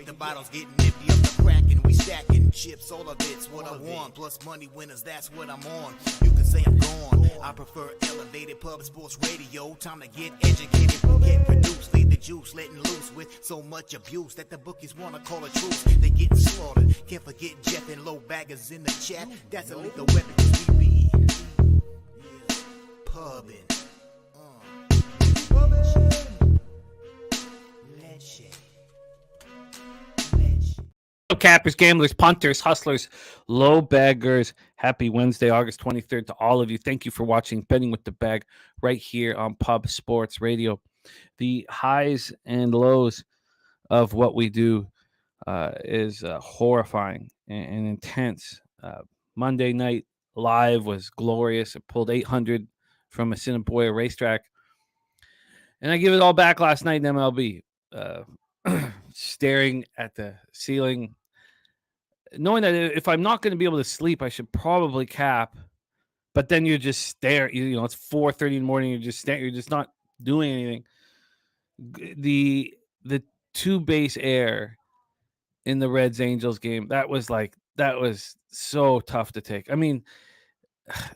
The bottles getting empty up the crack and we stacking chips. All of it's what I want. Plus money winners, that's what I'm on. You can say I'm gone. I prefer elevated pub sports radio. Time to get educated, get produced. Leave the juice letting loose with so much abuse that the bookies wanna call a truce. They getting slaughtered. Can't forget Jeff and low baggers in the chat. That's a lethal weapon 'cause we be pubbing. Cappers, gamblers, punters, hustlers, low baggers. Happy Wednesday, August 23rd to all of you. Thank you for watching Betting with the Bag right here on Pub Sports Radio. The highs and lows of what we do is horrifying and intense. Monday night live was glorious. It pulled 800 from Assiniboia racetrack. And I give it all back last night in MLB. Staring at the ceiling, knowing that if I'm not going to be able to sleep, I should probably cap. But then you just stare. You know, it's 4:30 in the morning. You're just staring. You're just not doing anything. The two base air in the Reds Angels game, that was so tough to take. I mean,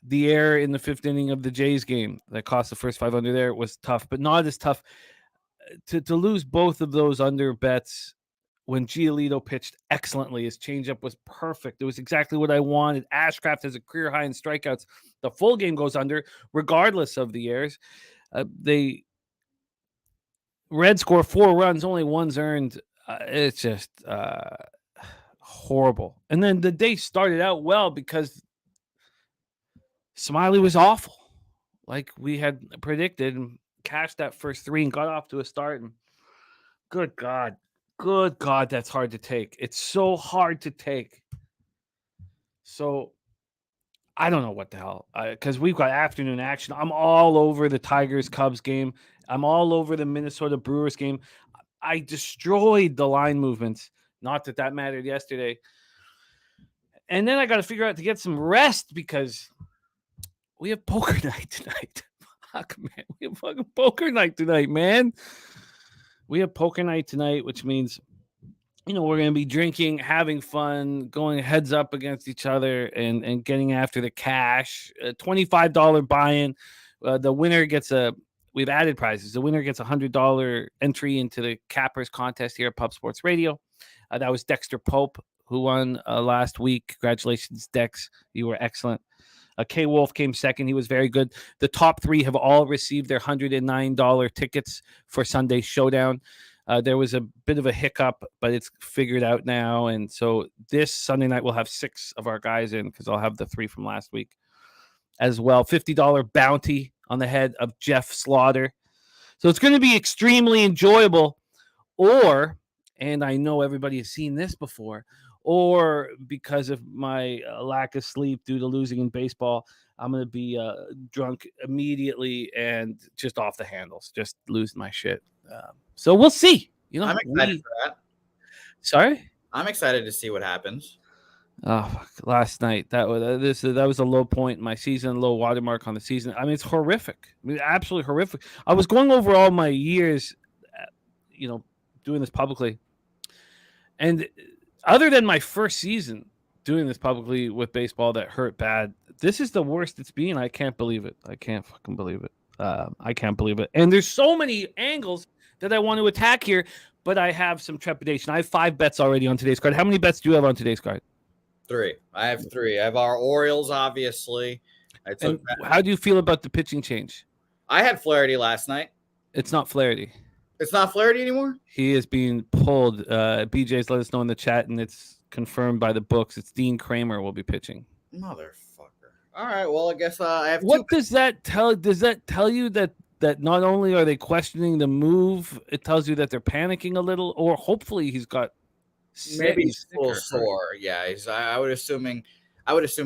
the air in the fifth inning of the Jays game that cost the first 500 there was tough, but not as tough to lose both of those under bets when Giolito pitched excellently. His changeup was perfect. It was exactly what I wanted. Ashcraft has a career high in strikeouts. The full game goes under, regardless of the errors. They Reds score 4 runs, only one's earned. It's just horrible. And then the day started out well because Smiley was awful, like we had predicted, and cashed that first 3 and got off to a start. And good God, that's hard to take. It's so hard to take. So I don't know what the hell, because we've got afternoon action. I'm all over the Tigers-Cubs game. I'm all over the Minnesota Brewers game. I destroyed the line movements. Not that that mattered yesterday. And then I got to figure out to get some rest because we have poker night tonight. Fuck, man. We have fucking poker night tonight, man. We have poker night tonight, which means, you know, we're going to be drinking, having fun, going heads up against each other and getting after the cash. A $25 buy-in. The winner gets we've added prizes. The winner gets a $100 entry into the Cappers contest here at Pub Sports Radio. That was Dexter Pope, who won last week. Congratulations, Dex. You were excellent. K. Wolf came second. He was very good. The top 3 have all received their $109 tickets for Sunday's showdown. There was a bit of a hiccup, but it's figured out now. And so this Sunday night, we'll have 6 of our guys in because I'll have the 3 from last week as well. $50 bounty on the head of Jeff Slaughter. So it's going to be extremely enjoyable. And I know everybody has seen this before, or because of my lack of sleep due to losing in baseball, I'm going to be drunk immediately and just off the handles, just lose my shit. So we'll see. You know, I'm excited for that. Sorry? I'm excited to see what happens. Oh, fuck. Last night, that was a low point in my season, low watermark on the season. I mean, it's horrific. I mean, absolutely horrific. I was going over all my years, doing this publicly. And other than my first season doing this publicly with baseball that hurt bad, this is the worst it's been. I can't believe it. I can't fucking believe it. I can't believe it. And there's so many angles that I want to attack here, but I have some trepidation. I have 5 bets already on today's card. How many bets do you have on today's card? 3. I have 3. I have our Orioles, obviously. How do you feel about the pitching change? I had Flaherty last night. It's not Flaherty. It's not Flaherty anymore? He is being pulled. BJ's let us know in the chat, and it's confirmed by the books. It's Dean Kramer will be pitching. Motherfucker. All right, well, I guess I have What does that tell? Does that tell you that not only are they questioning the move, it tells you that they're panicking a little, or hopefully he's got maybe he's a little sore. Yeah, I would assume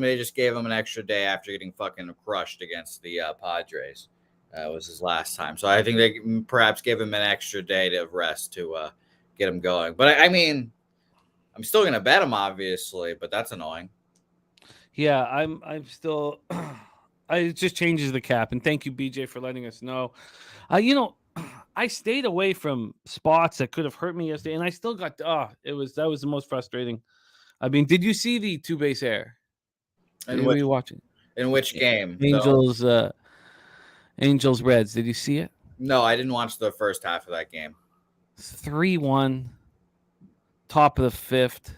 they just gave him an extra day after getting fucking crushed against the Padres. Was his last time. So I think they perhaps gave him an extra day of rest to get him going. But I mean, I'm still going to bet him, obviously, but that's annoying. Yeah, I'm still it just changes the cap. And thank you, BJ, for letting us know. I stayed away from spots that could have hurt me yesterday, and I still got. That was the most frustrating. I mean, did you see the 2-base error? Were you watching? In which game? Angels, Angels Reds. Did you see it? No, I didn't watch the first half of that game. 3-1. Top of the fifth.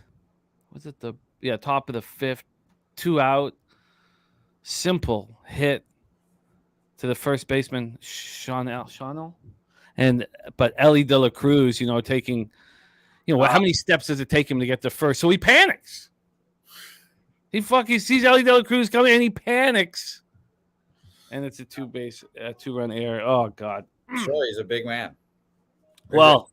Was it top of the fifth? 2 out. Simple hit to the first baseman, Shawnell. But Ellie De La Cruz, taking, how many steps does it take him to get to first? So he panics. He sees Ellie De La Cruz coming and he panics. And it's a 2-run error. Oh, God. Sure, he's a big man. Well,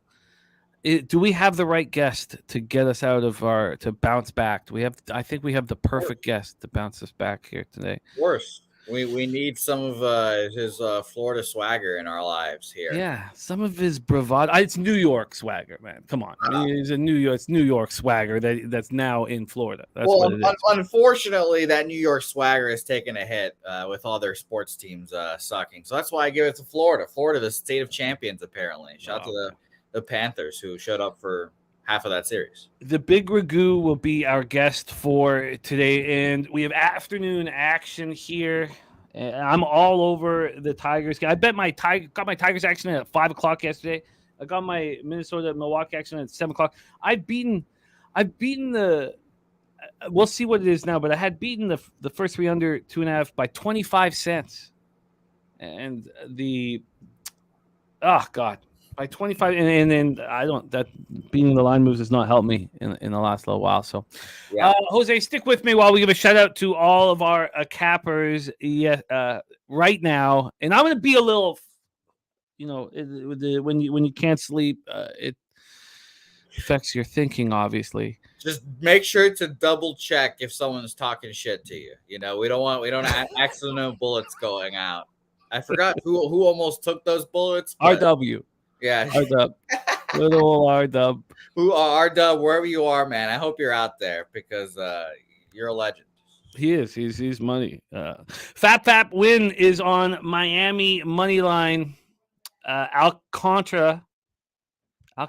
do we have the right guest to get us out of to bounce back? I think we have the perfect guest to bounce us back here today. Of course. We need some of his Florida swagger in our lives here. Yeah, some of his bravado. It's New York swagger, man. Come on, it's New York swagger that's now in Florida. That's what it is. Unfortunately, that New York swagger has taken a hit with all their sports teams sucking. So that's why I give it to Florida. Florida, the state of champions, apparently. Shout out to the Panthers who showed up for half of that series. The Big Ragoo will be our guest for today, and we have afternoon action here. I'm all over the Tigers. I bet got my Tigers action at 5:00 yesterday. I got my Milwaukee action at 7:00. I've beaten the. We'll see what it is now, but I had beaten the first 3 under 2.5 by 25 cents, and by 25, and then that beating the line moves has not helped me in the last little while. So, yeah. Jose, stick with me while we give a shout out to all of our cappers right now. And I'm going to be a little, when you can't sleep, it affects your thinking, obviously. Just make sure to double check if someone's talking shit to you. We don't have accidental bullets going out. I forgot who almost took those bullets. RW. Yeah. R-Dub. Little R-Dub. R-Dub, wherever you are, man. I hope you're out there because you're a legend. He is. He's money. Fap win is on Miami money line. Alcantara. I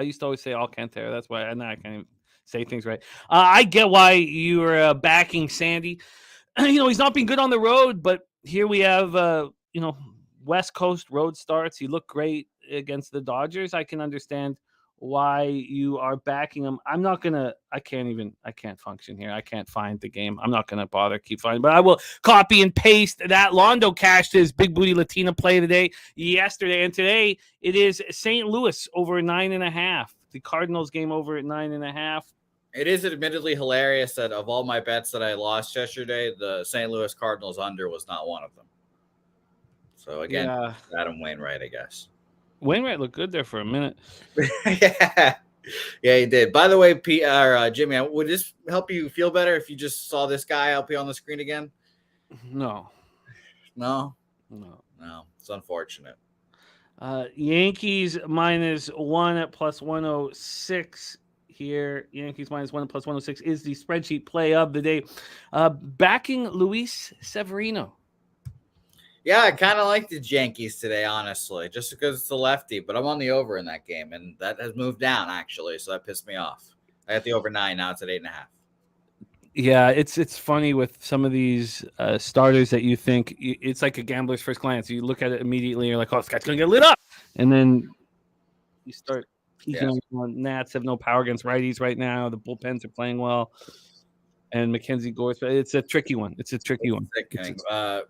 used to always say Alcantara. That's why now I can't even say things right. I get why you were backing Sandy. He's not been good on the road, but here we have, West Coast road starts. He looked great against the Dodgers. I can understand why you are backing him. I can't function here. I can't find the game. I'm not going to bother keep finding, but I will copy and paste that. Londo cashed his big booty Latina play yesterday, and today it is St. Louis over 9.5. The Cardinals game over at 9.5. It is admittedly hilarious that of all my bets that I lost yesterday, the St. Louis Cardinals under was not one of them. So, again, Adam Wainwright, I guess. Wainwright looked good there for a minute. Yeah, he did. By the way, Jimmy, would this help you feel better if you just saw this guy up here on the screen again? No. It's unfortunate. Yankees -1 at +106 here. Yankees -1 at +106 is the spreadsheet play of the day. Backing Luis Severino. Yeah, I kind of like the Yankees today, honestly, just because it's a lefty. But I'm on the over in that game, and that has moved down, actually, so that pissed me off. I got the over 9, now it's at 8.5. Yeah, it's funny with some of these starters that you think it's like a gambler's first glance. You look at it immediately, you're like, oh, this guy's going to get lit up. And then you start peeking on Nats have no power against righties right now. The bullpens are playing well. And Mackenzie Gore, it's a tricky one.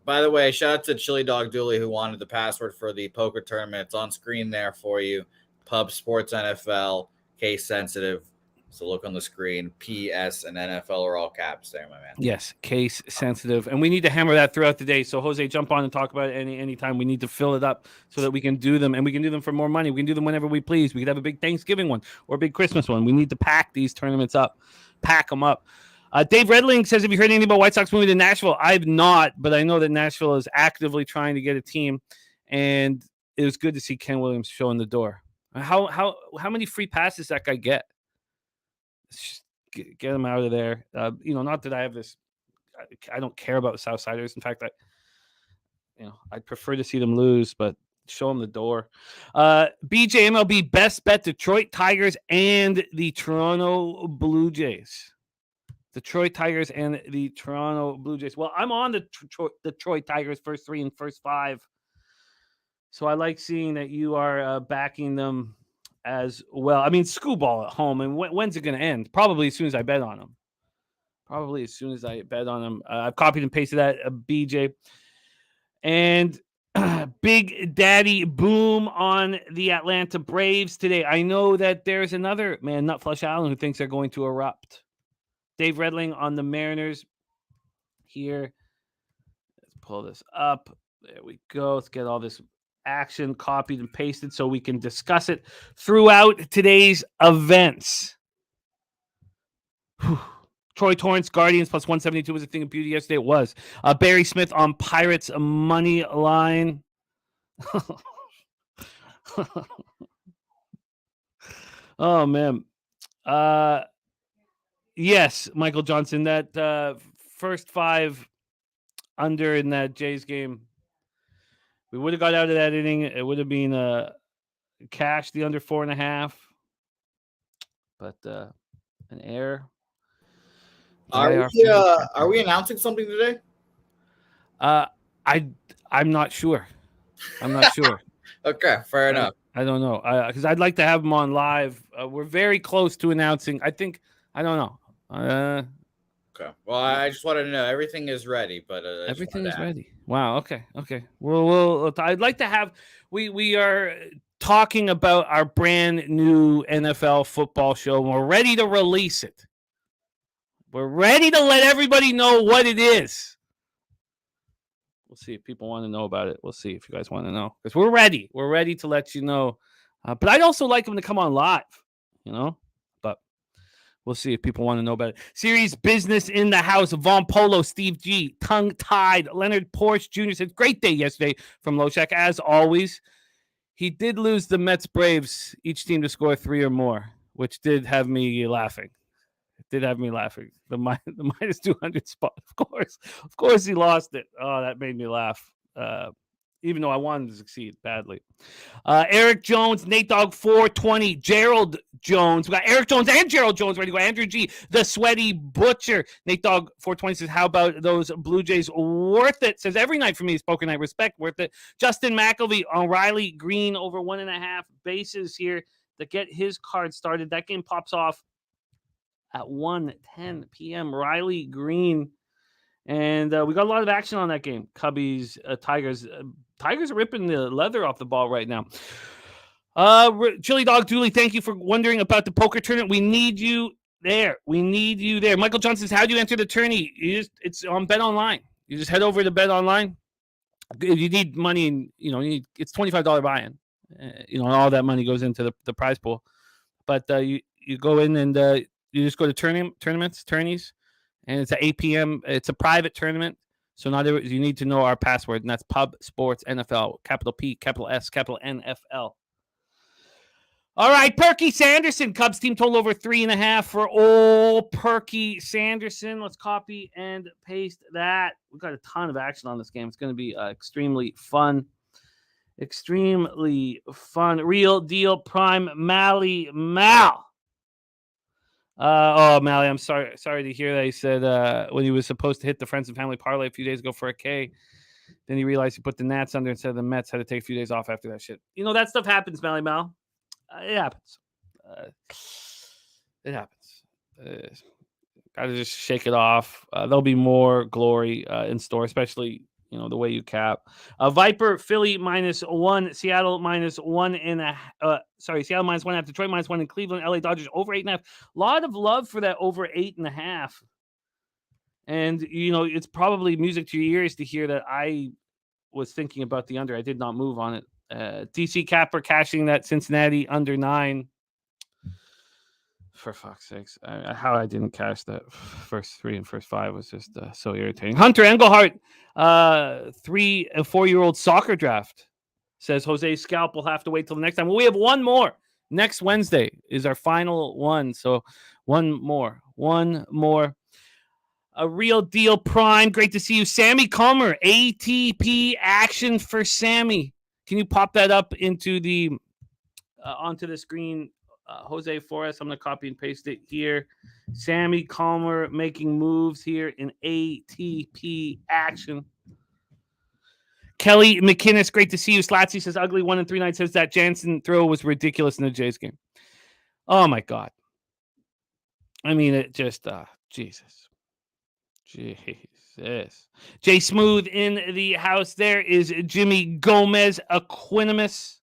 By the way, shout out to Chili Dog Dooley who wanted the password for the poker tournament. It's on screen there for you. Pub Sports NFL, case sensitive. So look on the screen. PS and NFL are all caps there, my man. Yes, case sensitive. And we need to hammer that throughout the day. So Jose, jump on and talk about it anytime. We need to fill it up so that we can do them. And we can do them for more money. We can do them whenever we please. We could have a big Thanksgiving one or a big Christmas one. We need to pack these tournaments up. Pack them up. Dave Redling says, have you heard anything about White Sox moving to Nashville? I've not, but I know that Nashville is actively trying to get a team, and it was good to see Ken Williams showing the door. How many free passes that guy get? Just get him out of there. Not that I have this. I don't care about the Southsiders. In fact, I'd prefer to see them lose, but Show them the door. BJ MLB best bet Detroit Tigers and the Toronto Blue Jays. Detroit Tigers and the Toronto Blue Jays. Well, I'm on the Detroit Tigers first 3 and first 5. So I like seeing that you are backing them as well. I mean, Screwball at home. And when's it going to end? Probably as soon as I bet on them. I've copied and pasted that, BJ. And Big Daddy Boom on the Atlanta Braves today. I know that there's another man, Nutflush Allen, who thinks they're going to erupt. Dave Redling on the Mariners here. Let's pull this up. There we go. Let's get all this action copied and pasted so we can discuss it throughout today's events. Whew. Troy Torrance, Guardians plus 172 was a thing of beauty yesterday. It was. Barry Smith on Pirates money line. Oh, man. Yes, Michael Johnson, that first 5 under in that Jays game, we would have got out of that inning. It would have been cash the under 4.5, but an error. Are we announcing something today? I'm not sure. Okay, fair enough. I don't know, because I'd like to have them on live. We're very close to announcing. I don't know. Okay. Well, I just wanted to know everything is ready, but everything is ready. Wow. Okay. Well, I'd like to have. We are talking about our brand new NFL football show. And we're ready to release it. We're ready to let everybody know what it is. We'll see if people want to know about it. We'll see if you guys want to know, because we're ready. We're ready to let you know. But I'd also like them to come on live, But we'll see if people want to know about it. Series business in the house. Von Polo, Steve G, tongue-tied. Leonard Porsche Jr. said, great day yesterday from Loshak, as always. He did lose the Mets-Braves, each team to score 3 or more, which did have me laughing. The minus 200 spot. Of course he lost it. Oh, that made me laugh. Even though I wanted to succeed badly. Eric Jones, Nate Dogg 420, Gerald Jones. We got Eric Jones and Gerald Jones ready to go. Andrew G, the sweaty butcher. Nate Dogg 420 says, how about those Blue Jays? Worth it. Says every night for me is poker night. Respect, worth it. Justin McElvey on Riley Green over 1.5 bases here to get his card started. That game pops off at 1:10 p.m. Riley Green. And we got a lot of action on that game. Cubbies, Tigers. Tigers are ripping the leather off the ball right now. Chili Dog Dooley, thank you for wondering about the poker tournament. We need you there. Michael Johnson says, how do you enter the tourney? It's on Bet Online. You just head over to Bet Online. If you need money, and it's $25 buy-in. And all that money goes into the prize pool. But you go in and you just go to tourneys, and it's at 8 p.m. It's a private tournament, so you need to know our password, and that's Pub Sports NFL, capital P, capital S, capital NFL. All right, Perky Sanderson, Cubs team total over 3.5 for old Perky Sanderson. Let's copy and paste that. We've got a ton of action on this game. It's going to be extremely fun. Real deal prime Mally Mal. Mally, I'm sorry to hear that. He said when he was supposed to hit the Friends and Family parlay a few days ago for a K, then he realized he put the Nats under instead of the Mets. Had to take a few days off after that shit. That stuff happens, Mally Mal. It happens. Got to just shake it off. There'll be more glory in store, especially the way you cap. Viper, Philly -1, Seattle -1.5. Seattle -1.5, Detroit -1 in Cleveland, LA Dodgers over 8.5. A lot of love for that over 8.5. And it's probably music to your ears to hear that I was thinking about the under. I did not move on it. DC Capper cashing that Cincinnati under 9. For fuck's sakes, how I didn't cash that first 3 and first 5 was just so irritating. Hunter Engelhart, 3 and 4-year-old soccer draft, says Jose's scalp will have to wait till the next time. Well, we have one more. Next Wednesday is our final one, so one more. A real deal prime. Great to see you, Sammy Comer. ATP action for Sammy. Can you pop that up into the onto the screen, Jose, for us? I'm going to copy and paste it here. Sammy Calmer making moves here in ATP action. Kelly McInnes, great to see you. Slatsy says ugly 1-3-9 says that Jansen throw was ridiculous in the Jays game. Oh my God. I mean, it just Jesus. Jay Smooth in the house. There is Jimmy Gomez Equanimus.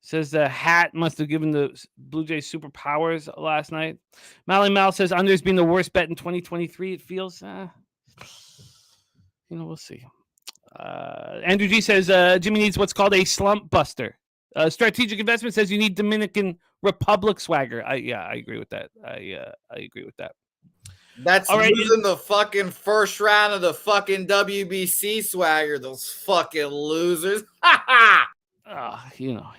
Says the hat must have given the Blue Jays superpowers last night. Mally Mal says under's been the worst bet in 2023. It feels, we'll see. Andrew G says Jimmy needs what's called a slump buster. Strategic Investment says you need Dominican Republic swagger. I agree with that. I agree with that. That's all right. Losing the fucking first round of the fucking WBC swagger. Those fucking losers.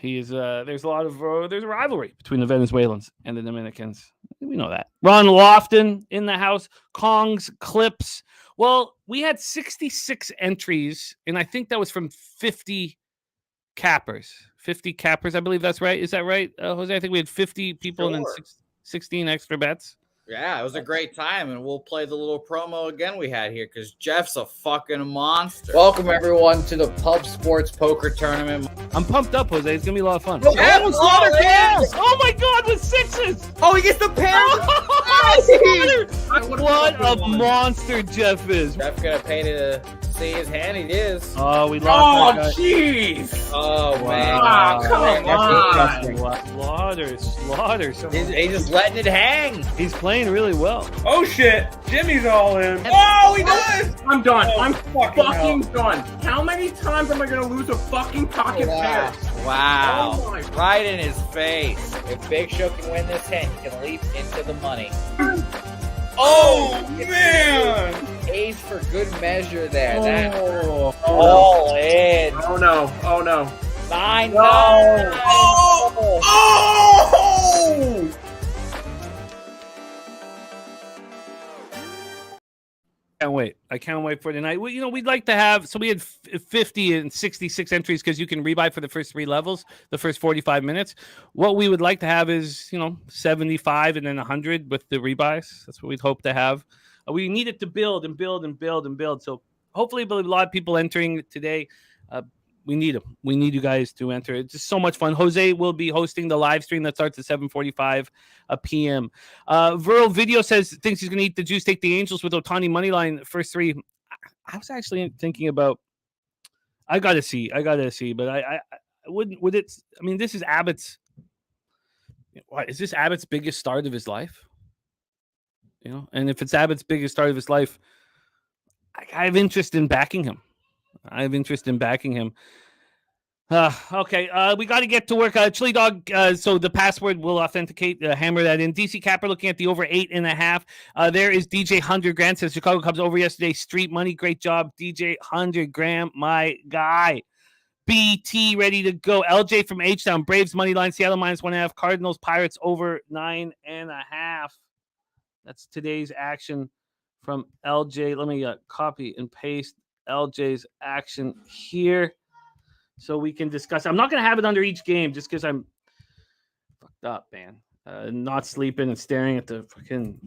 He's there's a lot of there's a rivalry between the Venezuelans and the Dominicans. We know that. Ron Lofton in the house. Kong's clips. Well, we had 66 entries, and I think that was from 50 cappers. 50 cappers, I believe that's right. Is that right, Jose? I think we had 50 people and then 16 extra bets. Yeah, it was a great time, and we'll play the little promo again we had here because Jeff's a fucking monster. Welcome, everyone, to the Pub Sports Poker Tournament. I'm pumped up, Jose. It's going to be a lot of fun. Oh, slaughter pairs! Oh, my God, with sixes! Oh, he gets the pair! What a monster Jeff is. Jeff's going to pay to see his hand. He is. Oh, we lost that guy. Jeez! Oh, man. Oh, come on. Slaughter. He's just letting it hang. He's playing really well. Oh, shit. Jimmy's all in. Oh, he does! I'm done. Oh, I'm fucking done. How many times am I going to lose a fucking pocket pair? Wow. Oh, right in his face. If Big Show can win this hand, he can leap into the money. Oh, man! Ace for good measure there. All in. Oh, no. 9. No. Oh! I can't wait for tonight. We'd like to have, so we had 50 and 66 entries because you can rebuy for the first 3 levels, the first 45 minutes. What we would like to have is, 75 and then 100 with the rebuys. That's what we'd hope to have. We need it to build and build and build and build. So hopefully a lot of people entering today. We need them. We need you guys to enter. It's just so much fun. Jose will be hosting the live stream that starts at 7:45 p.m. Viral Video says thinks he's going to eat the juice, take the Angels with Ohtani money line first 3. I was actually thinking about. I got to see, but I wouldn't. Would it? I mean, this is Abbott's. What is this Abbott's biggest start of his life? And if it's Abbott's biggest start of his life, I have interest in backing him. Okay, we got to get to work. Chili Dog, so the password will authenticate, hammer that in. DC Capper looking at the over 8.5. There is DJ 100 Grand, says Chicago Cubs over yesterday. Street money, great job, DJ 100 Grand, my guy. BT ready to go. LJ from H-Town, Braves money line, Seattle -1.5. Cardinals, Pirates over 9.5. That's today's action from LJ. Let me copy and paste LJ's action here so we can discuss. I'm not going to have it under each game just because I'm fucked up, man. Not sleeping and staring at the fucking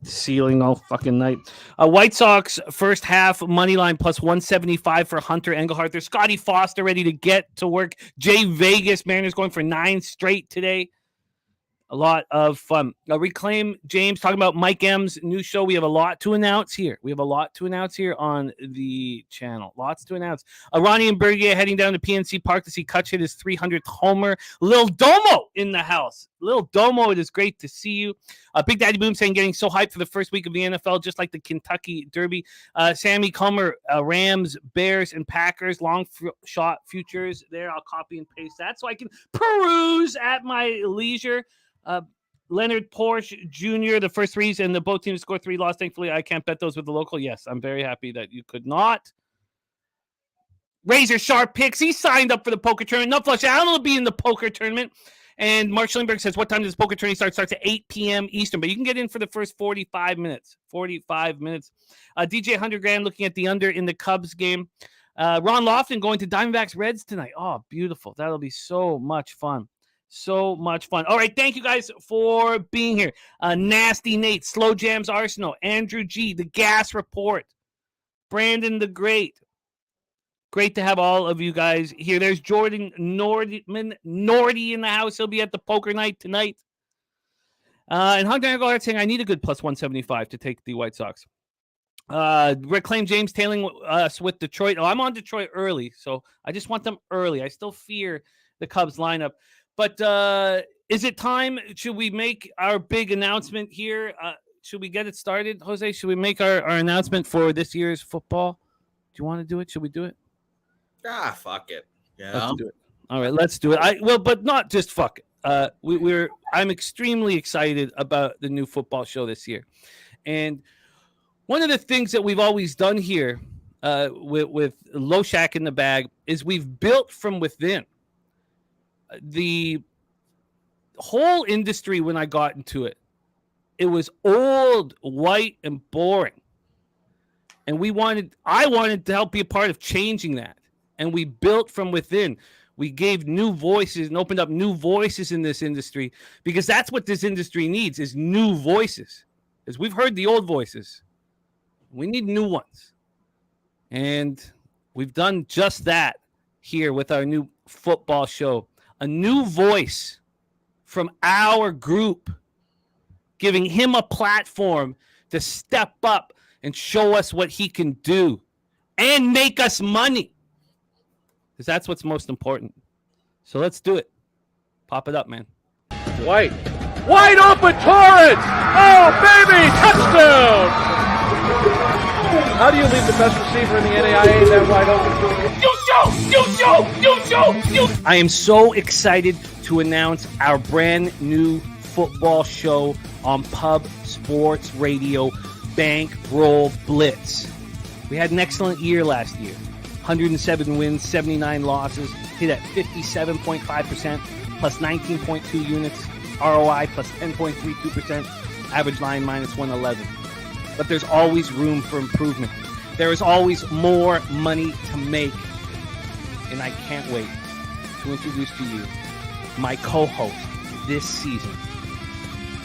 ceiling all fucking night. White Sox first half money line plus 175 for Hunter Engelhardt. There's Scotty Foster ready to get to work. Jay Vegas, Mariners going for 9 straight today. A lot of fun. Reclaim James talking about Mike M's new show. We have a lot to announce here. On the channel. Lots to announce. Ronnie and Bergier heading down to PNC Park to see Kutch hit his 300th homer. Lil Domo in the house. Lil Domo, it is great to see you. Big Daddy Boom saying getting so hyped for the first week of the NFL, just like the Kentucky Derby. Sammy Comer, Rams, Bears, and Packers. Long shot futures there. I'll copy and paste that so I can peruse at my leisure. Leonard Porsche Jr., the first 3s, and the both teams score 3 lost. Thankfully, I can't bet those with the local. Yes, I'm very happy that you could not. Razor Sharp Picks. He signed up for the poker tournament. No Flush Allen will be in the poker tournament. And Mark Schillingberg says, what time does poker tournament start? Starts at 8 p.m. Eastern, but you can get in for the first 45 minutes. DJ 100 Grand looking at the under in the Cubs game. Ron Lofton going to Diamondbacks Reds tonight. Oh, beautiful. That'll be so much fun. So much fun. All right. Thank you guys for being here. Nasty Nate, Slow Jams Arsenal, Andrew G, The Gas Report, Brandon the Great. Great to have all of you guys here. There's Jordan Nordy in the house. He'll be at the poker night tonight. And Hunter Garrett saying, I need a good plus 175 to take the White Sox. Reclaim James tailing us with Detroit. Oh, I'm on Detroit early, so I just want them early. I still fear the Cubs lineup. But is it time? Should we make our big announcement here? Should we get it started, Jose? Should we make our announcement for this year's football? Do you want to do it? Should we do it? Fuck it. Yeah. Let's do it. All right, let's do it. But not just fuck it. I'm extremely excited about the new football show this year. And one of the things that we've always done here with Low Shack in the bag is we've built from within. The whole industry, when I got into it, it was old, white, and boring. And I wanted to help be a part of changing that. And we built from within. We gave new voices and opened up new voices in this industry, because that's what this industry needs, is new voices. Because we've heard the old voices. We need new ones. And we've done just that here with our new football show. A new voice from our group, giving him a platform to step up and show us what he can do and make us money. Because that's what's most important. So let's do it. Pop it up, man. White open Torrance! Oh, baby! Touchdown! How do you leave the best receiver in the NAIA that wide open? I am so excited to announce our brand new football show on Pub Sports Radio, Bankroll Blitz. We had an excellent year last year. 107 wins, 79 losses, hit at 57.5%, plus 19.2 units, ROI plus 10.32%, average line minus 111. But there's always room for improvement. There is always more money to make. And I can't wait to introduce to you my co-host this season,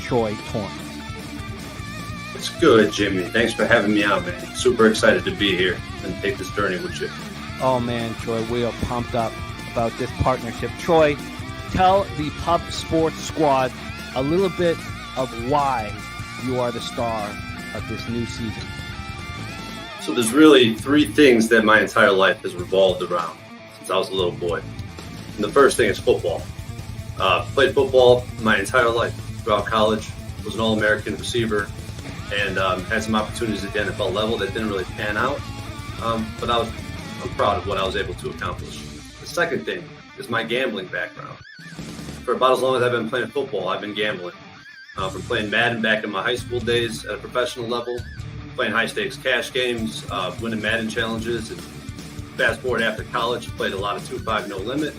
Troy Torrance. It's good, Jimmy. Thanks for having me on, man. Super excited to be here and take this journey with you. Oh, man, Troy, we are pumped up about this partnership. Troy, tell the Pub Sports Squad a little bit of why you are the star of this new season. So there's really three things that my entire life has revolved around since I was a little boy. And the first thing is football. Played football my entire life throughout college, was an All-American receiver, and had some opportunities at the NFL level that didn't really pan out. But I'm proud of what I was able to accomplish. The second thing is my gambling background. For about as long as I've been playing football, I've been gambling. From playing Madden back in my high school days at a professional level, playing high-stakes cash games, winning Madden challenges, and fast forward after college, played a lot of 2-5 no limit,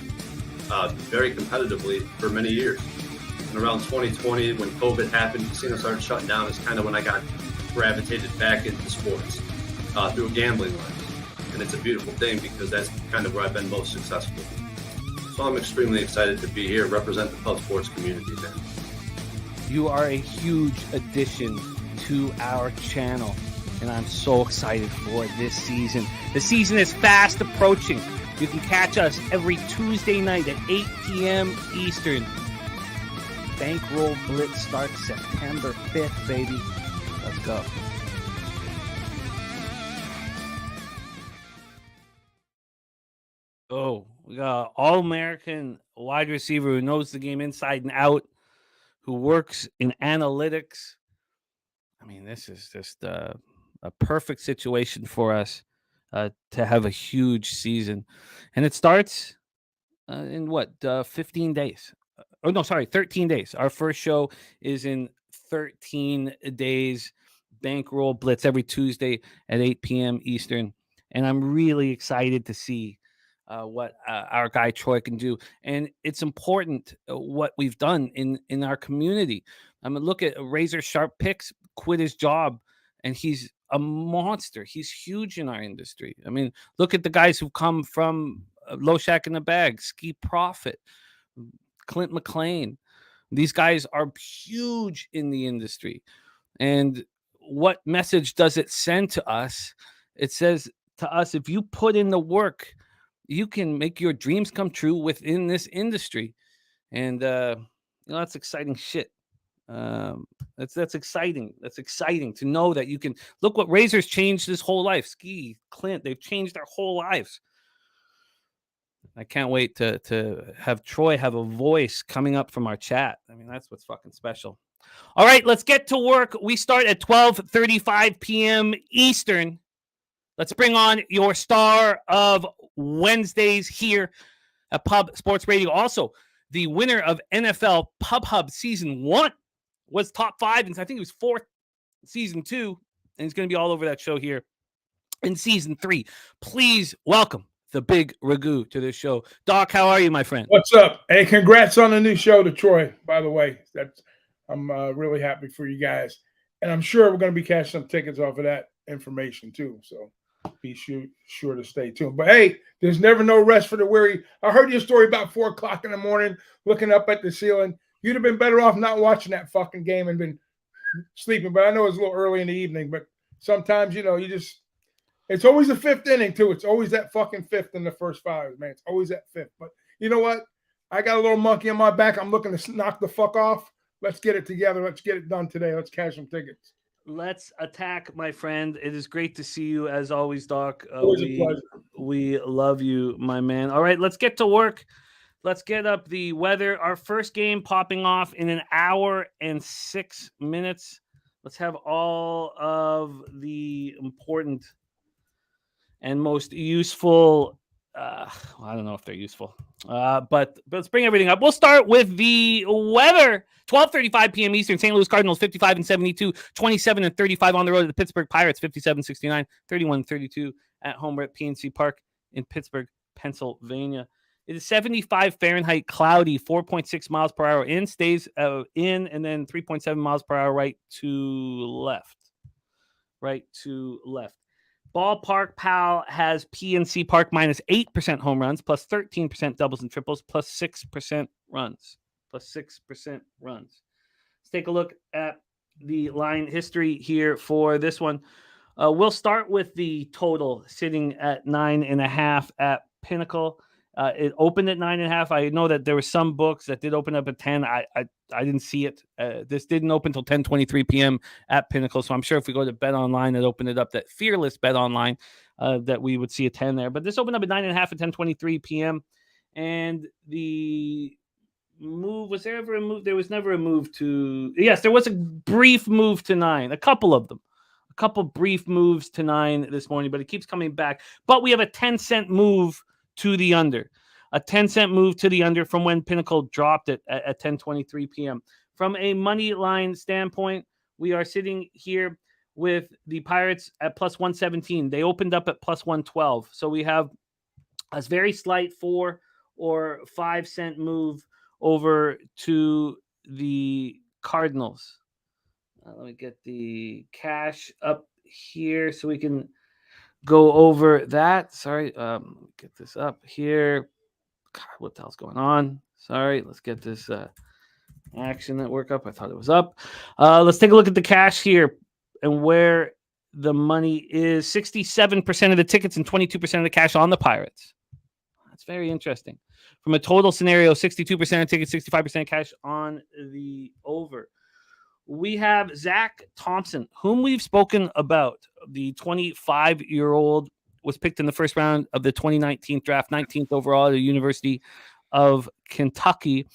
very competitively for many years. And around 2020, when COVID happened, casinos started shutting down. It's kind of when I got gravitated back into sports through a gambling lens. And it's a beautiful thing because that's kind of where I've been most successful. So I'm extremely excited to be here, represent the Pub Sports community, man. You are a huge addition to our channel, and I'm so excited for this season. The season is fast approaching. You can catch us every Tuesday night at 8 p.m. Eastern. Bankroll Blitz starts September 5th, baby. Let's go. Oh, we got an all-American wide receiver who knows the game inside and out, who works in analytics. I mean, this is just a perfect situation for us to have a huge season. And it starts in 15 days. 13 days. Our first show is in 13 days. Bankroll Blitz every Tuesday at 8 p.m. Eastern. And I'm really excited to see what our guy Troy can do. And it's important what we've done in our community. I mean, look at Razor Sharp Picks, quit his job, and he's a monster. He's huge in our industry. I mean, look at the guys who come from Low Shack in the Bag, Ski Profit, Clint McLean. These guys are huge in the industry. And what message does it send to us? It says to us, if you put in the work, you can make your dreams come true within this industry. And that's exciting shit. That's exciting. That's exciting to know that you can look what Razor's changed his whole life. Ski, Clint, they've changed their whole lives. I can't wait to have Troy have a voice coming up from our chat. I mean, that's what's fucking special. All right, let's get to work. We start at 12:35 p.m. Eastern. Let's bring on your star of Wednesdays here at Pub Sports Radio. Also, the winner of NFL Pub Hub Season 1 was top 5, and I think it was 4th Season 2, and he's going to be all over that show here in Season 3. Please welcome the Big Ragoo to this show. Doc, how are you, my friend? What's up? Hey, congrats on the new show to Troy, by the way. I'm really happy for you guys. And I'm sure we're going to be cashing some tickets off of that information, too. So be sure to stay tuned. But, hey, there's never no rest for the weary. I heard your story about 4 o'clock in the morning, looking up at the ceiling. You'd have been better off not watching that fucking game and been sleeping. But I know it's a little early in the evening. But sometimes, it's always the 5th inning, too. It's always that fucking 5th in the first 5, man. It's always that 5th. But you know what? I got a little monkey on my back. I'm looking to knock the fuck off. Let's get it together. Let's get it done today. Let's cash some tickets. Let's attack, my friend. It is great to see you, as always, Doc. Always a pleasure. We love you, my man. All right, let's get to work. Let's get up the weather. Our first game popping off in 1 hour and 6 minutes. Let's have all of the important and most useful. I don't know if they're useful, but let's bring everything up. We'll start with the weather. 12:35 p.m. Eastern. St. Louis Cardinals 55-72, 27-35 on the road to the Pittsburgh Pirates 57-69, 31-32 at home. We're at PNC Park in Pittsburgh, Pennsylvania. It is 75 Fahrenheit, cloudy, 4.6 miles per hour in, stays in, and then 3.7 miles per hour right to left. Ballpark Pal has PNC Park minus 8% home runs, plus 13% doubles and triples, plus 6% runs. Let's take a look at the line history here for this one. We'll start with the total sitting at 9.5 at Pinnacle. It opened at 9.5. I know that there were some books that did open up at 10. I didn't see it. This didn't open until 10:23 p.m. at Pinnacle. So I'm sure if we go to Bet Online, it opened it up, that fearless Bet Online, that we would see a 10 there. But this opened up at 9.5 at 10:23 p.m. And the move, was there ever a move? There was never a move to, yes, there was a brief move to 9, a couple of them. A couple brief moves to 9 this morning, but it keeps coming back. But we have a 10-cent move to the under. A 10-cent move to the under from when Pinnacle dropped it at 10:23 p.m. From a money line standpoint, we are sitting here with the Pirates at plus 117. They opened up at plus 112. So we have a very slight 4 or 5 cent move over to the Cardinals. Let me get the cash up here so we can go over that. Sorry, get this up here. God, what the hell's going on? Sorry, let's get this action network up. I thought it was up. Let's take a look at the cash here and where the money is. 67% of the tickets and 22% of the cash on the Pirates. That's very interesting. From a total scenario, 62% of tickets, 65% cash on the over. We have Zach Thompson, whom we've spoken about. The 25-year-old was picked in the first round of the 2019 draft, 19th overall at the University of Kentucky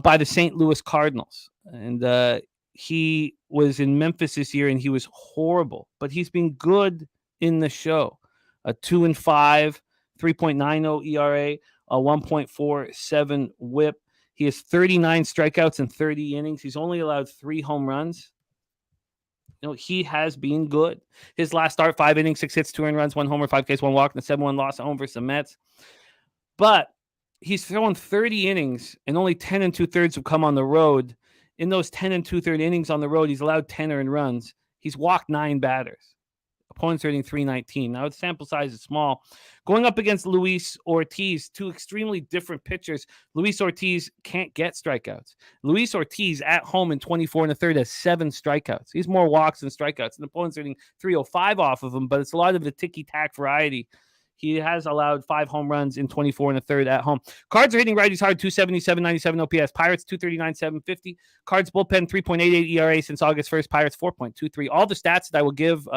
by the St. Louis Cardinals. And he was in Memphis this year, and he was horrible. But he's been good in the show. A 2-5, 3.90 ERA, a 1.47 whip. He has 39 strikeouts in 30 innings. He's only allowed 3 home runs. He has been good. His last start, 5 innings, 6 hits, 2 earned runs, 1 homer, 5 Ks, 1 walk, and a 7-1 loss at home versus the Mets. But he's thrown 30 innings, and only 10 2/3 have come on the road. In those 10 2/3 innings on the road, he's allowed 10 earned runs. He's walked 9 batters. Opponents are hitting 319. Now, the sample size is small. Going up against Luis Ortiz, two extremely different pitchers. Luis Ortiz can't get strikeouts. Luis Ortiz at home in 24 1/3 has 7 strikeouts. He's more walks than strikeouts. And opponents are hitting 305 off of him, but it's a lot of the ticky-tack variety. He has allowed 5 home runs in 24 1/3 at home. Cards are hitting righties hard, 277, 97 OPS. Pirates, 239, 750. Cards bullpen, 3.88 ERA since August 1st. Pirates, 4.23. All the stats that I will give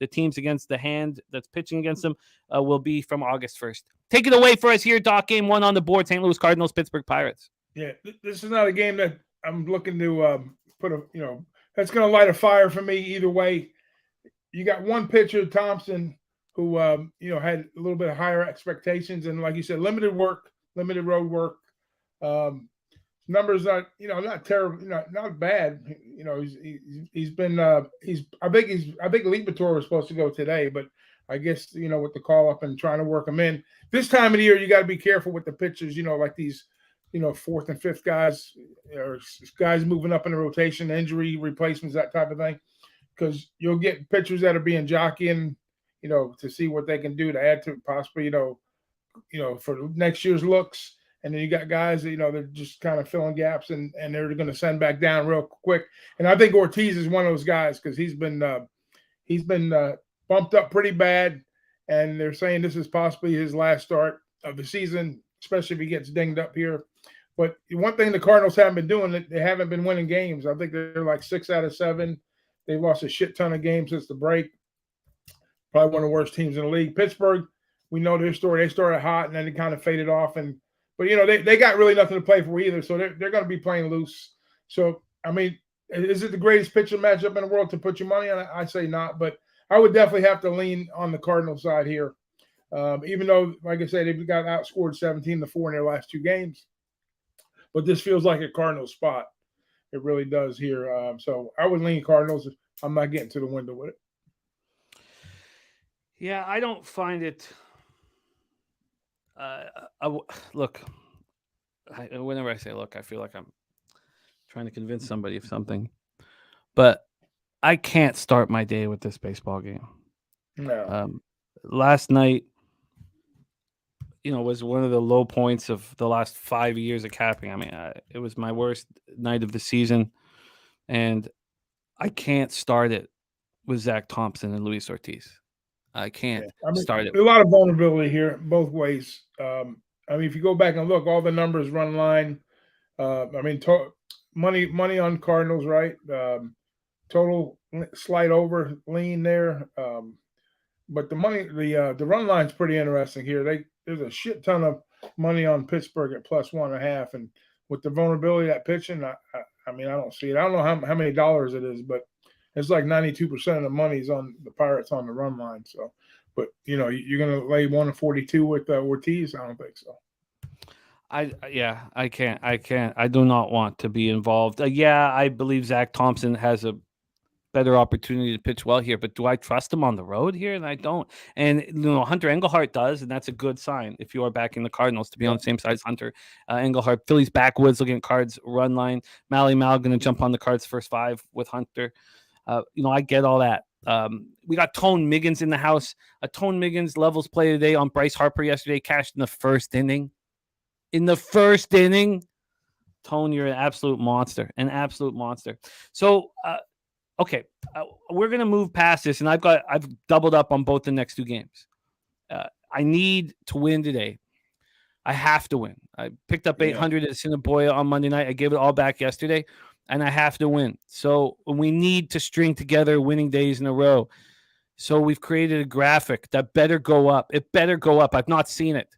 the teams against the hand that's pitching against them will be from August 1st. Take it away for us here, Doc. Game 1 on the board, St. Louis Cardinals, Pittsburgh Pirates. Yeah, this is not a game that I'm looking to put that's going to light a fire for me either way. You got one pitcher, Thompson, who had a little bit of higher expectations, and like you said, limited road work. Numbers not terrible, not bad. He's been I think Liebertor was supposed to go today, but I guess with the call up and trying to work him in this time of the year, you got to be careful with the pitchers. Like these 4th and 5th guys or guys moving up in the rotation, injury replacements, that type of thing, because you'll get pitchers that are being jockeying, to see what they can do to add to possibly, for next year's looks. And then you got guys that, they're just kind of filling gaps and they're going to send back down real quick. And I think Ortiz is one of those guys because he's been bumped up pretty bad. And they're saying this is possibly his last start of the season, especially if he gets dinged up here. But one thing the Cardinals haven't been doing, they haven't been winning games. I think they're like 6 out of 7. They've lost a shit ton of games since the break. Probably one of the worst teams in the league. Pittsburgh, we know their story. They started hot and then they kind of faded off. But they got really nothing to play for either, so they're going to be playing loose. So, I mean, is it the greatest pitcher matchup in the world to put your money on? I say not, but I would definitely have to lean on the Cardinals side here. Even though, like I said, they've got outscored 17-4 in their last 2 games. But this feels like a Cardinals spot. It really does here. So I would lean Cardinals. I'm not getting to the window with it. Yeah, I don't find it. Whenever I say look, I feel like I'm trying to convince somebody of something. But I can't start my day with this baseball game. No. Last night, was one of the low points of the last 5 years of capping. I mean, it was my worst night of the season. And I can't start it with Zach Thompson and Luis Ortiz. I can't start it. A lot of vulnerability here, both ways. If you go back and look, all the numbers run line. Money on Cardinals, right? Total slight over lean there. But the run line's pretty interesting here. There's a shit ton of money on Pittsburgh at +1.5, and with the vulnerability of that pitching, I don't see it. I don't know how many dollars it is, but it's like 92% of the money's on the Pirates on the run line. So, but you're going to lay 142 with Ortiz? I don't think so. I can't. I do not want to be involved. I believe Zach Thompson has a better opportunity to pitch well here, but do I trust him on the road here? And I don't. And Hunter Engelhart does, and that's a good sign if you are backing the Cardinals to be on the same side as Hunter Engelhart. Phillies backwoods looking at Cards run line. Mal going to jump on the Cards first 5 with Hunter. I get all that. We got Tone Miggins in the house. A Tone Miggins levels play today on Bryce Harper yesterday, cashed in the first inning. Tone, you're an absolute monster. So, okay, we're gonna move past this, and I've doubled up on both the next 2 games. I need to win today. I have to win. I picked up 800 at Assiniboia on Monday night. I gave it all back yesterday, and I have to win. So we need to string together winning days in a row. So we've created a graphic that better go up. It better go up. I've not seen it.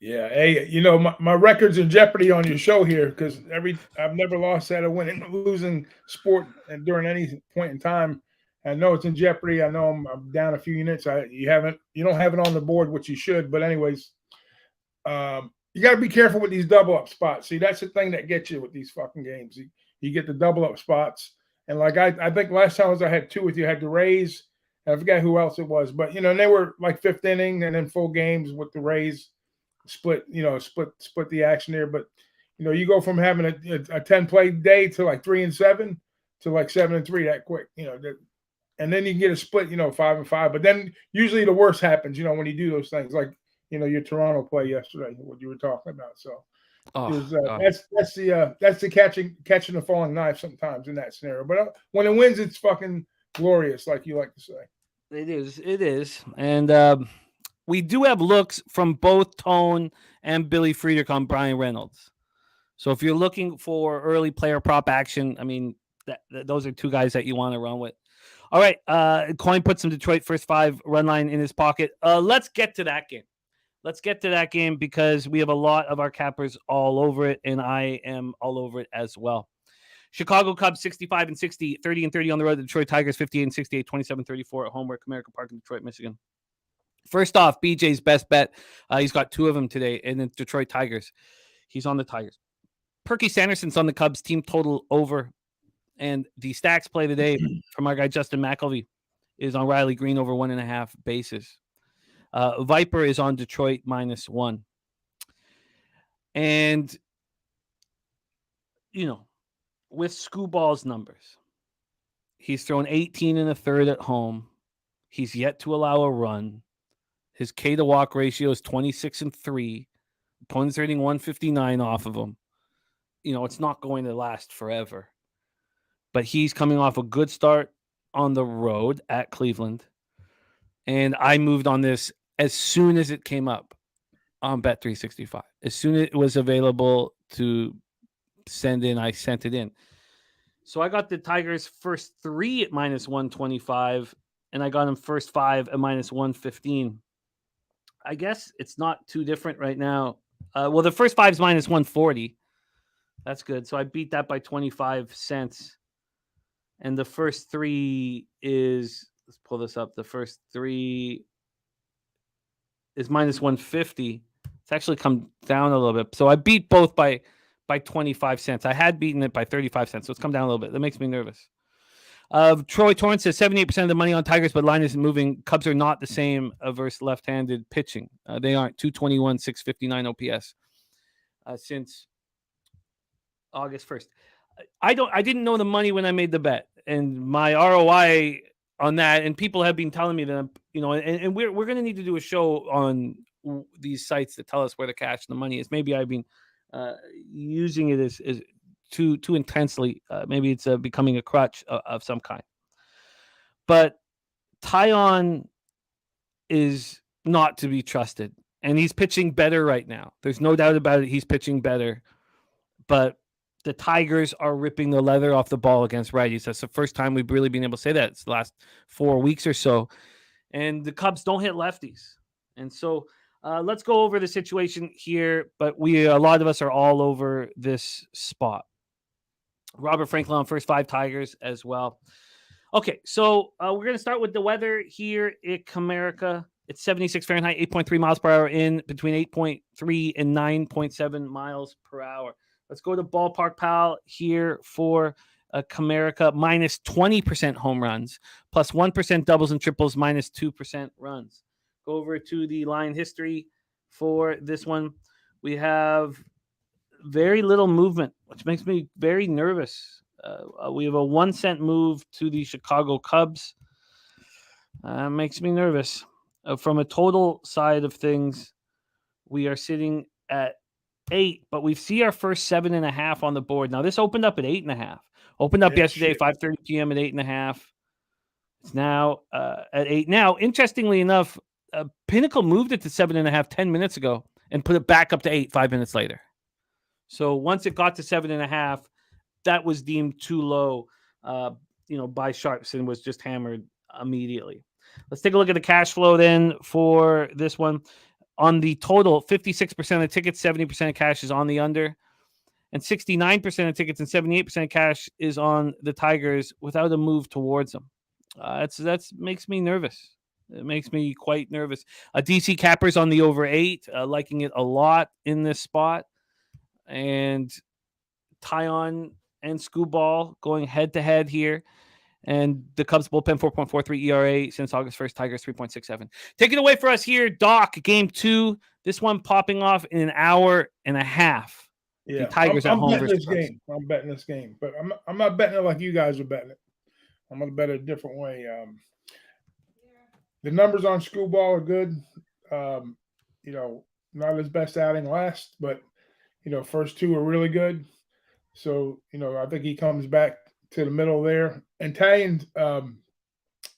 Yeah, hey, my record's in jeopardy on your show here because I've never lost at a winning losing sport and during any point in time. I know it's in jeopardy. I know I'm down a few units. You don't have it on the board, which you should. But anyways, you got to be careful with these double up spots. See, that's the thing that gets you with these fucking games. You get the double up spots, and like I think last time I had 2 with you. I had the Rays. I forgot who else it was, but they were like 5th inning and then full games with the Rays. Split the action there, but You go from having a 10-play day to like 3-7 to like 7-3 that quick. And then you can get a split, 5-5. But then usually the worst happens, when you do those things, like your Toronto play yesterday, what you were talking about. So that's the catching the falling knife sometimes in that scenario. But when it wins, it's fucking glorious, like you like to say. It is, and we do have looks from both Tone and Billy Friedrich on Brian Reynolds. So if you're looking for early player prop action, I mean, those are two guys that you want to run with. All right, Coin put some Detroit first 5 run line in his pocket. Let's get to that game. Because we have a lot of our cappers all over it, and I am all over it as well. Chicago Cubs 65-60, 30-30 on the road. The Detroit Tigers 58-68, 27-34 at home. We're at Comerica Park in Detroit, Michigan. First off, BJ's best bet. He's got 2 of them today, and the Detroit Tigers. He's on the Tigers. Perky Sanderson's on the Cubs team total over. And the stacks play today from our guy Justin McElvey is on Riley Green over 1.5 bases. Viper is on Detroit -1. And, with Scooball's numbers, he's thrown 18 1/3 at home. He's yet to allow a run. His K to walk ratio is 26-3. Opponents rating 159 off of him. It's not going to last forever. But he's coming off a good start on the road at Cleveland. And I moved on this as soon as it came up on Bet365. As soon as it was available to send in, I sent it in. So I got the Tigers first 3 at -125, and I got them first 5 at -115. I guess it's not too different right now. Well, the first 5 is -140. That's good. So I beat that by 25 cents. And the first 3 is, let's pull this up. The first 3 is -150. It's actually come down a little bit. So I beat both by 25 cents. I had beaten it by 35 cents. So it's come down a little bit. That makes me nervous. Troy Torrance says 78% of the money on Tigers, but line isn't moving. Cubs are not the same versus left-handed pitching. They aren't. 221, 659 OPS since August 1st. I didn't know the money when I made the bet, and my ROI on that, and people have been telling me that, and we're going to need to do a show on these sites that tell us where the cash and the money is. Maybe I've been using it as too intensely. Maybe it's becoming a crutch of some kind. But Tyon is not to be trusted, and he's pitching better right now. There's no doubt about it. He's pitching better, but the Tigers are ripping the leather off the ball against righties. That's the first time we've really been able to say that. It's the last 4 weeks or so. And the Cubs don't hit lefties. And so let's go over the situation here. But a lot of us are all over this spot. Robert Franklin on first 5 Tigers as well. Okay, so we're going to start with the weather here at Comerica. It's 76 Fahrenheit, 8.3 miles per hour in, between 8.3 and 9.7 miles per hour. Let's go to Ballpark Pal here for Comerica, minus 20% home runs, plus 1% doubles and triples, minus 2% runs. Go over to the line history for this one. We have very little movement, which makes me very nervous. We have a 1 cent move to the Chicago Cubs. Makes me nervous. From a total side of things, we are sitting at 8, but we see our first 7.5 on the board. Now, this opened up at 8.5. Opened up yesterday, 5:30 p.m. at 8.5. It's now at 8. Now, interestingly enough, Pinnacle moved it to 7.5 10 minutes ago and put it back up to 8 5 minutes later. So once it got to 7.5, that was deemed too low, by Sharps and was just hammered immediately. Let's take a look at the cash flow then for this one. On the total, 56% of tickets, 70% of cash is on the under, and 69% of tickets and 78% of cash is on the Tigers without a move towards them. That makes me nervous. It makes me quite nervous. DC Cappers on the over 8, liking it a lot in this spot, and Tyon and Scooball going head to head here. And the Cubs bullpen 4.43 ERA since August 1st. Tigers 3.67. Take it away for us here, Doc. Game 2. This one popping off in an hour and a half. Yeah, Tigers I'm at home betting versus this Cubs. game. I'm betting this game, but I'm not betting it like you guys are betting it. I'm gonna bet it a different way. The numbers on Screwball are good. Not his best outing last, but first two are really good. So I think he comes back to the middle there. Italians, with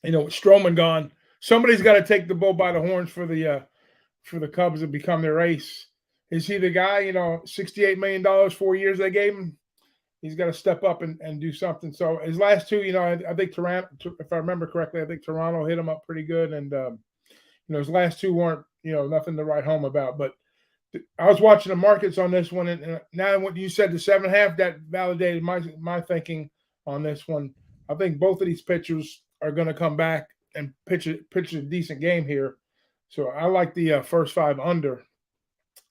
Stroman gone, somebody's got to take the bull by the horns for the Cubs and become their ace. Is he the guy? $68 million, 4 years they gave him. He's got to step up and do something. So his last two, I think Toronto, if I remember correctly, I think Toronto hit him up pretty good. And, his last two weren't, nothing to write home about. But I was watching the markets on this one. And now when you said the 7.5, that validated my thinking on this one. I think both of these pitchers are going to come back and pitch a decent game here. So I like the first 5 under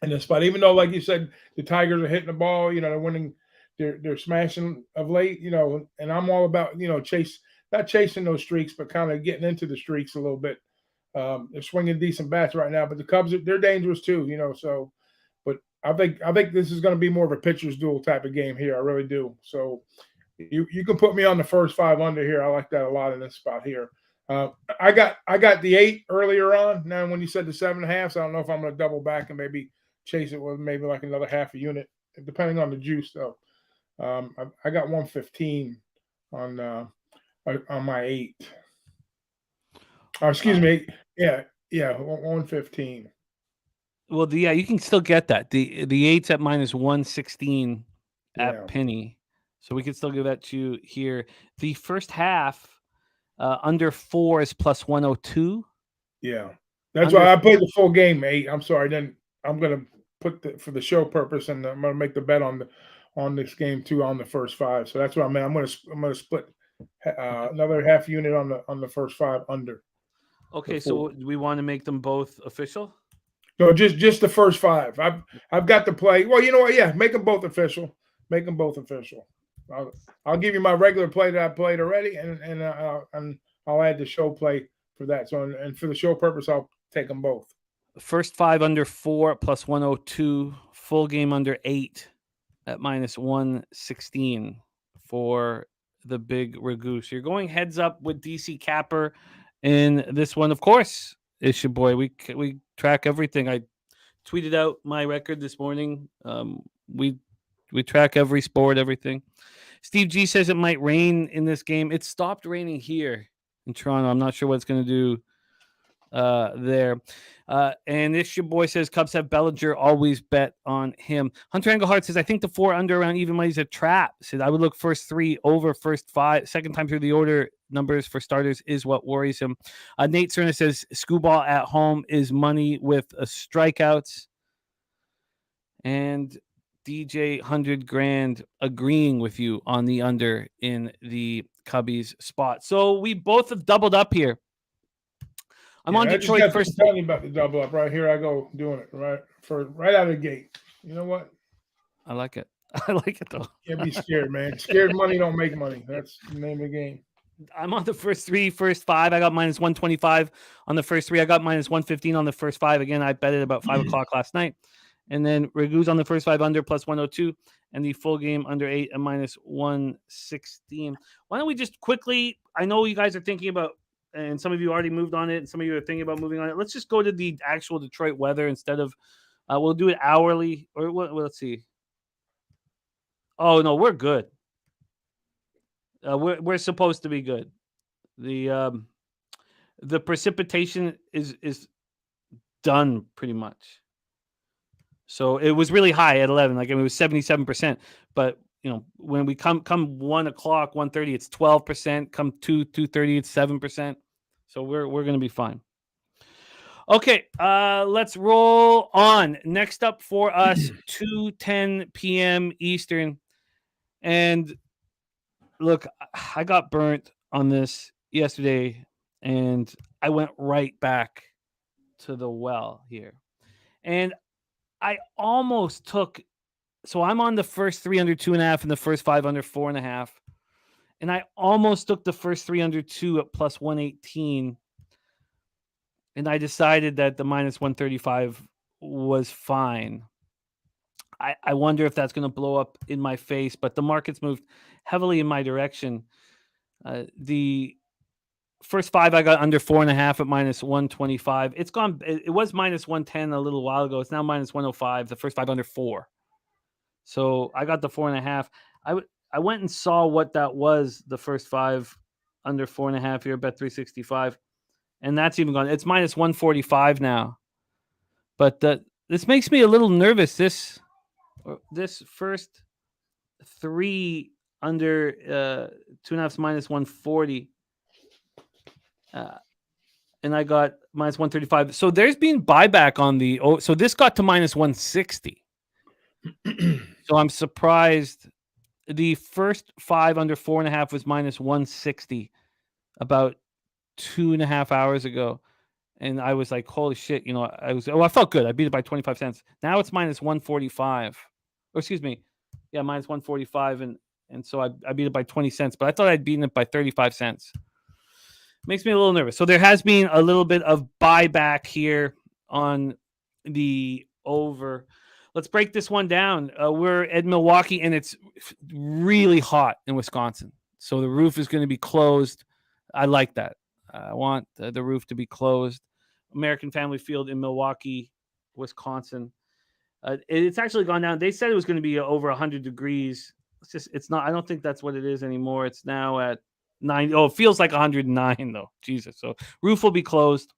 in this spot. Even though, like you said, the Tigers are hitting the ball, they're winning. They're smashing of late, and I'm all about, not chasing those streaks, but kind of getting into the streaks a little bit. They're swinging decent bats right now, but the Cubs, they're dangerous too, so, but I think this is going to be more of a pitcher's duel type of game here. I really do. So you can put me on the first 5 under here. I like that a lot in this spot here. I got the 8 earlier on. Now, when you said the 7.5, so I don't know if I'm going to double back and maybe chase it with maybe like another half a unit, depending on the juice though. I got 115 on my 8. Excuse me. Yeah, 115. Well, you can still get that. The 8's at minus 116 at Penny. So we can still give that to you here. The first half under 4 is plus 102. Yeah. That's why I played the full game, 8. I'm sorry. Then I'm going to put for the show purpose, and I'm going to make the bet on this game too on the first 5. So that's what I meant. I'm going to split another half unit on the first 5 under. Okay, so we want to make them both official? No, just the first 5. I've got to play. Well, you know what? Yeah, make them both official. Make them both official. I'll give you my regular play that I played already, and I'll add the show play for that. So and for the show purpose, I'll take them both. First 5 under 4 plus 102. Full game under 8 at minus 116 for the Big Ragoo. So you're going heads up with DC Capper in this one. Of course, it's your boy. We track everything. I tweeted out my record this morning. We track every sport, everything. Steve G says it might rain in this game. It stopped raining here in Toronto. I'm not sure what it's going to do there. And this your boy says Cubs have Bellinger, always bet on him. Hunter Engelhardt says I think the 4 under around even money is a trap. Says I would look first 3 over first 5. Second time through the order numbers for starters is what worries him. Nate Cerna says Screwball at home is money with strikeouts. And DJ 100 grand agreeing with you on the under in the Cubbies spot. So we both have doubled up here. I'm on Detroit first. Tell me about the double up right here. I go doing it right out of the gate. You know what? I like it. I like it though. Can't be scared, man. Scared money don't make money. That's the name of the game. I'm on the first 3, first 5. I got minus 125 on the first 3. I got minus 115 on the first 5. Again, I bet it about 5 o'clock last night. And then Ragoo's on the first 5 under plus 102 and the full game under 8 and minus 116. Why don't we just quickly, I know you guys are thinking about, and some of you already moved on it, and some of you are thinking about moving on it. Let's just go to the actual Detroit weather instead of, we'll do it hourly. Or let's see. Oh, no, we're good. We're supposed to be good. The precipitation is done pretty much. So it was really high at 11. Like, I mean, it was 77%. But, when we come 1 o'clock, 1:30, it's 12%. Come 2:30, it's 7%. So we're going to be fine. Okay, let's roll on. Next up for us, 2:10 p.m. Eastern. And look, I got burnt on this yesterday, and I went right back to the well here. And I almost took, so I'm on the first 3 under 2.5 and the first 5 under 4.5. And I almost took the first 3 under 2 at plus 118. And I decided that the minus 135 was fine. I wonder if that's going to blow up in my face, but the market's moved heavily in my direction. The first 5 I got under 4.5 at minus 125. It's gone. It was minus 110 a little while ago. It's now minus 105. The first 5 under 4. So I got the 4.5. I went and saw what that was. The first 5 under 4.5 here, bet 365, and that's even gone. It's minus 145 now. But this makes me a little nervous. This first 3 under 2.5 minus 140. And I got minus 135. So there's been buyback on the. So this got to minus 160. So I'm surprised. The first 5 under 4.5 was minus 160 about 2.5 hours ago. And I was like, holy shit. I felt good. I beat it by 25 cents. Now it's minus 145. Or excuse me. Yeah, minus 145. And so I beat it by 20 cents. But I thought I'd beaten it by 35 cents. Makes me a little nervous. So there has been a little bit of buyback here on the over. Let's break this one down. We're at Milwaukee, and it's really hot in Wisconsin. So the roof is going to be closed. I like that. I want the roof to be closed. American Family Field in Milwaukee, Wisconsin. It's actually gone down. They said it was going to be over 100 degrees. It's not. I don't think that's what it is anymore. It's now at 90. Oh, it feels like 109 though. Jesus. So roof will be closed.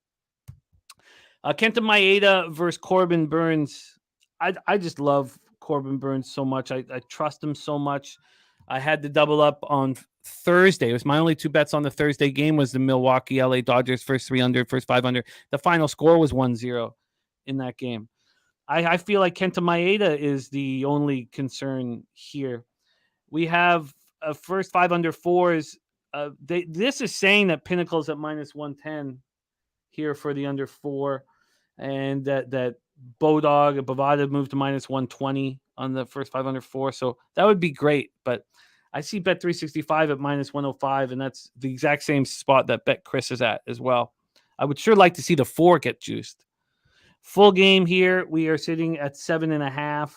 Kenta Maeda versus Corbin Burns. I just love Corbin Burns so much. I trust him so much. I had to double up on Thursday. It was my only 2 bets on the Thursday game was the Milwaukee LA Dodgers first 3 under, first 5 under. The final score was 1-0 in that game. I feel like Kenta Maeda is the only concern here. We have a first 5 under 4s. This is saying that Pinnacle's at minus 110 here for the under 4, and that Bovada moved to minus 120 on the first 5 under 4. So that would be great. But I see bet 365 at minus 105, and that's the exact same spot that bet Chris is at as well. I would sure like to see the 4 get juiced. Full game here. We are sitting at 7.5.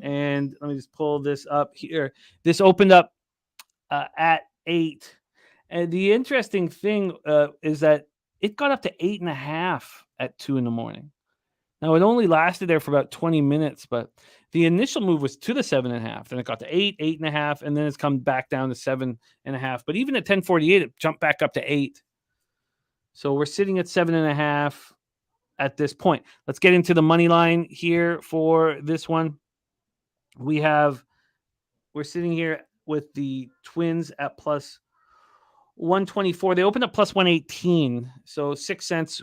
And let me just pull this up here. This opened up at 8. And the interesting thing is that it got up to 8.5 at 2 a.m. Now, it only lasted there for about 20 minutes, but the initial move was to the 7.5. Then it got to 8, 8.5, and then it's come back down to 7.5. But even at 10:48, it jumped back up to 8. So we're sitting at 7.5 at this point. Let's get into the money line here for this one. We're sitting here with the Twins at plus 124. They opened up plus 118, so 6 cents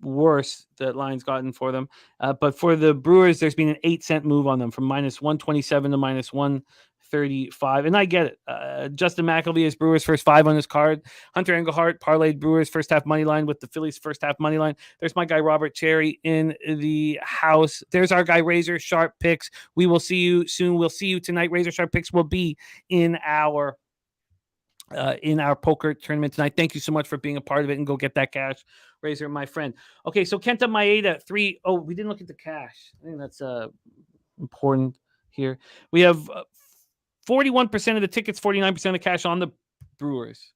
worse that line's gotten for them. But for the Brewers, there's been an 8-cent move on them from minus 127 to minus 135. And I get it. Justin McElvey is Brewers first 5 on his card. Hunter Engelhart parlayed Brewers first half money line with the Phillies first half money line. There's my guy Robert Cherry in the house. There's our guy Razor Sharp Picks. We will see you soon. We'll see you tonight. Razor Sharp Picks will be in our poker tournament tonight. Thank you so much for being a part of it, and go get that cash, Razor, my friend. Okay, so Kenta Maeda 3. Oh, we didn't look at the cash. I think that's important here. We have 41% of the tickets, 49% of the cash on the Brewers.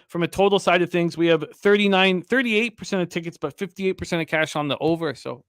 From a total side of things, we have 38% of tickets, but 58% of cash on the over. So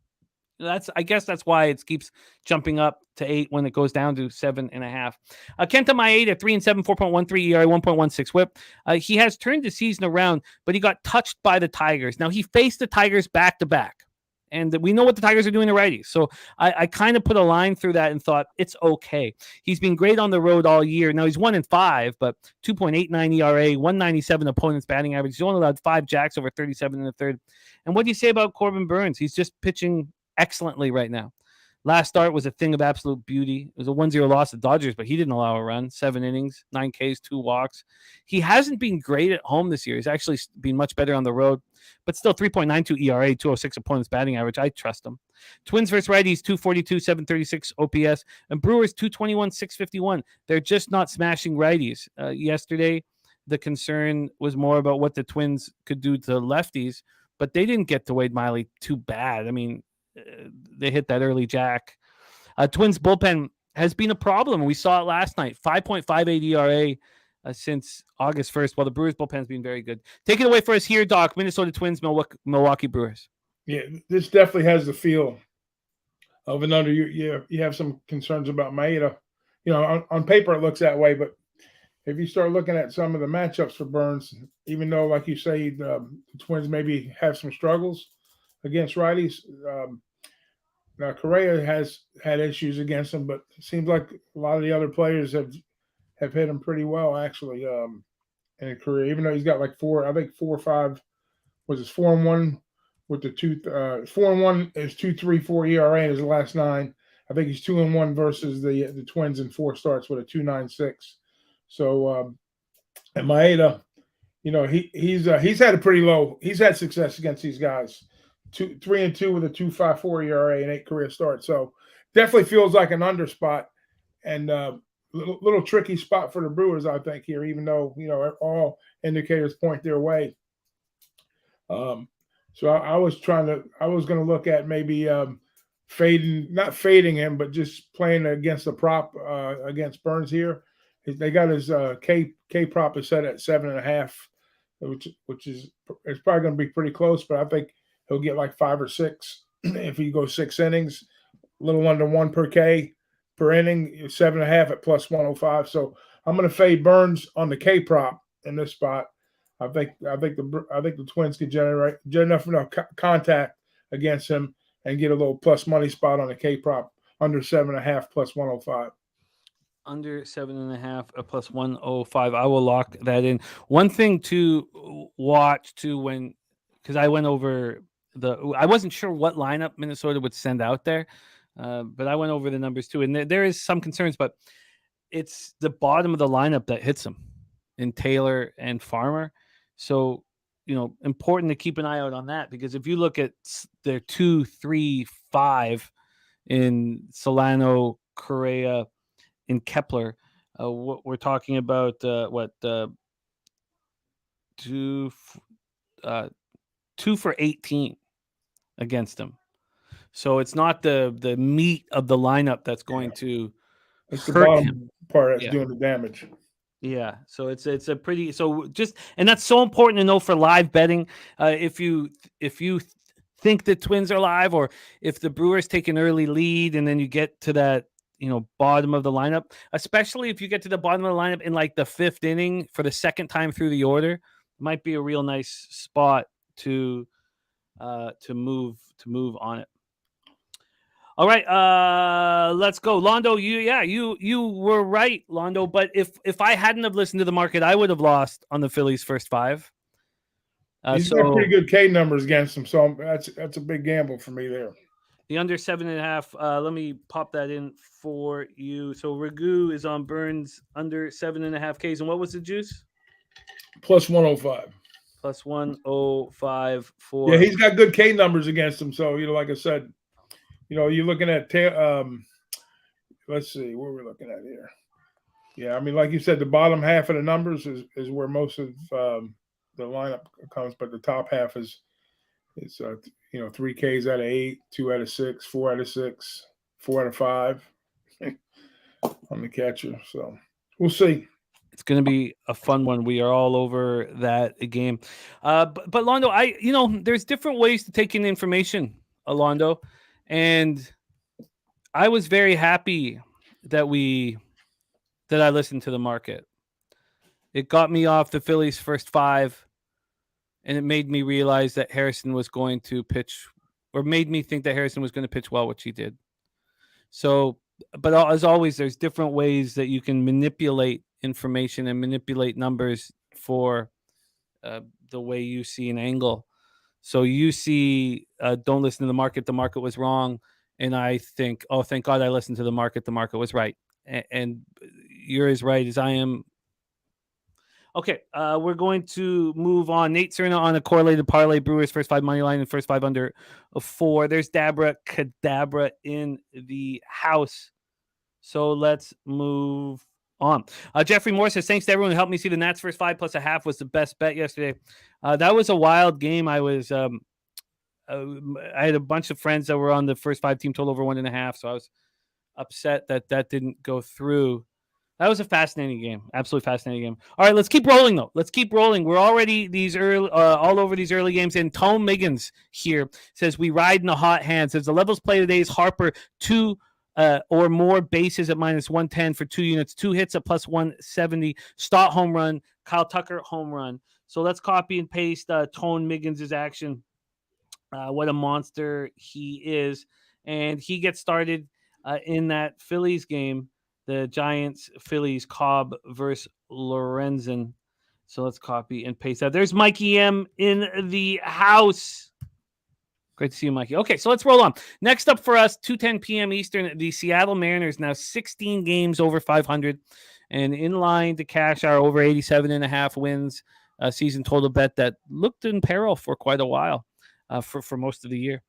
I guess that's why it keeps jumping up to 8 when it goes down to 7.5. Kenta Maeda 3-7, 4.13 ERA, 1.16 WHIP. He has turned the season around, but he got touched by the Tigers. Now he faced the Tigers back to back, and we know what the Tigers are doing to righties. So I kind of put a line through that and thought it's okay. He's been great on the road all year. Now he's 1-5, but 2.89 ERA, 197 opponent's batting average. He's only allowed 5 jacks over 37 in the third. And what do you say about Corbin Burns? He's just pitching excellently right now. Last start was a thing of absolute beauty. It was a 1-0 loss to Dodgers, but he didn't allow a run. 7 innings, 9 Ks, 2 walks. He hasn't been great at home this year. He's actually been much better on the road, but still 3.92 ERA, 206 opponent's batting average. I trust him. Twins versus righties, 242, 736 OPS, and Brewers 221, 651. They're just not smashing righties. Yesterday, the concern was more about what the Twins could do to lefties, but they didn't get to Wade Miley too bad. I mean, they hit that early jack. Twins bullpen has been a problem. We saw it last night. 5.58 ERA since August 1st, while the Brewers bullpen has been very good. Take it away for us here, Doc. Minnesota Twins, Milwaukee Brewers. Yeah, this definitely has the feel of an under. You have some concerns about Maeda. On paper it looks that way, but if you start looking at some of the matchups for Burns, even though, like you say, the Twins maybe have some struggles against righties, now Correa has had issues against him, but it seems like a lot of the other players have hit him pretty well, actually, in a career, even though he's got like 4 or 5, was his 4-1 with the 4-1 is 2.34 ERA in his last 9. I think he's 2-1 versus the Twins in 4 starts with a 2.96. So, and Maeda, he's had a pretty low. He's had success against these guys. 3-2 with a 2.54 ERA and 8 career starts. So, definitely feels like an under spot and little tricky spot for the Brewers, I think here. Even though all indicators point their way. So I was going to look at maybe not fading him, but just playing against the prop against Burns here. They got his K prop is set at 7.5, which is it's probably going to be pretty close, but I think he'll get like 5 or 6 if he goes 6 innings, a little under 1 per K per inning, 7.5 at plus 105. So I'm going to fade Burns on the K prop in this spot. I think the Twins could generate enough contact against him and get a little plus money spot on the K prop under 7.5 plus 105. Under 7.5 plus 105. I will lock that in. One thing to watch too, because I went over I wasn't sure what lineup Minnesota would send out there, but I went over the numbers too, and there is some concerns, but it's the bottom of the lineup that hits them in Taylor and Farmer. So, important to keep an eye out on that, because if you look at their 2, 3, 5 in Solano, Correa, in Kepler, what we're talking about, 2 for 18 against them. So it's not the meat of the lineup that's going to it's the hurt bottom him. part that's doing the damage. Yeah, so it's a pretty and that's so important to know for live betting. If you think the Twins are live, or if the Brewers take an early lead and then you get to that bottom of the lineup, especially if you get to the bottom of the lineup in like the 5th inning for the second time through the order, might be a real nice spot to move on it. All right, let's go, Londo. You were right, Londo. But if I hadn't have listened to the market, I would have lost on the Phillies' first 5. He's got pretty good K numbers against him, so that's a big gamble for me there. The under 7.5. Let me pop that in for you. So Ragoo is on Burns under 7.5 Ks. And what was the juice? Plus 105. Plus 105 for. Yeah, he's got good K numbers against him. So like I said, you're looking at. Let's see what we're looking at here. Yeah, I mean, like you said, the bottom half of the numbers is where most of the lineup comes, but the top half is 3 Ks out of 8, 2 out of 6, 4 out of 6, 4 out of 5 on the catcher. So we'll see. It's going to be a fun one. We are all over that game. But Londo, there's different ways to take in information, Londo, and I was very happy that I listened to the market. It got me off the Phillies' first 5. And it made me realize that Harrison was going to pitch, or made me think that Harrison was going to pitch well, which he did. So, but as always, there's different ways that you can manipulate information and manipulate numbers for the way you see an angle. So you see, don't listen to the market was wrong. And I think, oh, thank God I listened to the market was right. And you're as right as I am. Okay, we're going to move on. Nate Cerna on a correlated parlay. Brewers first 5 money line and first 5 under 4. There's Dabra Cadabra in the house. So let's move on. Jeffrey Moore says, thanks to everyone who helped me see the Nats first 5 plus a half was the best bet yesterday. That was a wild game. I was I had a bunch of friends that were on the first 5 team total over 1.5, so I was upset that didn't go through. That was a fascinating game. Absolutely fascinating game. All right, let's keep rolling, though. Let's keep rolling. We're already all over these early games. And Tone Miggins here says, we ride in the hot hand. Says the levels play today is Harper 2 or more bases at -110 for 2 units, 2 hits at +170, Stott home run, Kyle Tucker home run. So let's copy and paste Tone Miggins' action. What a monster he is. And he gets started in that Phillies game. The Giants-Phillies, Cobb versus Lorenzen. So let's copy and paste that. There's Mikey M in the house. Great to see you, Mikey. Okay, so let's roll on. Next up for us, 2:10 p.m. Eastern, the Seattle Mariners, now 16 games over 500, and in line to cash our over 87.5 wins season total bet that looked in peril for quite a while for most of the year.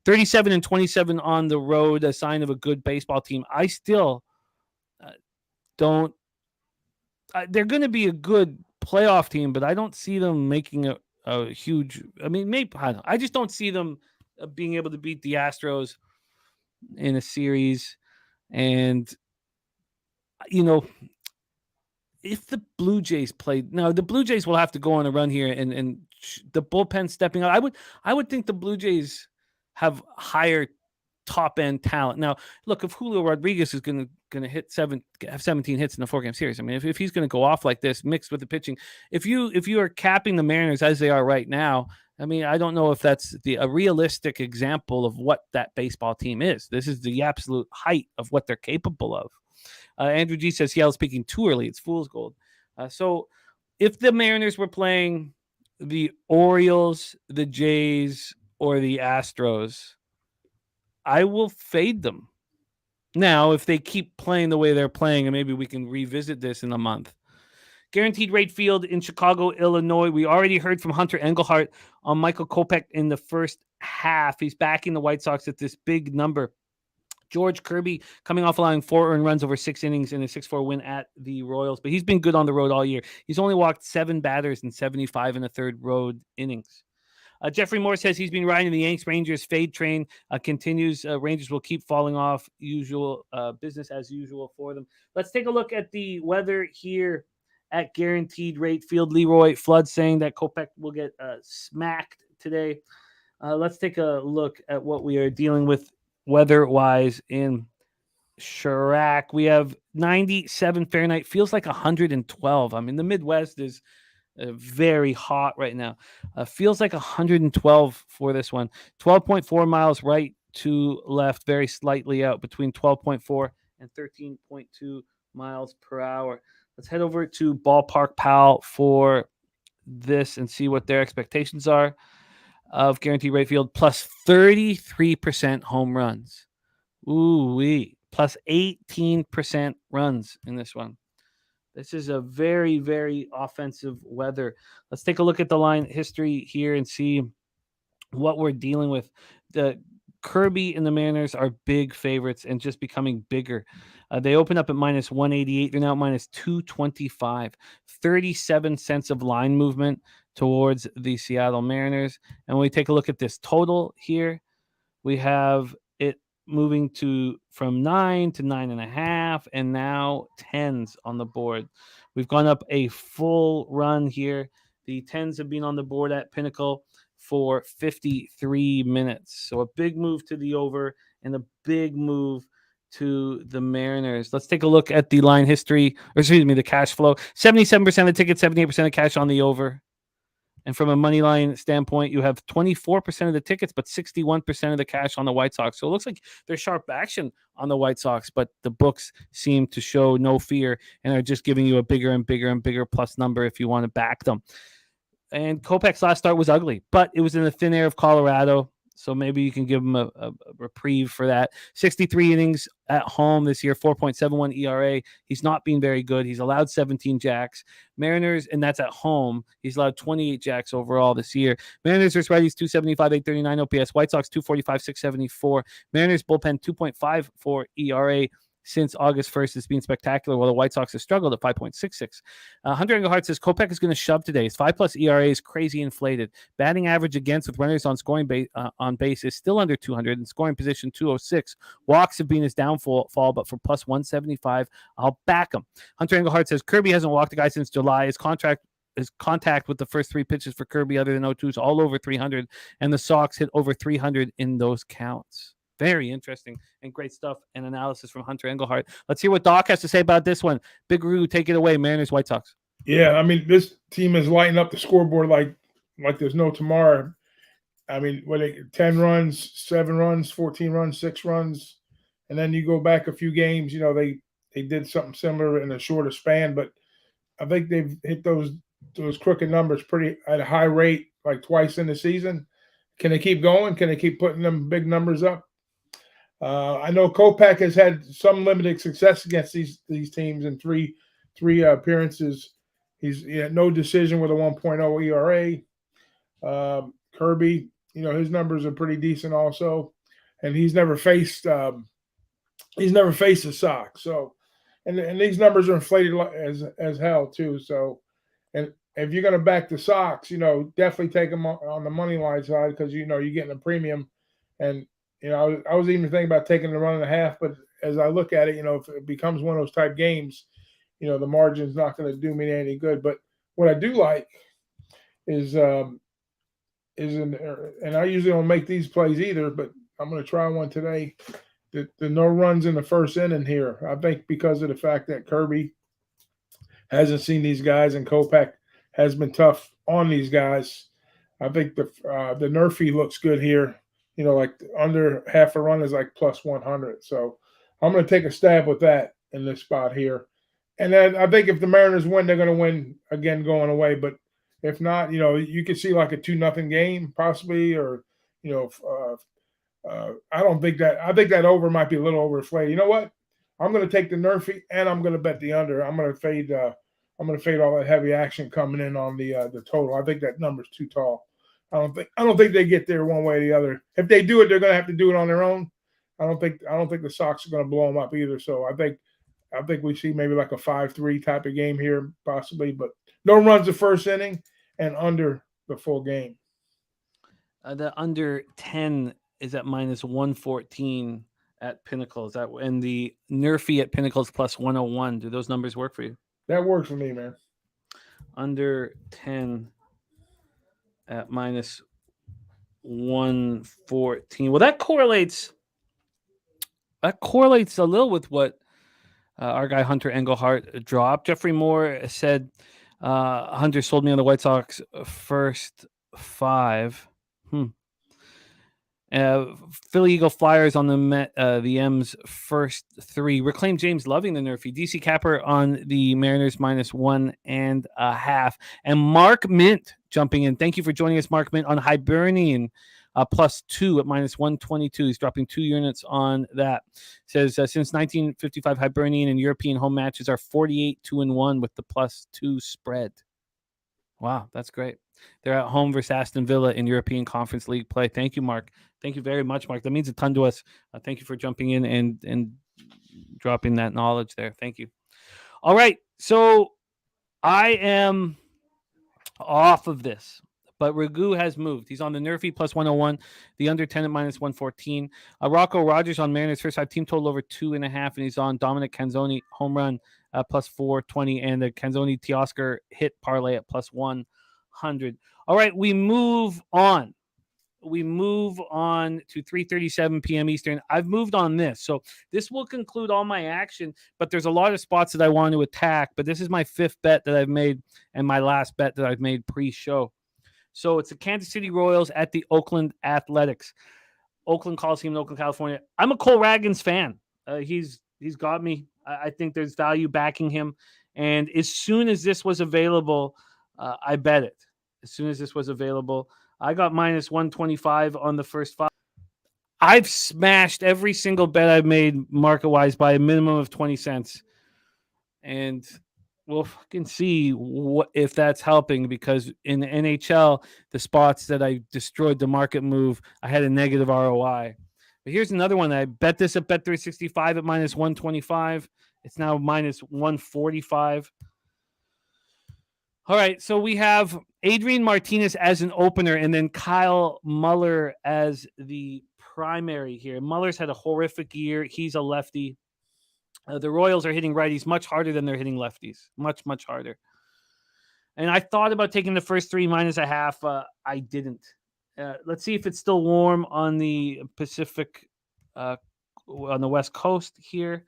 37-27 on the road, a sign of a good baseball team. I still don't they're going to be a good playoff team, but I don't see them making a huge, I mean, maybe, I just don't see them being able to beat the Astros in a series. And, you know, if the Blue Jays played, now the Blue Jays will have to go on a run here and the bullpen stepping up. I would think the Blue Jays have higher top end talent. Now, look, if Julio Rodriguez is going to have 17 hits in the 4-game series, I mean, if he's going to go off like this, mixed with the pitching, if you are capping the Mariners as they are right now, I mean, I don't know if that's a realistic example of what that baseball team is. This is the absolute height of what they're capable of. Andrew G says Seattle's speaking too early. It's fool's gold. So if the Mariners were playing the Orioles, the Jays, or the Astros, I will fade them. Now, if they keep playing the way they're playing, and maybe we can revisit this in a month. Guaranteed rate field in Chicago, Illinois. We already heard from Hunter Engelhart on Michael Kopech in the first half. He's backing the White Sox at this big number. George Kirby coming off allowing 4 earned runs over 6 innings in a 6-4 win at the Royals, but he's been good on the road all year. He's only walked 7 batters in 75 and a third road innings. Jeffrey Moore says he's been riding the Yanks Rangers fade train. Continues. Rangers will keep falling off. Usual business as usual for them. Let's take a look at the weather here at Guaranteed Rate Field. Leroy Flood saying that Kopech will get smacked today. Let's take a look at what we are dealing with weather-wise in Chirac. We have 97 Fahrenheit. Feels like 112. I mean, the Midwest is very hot right now. Feels like 112 for this one. 12.4 miles right to left, very slightly out between 12.4 and 13.2 miles per hour. Let's head over to Ballpark Pal for this and see what their expectations are of Guaranteed Rate Field. Plus 33% home runs. Ooh-wee. Plus 18% runs in this one. This is a very, very offensive weather. Let's take a look at the line history here and see what we're dealing with. The Kirby and the Mariners are big favorites and just becoming bigger. They open up at -188. They're now at -225. 37 cents of line movement towards the Seattle Mariners. And when we take a look at this total here, we have it moving from 9 to 9.5, and now 10s on the board. We've gone up a full run here. The 10s have been on the board at Pinnacle for 53 minutes. So a big move to the over and a big move to the Mariners. Let's take a look at the line history, or excuse me, the cash flow. 77% of the tickets, 78% of cash on the over. And from a money line standpoint, you have 24% of the tickets, but 61% of the cash on the White Sox. So it looks like there's sharp action on the White Sox, but the books seem to show no fear and are just giving you a bigger and bigger and bigger plus number if you want to back them. And Kopech's last start was ugly, but it was in the thin air of Colorado. So maybe you can give him a reprieve for that. 63 innings at home this year, 4.71 ERA. He's not been very good. He's allowed 17 jacks. Mariners, and that's at home. He's allowed 28 jacks overall this year. Mariners versus righties, 275, 839 OPS. White Sox, 245, 674. Mariners bullpen, 2.54 ERA. since August 1st. It's been spectacular, while the White Sox have struggled at 5.66. Hunter Engelhardt says Kopech is going to shove today. His 5+ ERA is crazy inflated. Batting average against with runners on scoring on base is still under 200, and scoring position 206. Walks have been his downfall, but for plus 175, I'll back him. Hunter Engelhardt says Kirby hasn't walked a guy since July. His contact with the first 3 pitches for Kirby other than 0-2s all over 300, and the Sox hit over 300 in those counts. Very interesting and great stuff and analysis from Hunter Engelhardt. Let's hear what Doc has to say about this one. Big Ragoo, take it away. Mariners, White Sox. Yeah, I mean, this team is lighting up the scoreboard like there's no tomorrow. I mean, 10 runs, 7 runs, 14 runs, 6 runs, and then you go back a few games. They did something similar in a shorter span, but I think they've hit those crooked numbers pretty at a high rate, like twice in the season. Can they keep going? Can they keep putting them big numbers up? I know Kopech has had some limited success against these teams in three appearances. He's had no decision with a 1.0 ERA. Kirby, his numbers are pretty decent also, and he's never faced the Sox. So, and these numbers are inflated as hell too. So, and if you're going to back the Sox, definitely take them on the money line side because you're getting a premium. And I was even thinking about taking the 1.5, but as I look at it, if it becomes one of those type games, the margin's not going to do me any good. But what I do like is and I usually don't make these plays either, but I'm going to try one today. The no runs in the first inning here. I think because of the fact that Kirby hasn't seen these guys and Kopech has been tough on these guys. I think the Nerfy looks good here. Like under half a run is like plus 100. So I'm going to take a stab with that in this spot here. And then I think if the Mariners win, they're going to win again going away. But if not, you could see like a 2-0 game possibly, or, I don't think that. I think that over might be a little overinflated. You know what? I'm going to take the Nerfy and I'm going to bet the under. I'm going to fade all that heavy action coming in on the total. I think that number's too tall. I don't think they get there one way or the other. If they do it, they're going to have to do it on their own. I don't think the Sox are going to blow them up either. So I think we see maybe like a 5-3 type of game here possibly, but no runs the first inning and under the full game. The under 10 is at minus 114 at Pinnacle. Is that, and the Nerfy at Pinnacle is plus 101. Do those numbers work for you? That works for me, man. Under 10 at minus 114. Well, that correlates a little with what our guy Hunter Engelhardt dropped. Jeffrey Moore said Hunter sold me on the White Sox first 5. Philly Eagle Flyers on the M's first 3. Reclaim James loving the Nerfy. DC Capper on the Mariners minus 1.5. And Mark Mint jumping in. Thank you for joining us, Mark Mint, on Hibernian plus 2 at minus 122. He's dropping 2 units on that. Says since 1955, Hibernian and European home matches are 48-2-1 with the plus 2 spread. Wow, that's great. They're at home versus Aston Villa in European Conference League play. Thank you, Mark. Thank you very much, Mark. That means a ton to us. Thank you for jumping in and dropping that knowledge there. Thank you. All right, so I am off of this, but Ragoo has moved. He's on the Nerfy plus 101, the under 10 at minus 114. Rocco Rogers on Mariners first 5, team total over 2.5, and he's on Dominic Canzoni home run plus 420, and the Canzoni Teoscar hit parlay at plus 100. All right, we move on. We move on to 3:37 p.m. Eastern. I've moved on this. So this will conclude all my action, but there's a lot of spots that I want to attack. But this is my 5th bet that I've made and my last bet that I've made pre-show. So it's the Kansas City Royals at the Oakland Athletics. Oakland Coliseum in Oakland, California. I'm a Cole Ragans fan. He's got me. I think there's value backing him. And as soon as this was available, I bet it. As soon as this was available, I got minus 125 on the first 5. I've smashed every single bet I've made market-wise by a minimum of 20 cents. And we'll fucking see if that's helping, because in the NHL, the spots that I destroyed the market move, I had a negative ROI. But here's another one. I bet this at Bet365 at minus 125. It's now minus 145. All right, so we have Adrian Martinez as an opener and then Kyle Muller as the primary here. Muller's had a horrific year. He's a lefty. The Royals are hitting righties much harder than they're hitting lefties. Much, much harder. And I thought about taking the first 3 minus a half. I didn't. Let's see if it's still warm on the Pacific, on the West Coast here.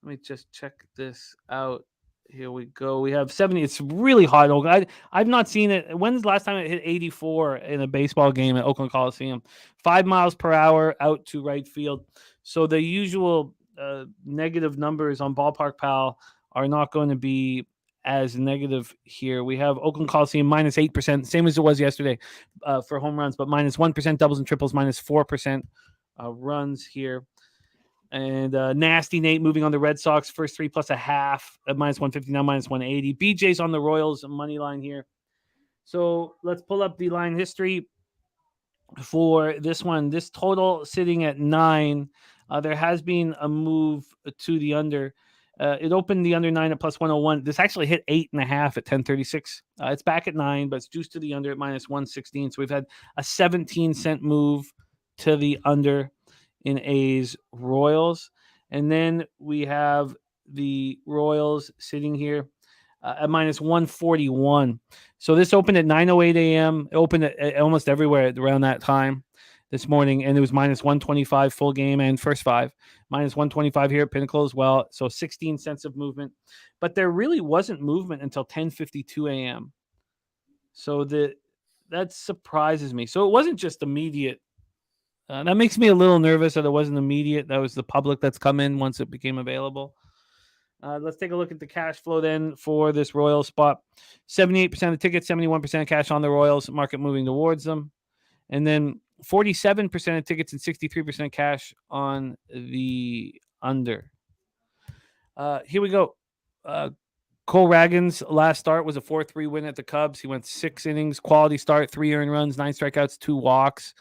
Let me just check this out. Here we go. We have 70. It's really hot. I've not seen it. When's the last time it hit 84 in a baseball game at Oakland Coliseum? 5 miles per hour out to right field. So the usual negative numbers on Ballpark Pal are not going to be as negative here. We have Oakland Coliseum minus 8%, same as it was yesterday for home runs, but minus 1% doubles and triples, minus 4% runs here. And Nasty Nate moving on the Red Sox, first 3 plus a half at minus 150, now minus 180. BJ's on the Royals money line here. So let's pull up the line history for this one. This total sitting at 9. There has been a move to the under. It opened the under 9 at plus 101. This actually hit 8.5 at 1036. It's back at 9, but it's juiced to the under at minus 116. So we've had a 17-cent move to the under in A's Royals. And then we have the Royals sitting here at minus 141. So this opened at 9:08 a.m. It opened at almost everywhere around that time this morning, and it was minus 125 full game and first 5. Minus 125 here at Pinnacle as well. So 16 cents of movement. But there really wasn't movement until 10:52 a.m. So that surprises me. So it wasn't just immediate. That makes me a little nervous that it wasn't immediate. That was the public that's come in once it became available. Let's take a look at the cash flow then for this Royals spot. 78% of tickets, 71% of cash on the Royals, market moving towards them. And then 47% of tickets and 63% cash on the under. Here we go. Cole Ragans' last start was a 4-3 win at the Cubs. He went 6 innings, quality start, 3 earned runs, 9 strikeouts, 2 walks.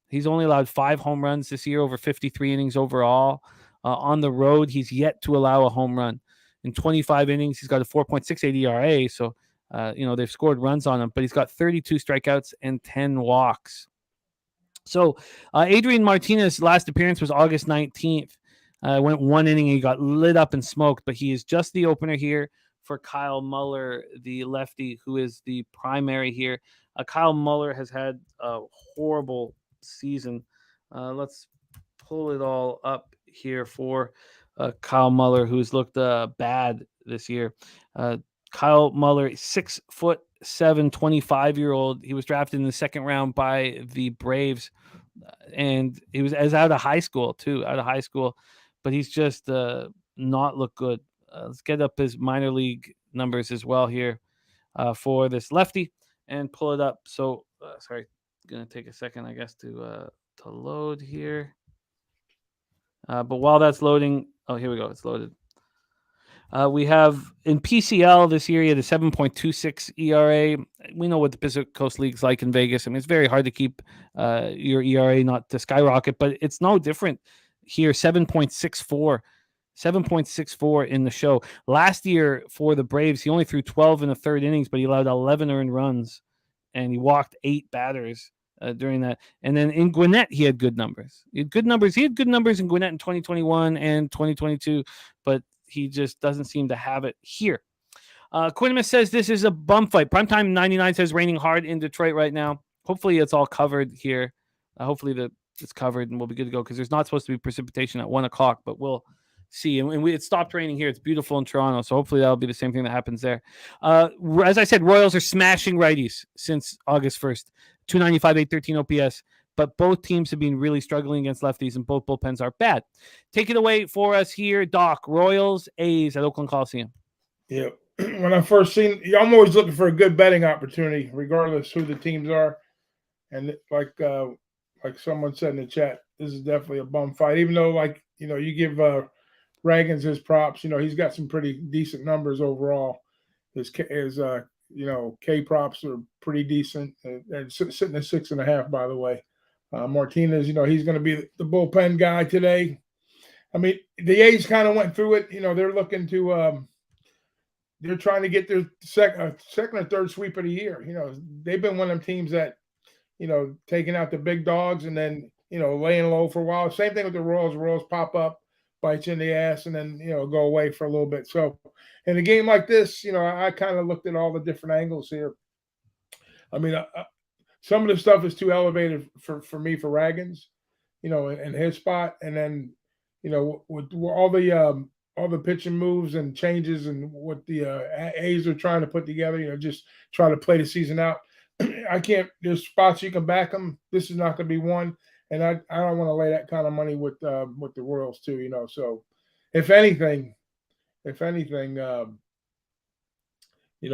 He's only allowed 5 home runs this year, over 53 innings overall. On the road, he's yet to allow a home run. In 25 innings, he's got a 4.68 ERA. So, they've scored runs on him, but he's got 32 strikeouts and 10 walks. So, Adrian Martinez's last appearance was August 19th. Went 1 inning and he got lit up and smoked, but he is just the opener here for Kyle Muller, the lefty, who is the primary here. Kyle Muller has had a horrible season. Let's pull it all up here for Kyle Muller, who's looked bad this year. Kyle Muller, 6'7", 25-year-old. He was drafted in the 2nd round by the Braves, and he was out of high school too. But he's just not looked good. Let's get up his minor league numbers as well here for this lefty and pull it up. So sorry. Going to take a second, I guess, to load here. But while that's loading, here we go. It's loaded. We have in PCL this year, he had a 7.26 ERA. We know what the Pacific Coast League's like in Vegas. I mean, it's very hard to keep your ERA not to skyrocket, but it's no different here. 7.64 in the show. Last year for the Braves, he only threw 12 in the 3rd innings, but he allowed 11 earned runs, and he walked 8 batters during that. And then in Gwinnett, he had good numbers. He had good numbers in Gwinnett in 2021 and 2022, but he just doesn't seem to have it here. Quinnimus says this is a bum fight. Primetime 99 says raining hard in Detroit right now. Hopefully it's all covered here. Hopefully it's covered and we'll be good to go because there's not supposed to be precipitation at 1 o'clock, but we'll see. And it stopped raining here. It's beautiful in Toronto, so hopefully that'll be the same thing that happens there. As I said, Royals are smashing righties since August 1st. 295, 813 OPS. But both teams have been really struggling against lefties, and both bullpens are bad. Take it away for us here, Doc. Royals, A's at Oakland Coliseum. Yeah. When I first seen, I'm always looking for a good betting opportunity, regardless who the teams are. And like someone said in the chat, this is definitely a bum fight. Even though, you give Ragans his props. He's got some pretty decent numbers overall. His K props are pretty decent. And sitting at 6.5, by the way. Martinez, he's going to be the bullpen guy today. I mean, the A's kind of went through it. They're looking to they're trying to get their second or third sweep of the year. They've been one of them teams that, taking out the big dogs and then, laying low for a while. Same thing with the Royals. The Royals pop up, bites you in the ass, and then, go away for a little bit. So in a game like this, I kind of looked at all the different angles here. I mean, some of the stuff is too elevated for me, for Raggins, in his spot. And then, with all the pitching moves and changes and what the A's are trying to put together, just try to play the season out. I can't. There's spots you can back them. This is not going to be one, and I don't want to lay that kind of money with the Royals too. So if anything, I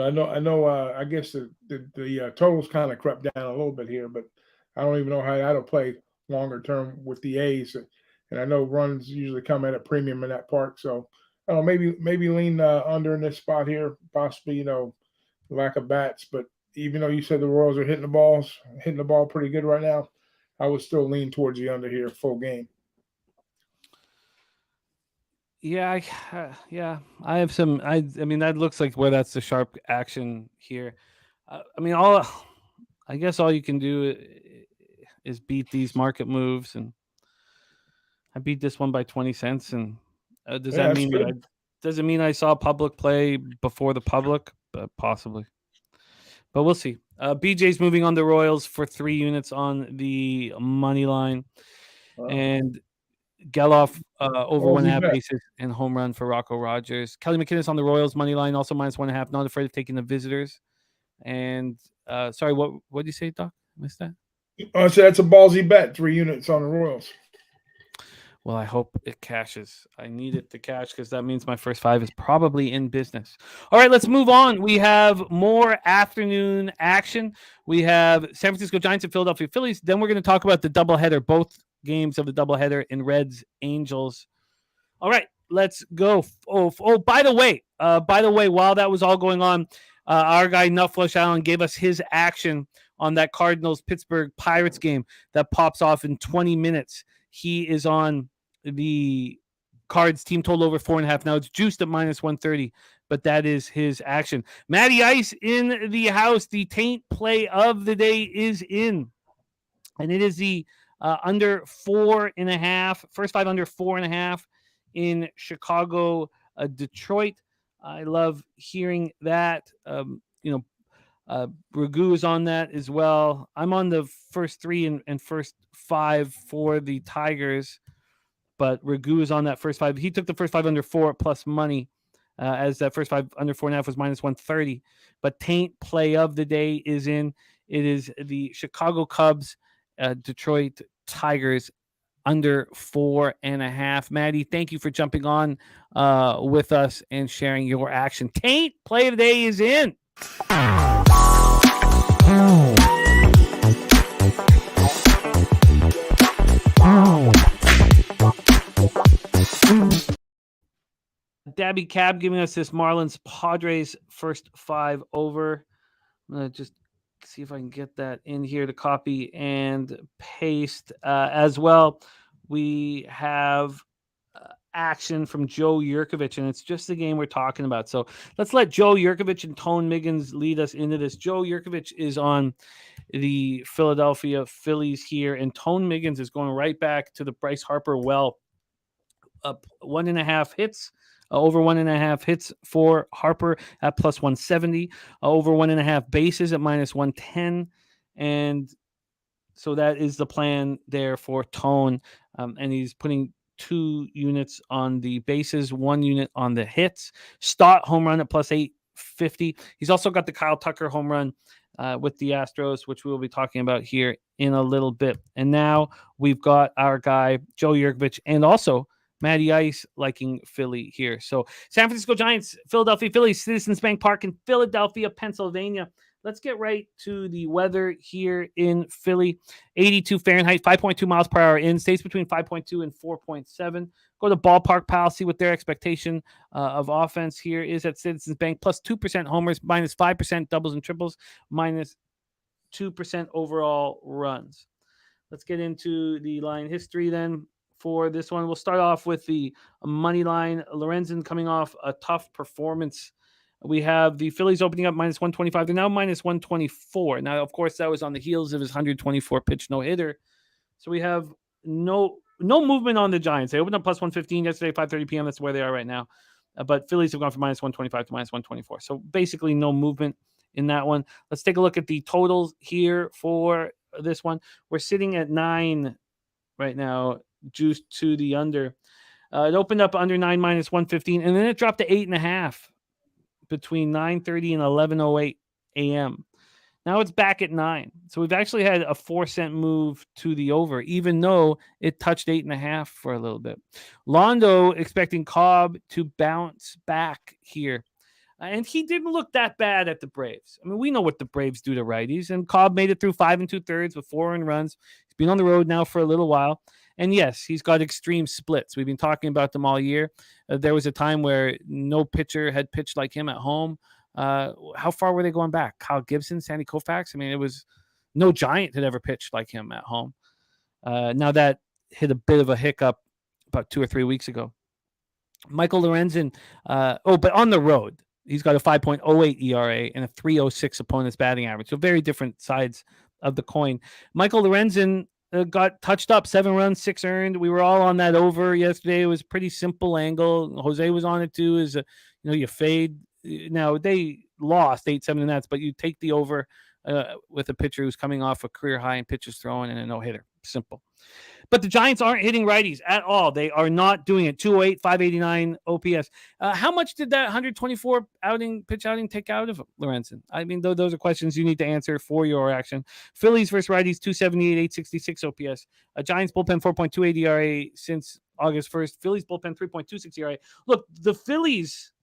know. I guess the totals kind of crept down a little bit here, but I don't even know how that'll play longer term with the A's. And I know runs usually come at a premium in that park, so I don't know, maybe lean under in this spot here, possibly lack of bats. But even though you said the Royals are hitting the ball pretty good right now, I would still lean towards the under here, full game. Yeah, I have some. I mean, that looks like where that's the sharp action here. I guess all you can do is beat these market moves, and I beat this one by 20 cents. And does that mean does it mean I saw public play before the public? Possibly, but we'll see. BJ's moving on the Royals for 3 units on the money line, and Geloff over 1.5 bases and home run for Rocco Rogers. Kelly McInnes on the Royals money line, also -1.5. Not afraid of taking the visitors. And sorry, what did you say, Doc? I missed that. So that's a ballsy bet. 3 units on the Royals. Well, I hope it cashes. I need it to cash because that means my first 5 is probably in business. All right, let's move on. We have more afternoon action. We have San Francisco Giants and Philadelphia Phillies. Then we're going to talk about the doubleheader, both games of the doubleheader in Reds Angels. All right, let's go. By the way, while that was all going on, our guy Nutflush Allen gave us his action on that Cardinals Pittsburgh Pirates game that pops off in 20 minutes. He is on the Cards team total over 4.5. Now it's juiced at -130, but that is his action. Matty Ice in the house. The taint play of the day is in, and it is the under 4.5. First 5 under 4.5 in Chicago, Detroit. I love hearing that. Ragoo is on that as well. I'm on the first 3 and first 5 for the Tigers, but Ragoo is on that first 5. He took the first 5 under 4 plus money, as that first 5 under 4.5 was -130. But taint play of the day is in. It is the Chicago Cubs, Detroit Tigers under 4.5. Maddie, thank you for jumping on with us and sharing your action. Taint play of the day is in. Dabby Cab giving us this Marlins Padres first 5 over. I'm going to just see if I can get that in here to copy and paste as well. We have action from Joe Yurkovich, and it's just the game we're talking about. So let's let Joe Yurkovich and Tone Miggins lead us into this. Joe Yurkovich is on the Philadelphia Phillies here, and Tone Miggins is going right back to the Bryce Harper well. Up 1.5 hits. Over 1.5 hits for Harper at +170. Over 1.5 bases at -110. And so that is the plan there for Tone. And he's putting 2 units on the bases, 1 unit on the hits. Stott home run at +850. He's also got the Kyle Tucker home run with the Astros, which we'll be talking about here in a little bit. And now we've got our guy, Joe Yurkovich, and also Matty Ice liking Philly here. So San Francisco Giants, Philadelphia Phillies, Citizens Bank Park in Philadelphia, Pennsylvania. Let's get right to the weather here in Philly. 82 Fahrenheit, 5.2 miles per hour in. Stays between 5.2 and 4.7. Go to Ballpark Pal, see what their expectation of offense here is at Citizens Bank. +2% homers, -5% doubles and triples, -2% overall runs. Let's get into the line history then for this one. We'll start off with the money line. Lorenzen coming off a tough performance. We have the Phillies opening up minus 125. They're now minus 124. Now, of course, that was on the heels of his 124 pitch no hitter. So we have no movement on the Giants. They opened up plus 115 yesterday, 5:30 p.m. That's where they are right now. But Phillies have gone from minus 125 to minus 124. So basically no movement in that one. Let's take a look at the totals here for this one. We're sitting at 9 right now, juiced to the under. It opened up under 9 minus 115, and then it dropped to 8.5 between 9:30 and 11:08 a.m. Now it's back at 9. So we've actually had a 4-cent move to the over, even though it touched 8.5 for a little bit. Londo expecting Cobb to bounce back here. And he didn't look that bad at the Braves. I mean, we know what the Braves do to righties. And Cobb made it through 5 2/3 with 4 earned runs. He's been on the road now for a little while. And yes, he's got extreme splits. We've been talking about them all year. There was a time where no pitcher had pitched like him at home. How far were they going back? Kyle Gibson, Sandy Koufax? I mean, it was no Giant had ever pitched like him at home. Now that hit a bit of a hiccup about 2 or 3 weeks ago. Michael Lorenzen, but on the road, he's got a 5.08 ERA and a 3.06 opponent's batting average. So very different sides of the coin. Michael Lorenzen got touched up, 7 runs, 6 earned. We were all on that over yesterday. It was a pretty simple angle. Jose was on it too. You fade. Now they lost 8-7 in that, but you take the over with a pitcher who's coming off a career high in pitches thrown and a no hitter. Simple. But the Giants aren't hitting righties at all. They are not doing it. 208, 589 OPS. How much did that 124 pitch outing take out of Lorenzen? I mean, those are questions you need to answer for your action. Phillies versus righties, 278, 866 OPS. Giants bullpen 4.28 ERA since August 1st. Phillies bullpen 3.26 ERA. Look, the Phillies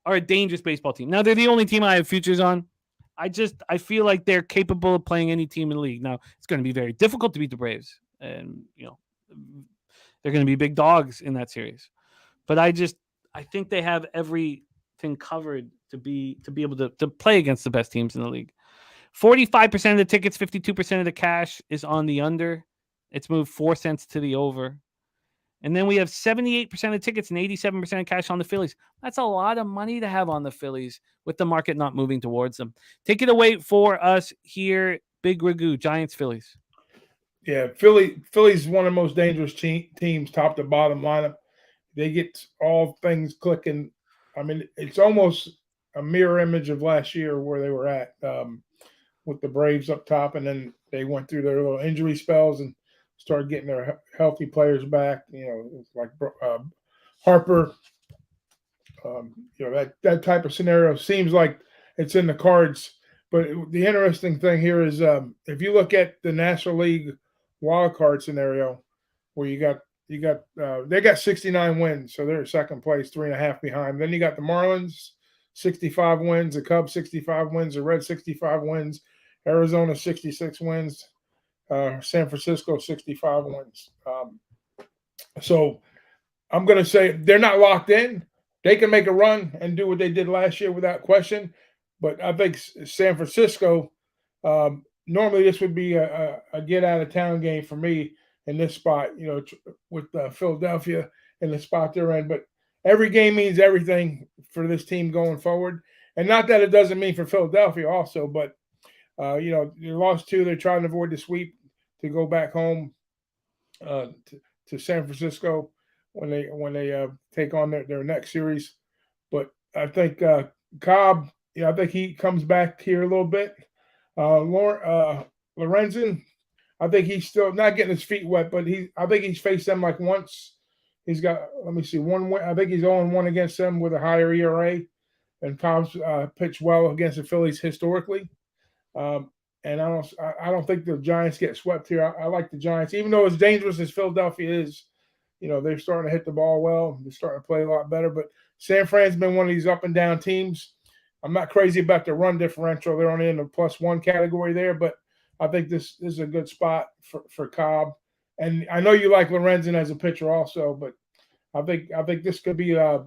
are a dangerous baseball team. Now, they're the only team I have futures on. I feel like they're capable of playing any team in the league. Now, it's going to be very difficult to beat the Braves. And, they're going to be big dogs in that series. But I think they have everything covered to be able to play against the best teams in the league. 45% of the tickets, 52% of the cash is on the under. It's moved 4 cents to the over. And then we have 78% of tickets and 87% of cash on the Phillies. That's a lot of money to have on the Phillies with the market not moving towards them. Take it away for us here, Big Ragoo, Giants, Phillies. Yeah, Philly's one of the most dangerous teams, top to bottom lineup. They get all things clicking. I mean, it's almost a mirror image of last year where they were at with the Braves up top, and then they went through their little injury spells and started getting their healthy players back. Like Harper. That type of scenario seems like it's in the cards. But the interesting thing here is if you look at the National League wild card scenario, where they got 69 wins, so they're second place, 3.5 behind. Then you got the Marlins, 65 wins, the Cubs 65 wins, the Reds 65 wins, Arizona 66 wins, San Francisco 65 wins. So I'm going to say they're not locked in. They can make a run and do what they did last year without question. But I think San Francisco, normally this would be a get out of town game for me in this spot, with Philadelphia in the spot they're in. But every game means everything for this team going forward. And not that it doesn't mean for Philadelphia also, but, they lost 2. They're trying to avoid the sweep to go back home to San Francisco when they take on their next series. But I think Cobb, I think he comes back here a little bit. Lorenzen, I think he's still not getting his feet wet, but I think he's faced them like once. He's got, one win. I think he's 0-1 against them with a higher ERA. And Cobb's pitched well against the Phillies historically. And I don't think the Giants get swept here. I like the Giants, even though as dangerous as Philadelphia is. They're starting to hit the ball well. They're starting to play a lot better. But San Fran's been one of these up and down teams. I'm not crazy about the run differential. They're only in the +1 category there, but I think this is a good spot for Cobb. And I know you like Lorenzen as a pitcher also, but I think this could be a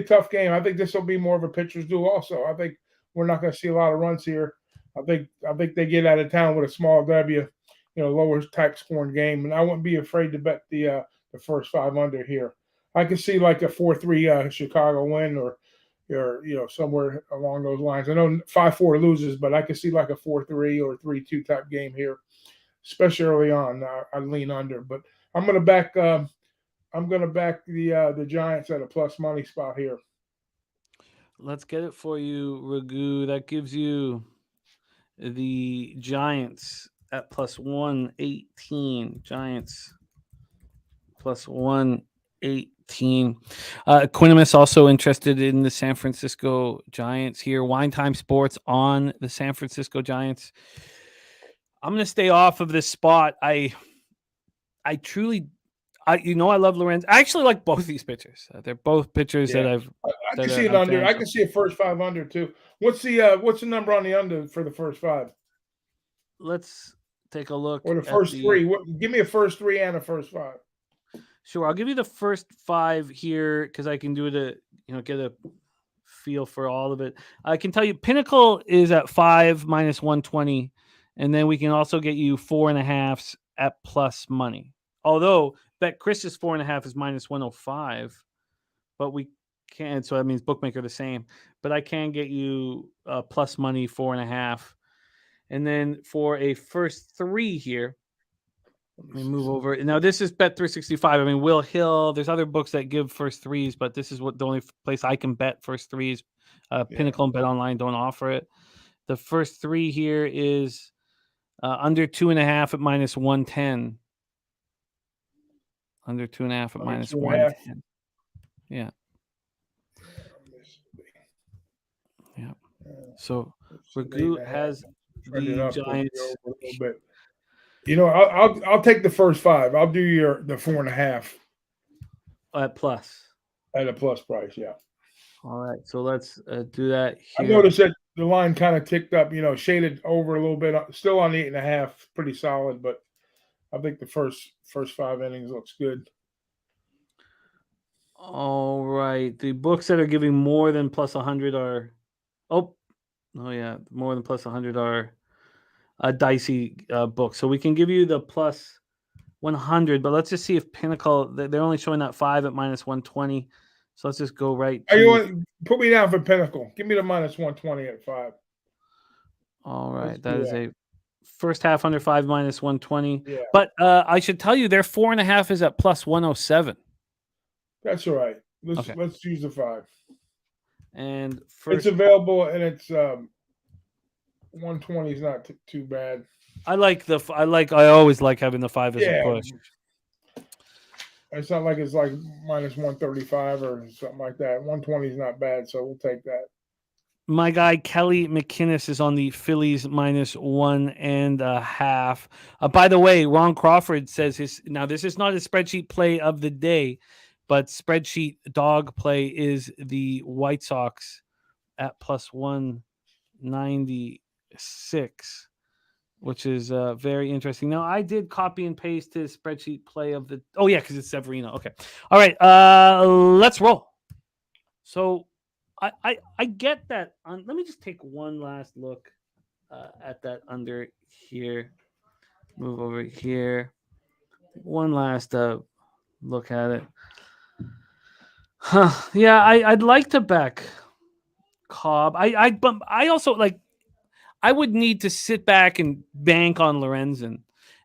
tough game. I think this will be more of a pitcher's duel also. I think we're not going to see a lot of runs here. I think they get out of town with a small W lower type scoring game, and I wouldn't be afraid to bet the first 5 under here. I could see like a 4-3 Chicago win or somewhere along those lines. I know 5-4 loses, but I could see like a 4-3 or 3-2 type game here, especially early on. I lean under, but I'm gonna back the Giants at a plus money spot here. Let's get it for you, Ragoo. That gives you the Giants at plus 118. Giants plus 118. Quinimus also interested in the San Francisco Giants here. Wine Time Sports on the San Francisco Giants. I'm going to stay off of this spot. I truly, I love Lorenz. I actually like both these pitchers. They're both pitchers that I can see it under. I can see a first 5 under too. What's the number on the under for the first 5? Let's take a look. Or the first 3. Give me a first 3 and a first 5. Sure, I'll give you the first 5 here because I can do it to get a feel for all of it. I can tell you Pinnacle is at 5 minus 120, and then we can also get you 4.5s at plus money. Although Bet Chris's 4.5 is minus 105, but we can't. So that means bookmaker the same. But I can get you plus money 4.5, and then for a first 3 here. Let me move over. Now, this is Bet 365. I mean, Will Hill, there's other books that give first 3s, but this is the only place I can bet first 3s. Pinnacle and Bet Online don't offer it. The first 3 here is under 2.5 at minus 110. Under 2.5 at minus 110. Yeah. Yeah. So, Ragoo has the Giants. I'll take the first 5. I'll do the 4.5 at plus. At a plus price, yeah. All right, so let's do that here. I noticed that the line kind of ticked up, shaded over a little bit. Still on 8.5, pretty solid, but I think the first 5 innings looks good. All right, the books that are giving more than plus 100 are, more than plus 100 are a dicey book. So we can give you the plus 100, but let's just see if Pinnacle, they're only showing that 5 at minus 120. So let's just go right. Put me down for Pinnacle. Give me the minus 120 at 5. All right. That is a first half under 5 minus 120. Yeah. But I should tell you their 4.5 is at plus 107. That's all right. Let's use the 5. And it's available, and it's 120 is not too bad. I always like having the 5 as a push. It's not like it's like minus 135 or something like that. 120 is not bad, so we'll take that. My guy Kelly McInnes is on the Phillies minus 1.5. By the way, Ron Crawford says now this is not a spreadsheet play of the day, but spreadsheet dog play is the White Sox at plus 196, which is very interesting. Now, I did copy and paste his spreadsheet play of the... Oh, yeah, because it's Severino. Okay. All right. Let's roll. So I get that. Let me just take one last look at that under here. Move over here. One last look at it. Yeah, I'd like to back Cobb. But I also like... I would need to sit back and bank on Lorenzen.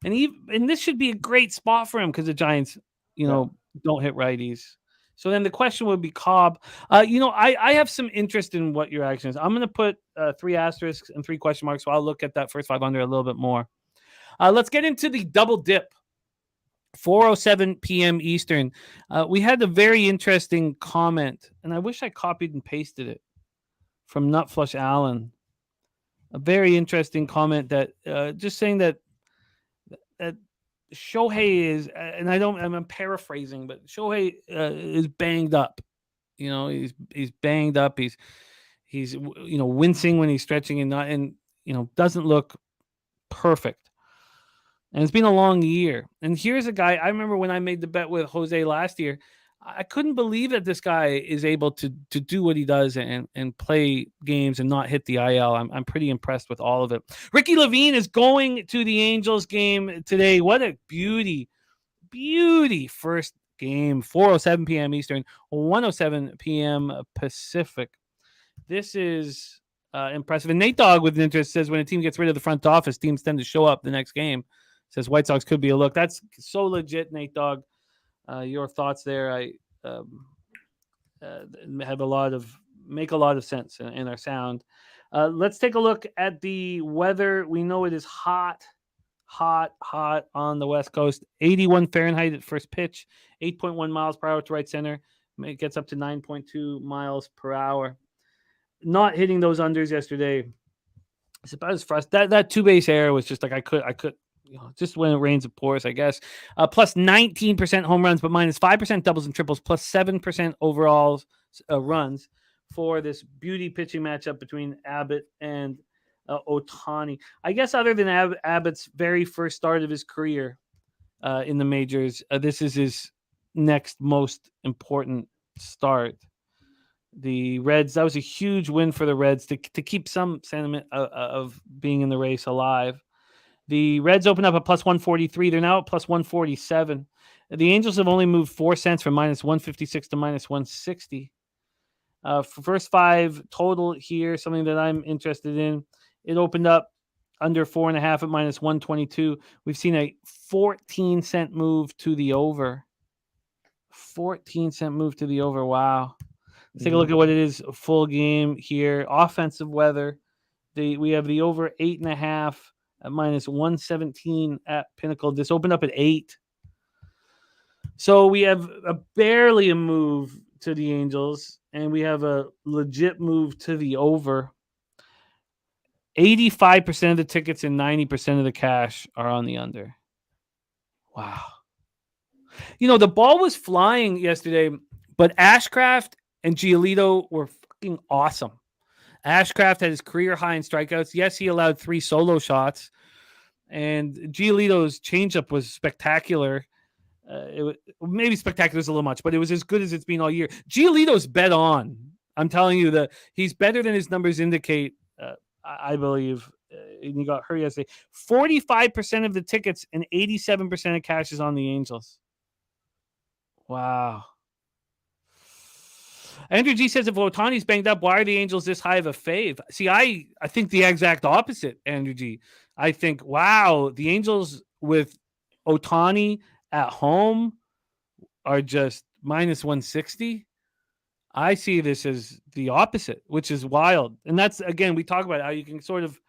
And this should be a great spot for him because the Giants, don't hit righties. So then the question would be Cobb. I have some interest in what your action is. I'm going to put 3 asterisks and 3 question marks, so I'll look at that first 5 under a little bit more. Let's get into the double dip. 4:07 p.m. Eastern. We had a very interesting comment, and I wish I copied and pasted it from Nutflush Allen. A very interesting comment that just saying that Shohei is, and I'm paraphrasing, but Shohei is banged up. He's banged up. He's wincing when he's stretching and doesn't look perfect. And it's been a long year. And here's a guy I remember when I made the bet with Jose last year. I couldn't believe that this guy is able to do what he does and play games and not hit the IL. I'm pretty impressed with all of it. Ricky Levine is going to the Angels game today. What a beauty first game. 4:07 p.m. Eastern, 1:07 p.m. Pacific. This is impressive. And Nate Dogg with an interest says when a team gets rid of the front office, teams tend to show up the next game. Says White Sox could be a look. That's so legit, Nate Dogg. Your thoughts there, I have make a lot of sense in our sound. Let's take a look at the weather. We know it is hot on the West Coast. 81 Fahrenheit at first pitch, 8.1 miles per hour to right center. It gets up to 9.2 miles per hour. Not hitting those unders yesterday. It's about as frustrating. That two base error was just like I could. Just when it rains, it pours, I guess. Plus 19% home runs, but minus 5% doubles and triples, plus 7% overall runs for this beauty pitching matchup between Abbott and Ohtani. I guess other than Abbott's very first start of his career in the majors, this is his next most important start. The Reds, that was a huge win for the Reds to keep some sentiment of being in the race alive. The Reds open up at plus 143. They're now at plus 147. The Angels have only moved 4 cents from minus 156 to minus 160. For first 5 total here, something that I'm interested in. It opened up under 4.5 at minus 122. We've seen a 14-cent move to the over. 14-cent move to the over. Wow. Let's take a look at what it is. Full game here. Offensive weather. We have the over 8.5. At minus 117 at Pinnacle. This opened up at 8. So we have barely a move to the Angels, and we have a legit move to the over. 85% of the tickets and 90% of the cash are on the under. Wow. The ball was flying yesterday, but Ashcraft and Giolito were fucking awesome. Ashcraft had his career high in strikeouts. Yes, he allowed 3 solo shots, and Giolito's changeup was spectacular. Maybe spectacular is a little much, but it was as good as it's been all year. Giolito's bet on. I'm telling you that he's better than his numbers indicate. I believe. And he got hurt yesterday. 45% of the tickets and 87% of cash is on the Angels. Wow. Andrew G says if Ohtani's banged up, why are the Angels this high of a fave? See, I think the exact opposite, Andrew G. I think, wow, the Angels with Ohtani at home are just minus 160. I see this as the opposite, which is wild. And that's, again, we talk about how you can sort of,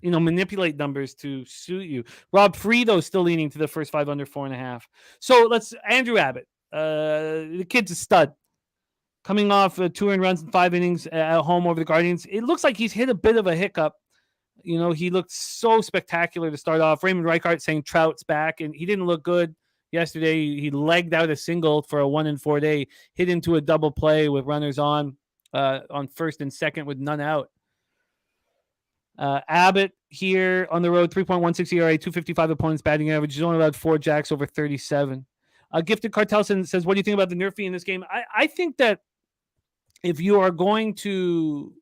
manipulate numbers to suit you. Rob Friedo still leaning to the first 5 under 4.5. So Andrew Abbott, the kid's a stud. Coming off 2 earned runs in 5 innings at home over the Guardians. It looks like he's hit a bit of a hiccup. He looked so spectacular to start off. Raymond Reichart saying Trout's back, and he didn't look good yesterday. He legged out a single for a 1-4 day, hit into a double play with runners on first and second with none out. Abbott here on the road, 3.16 ERA, 255 opponents batting average. He's only allowed 4 jacks over 37. Gifted Cartelson says, what do you think about the nerf fee in this game? I think that if you are going to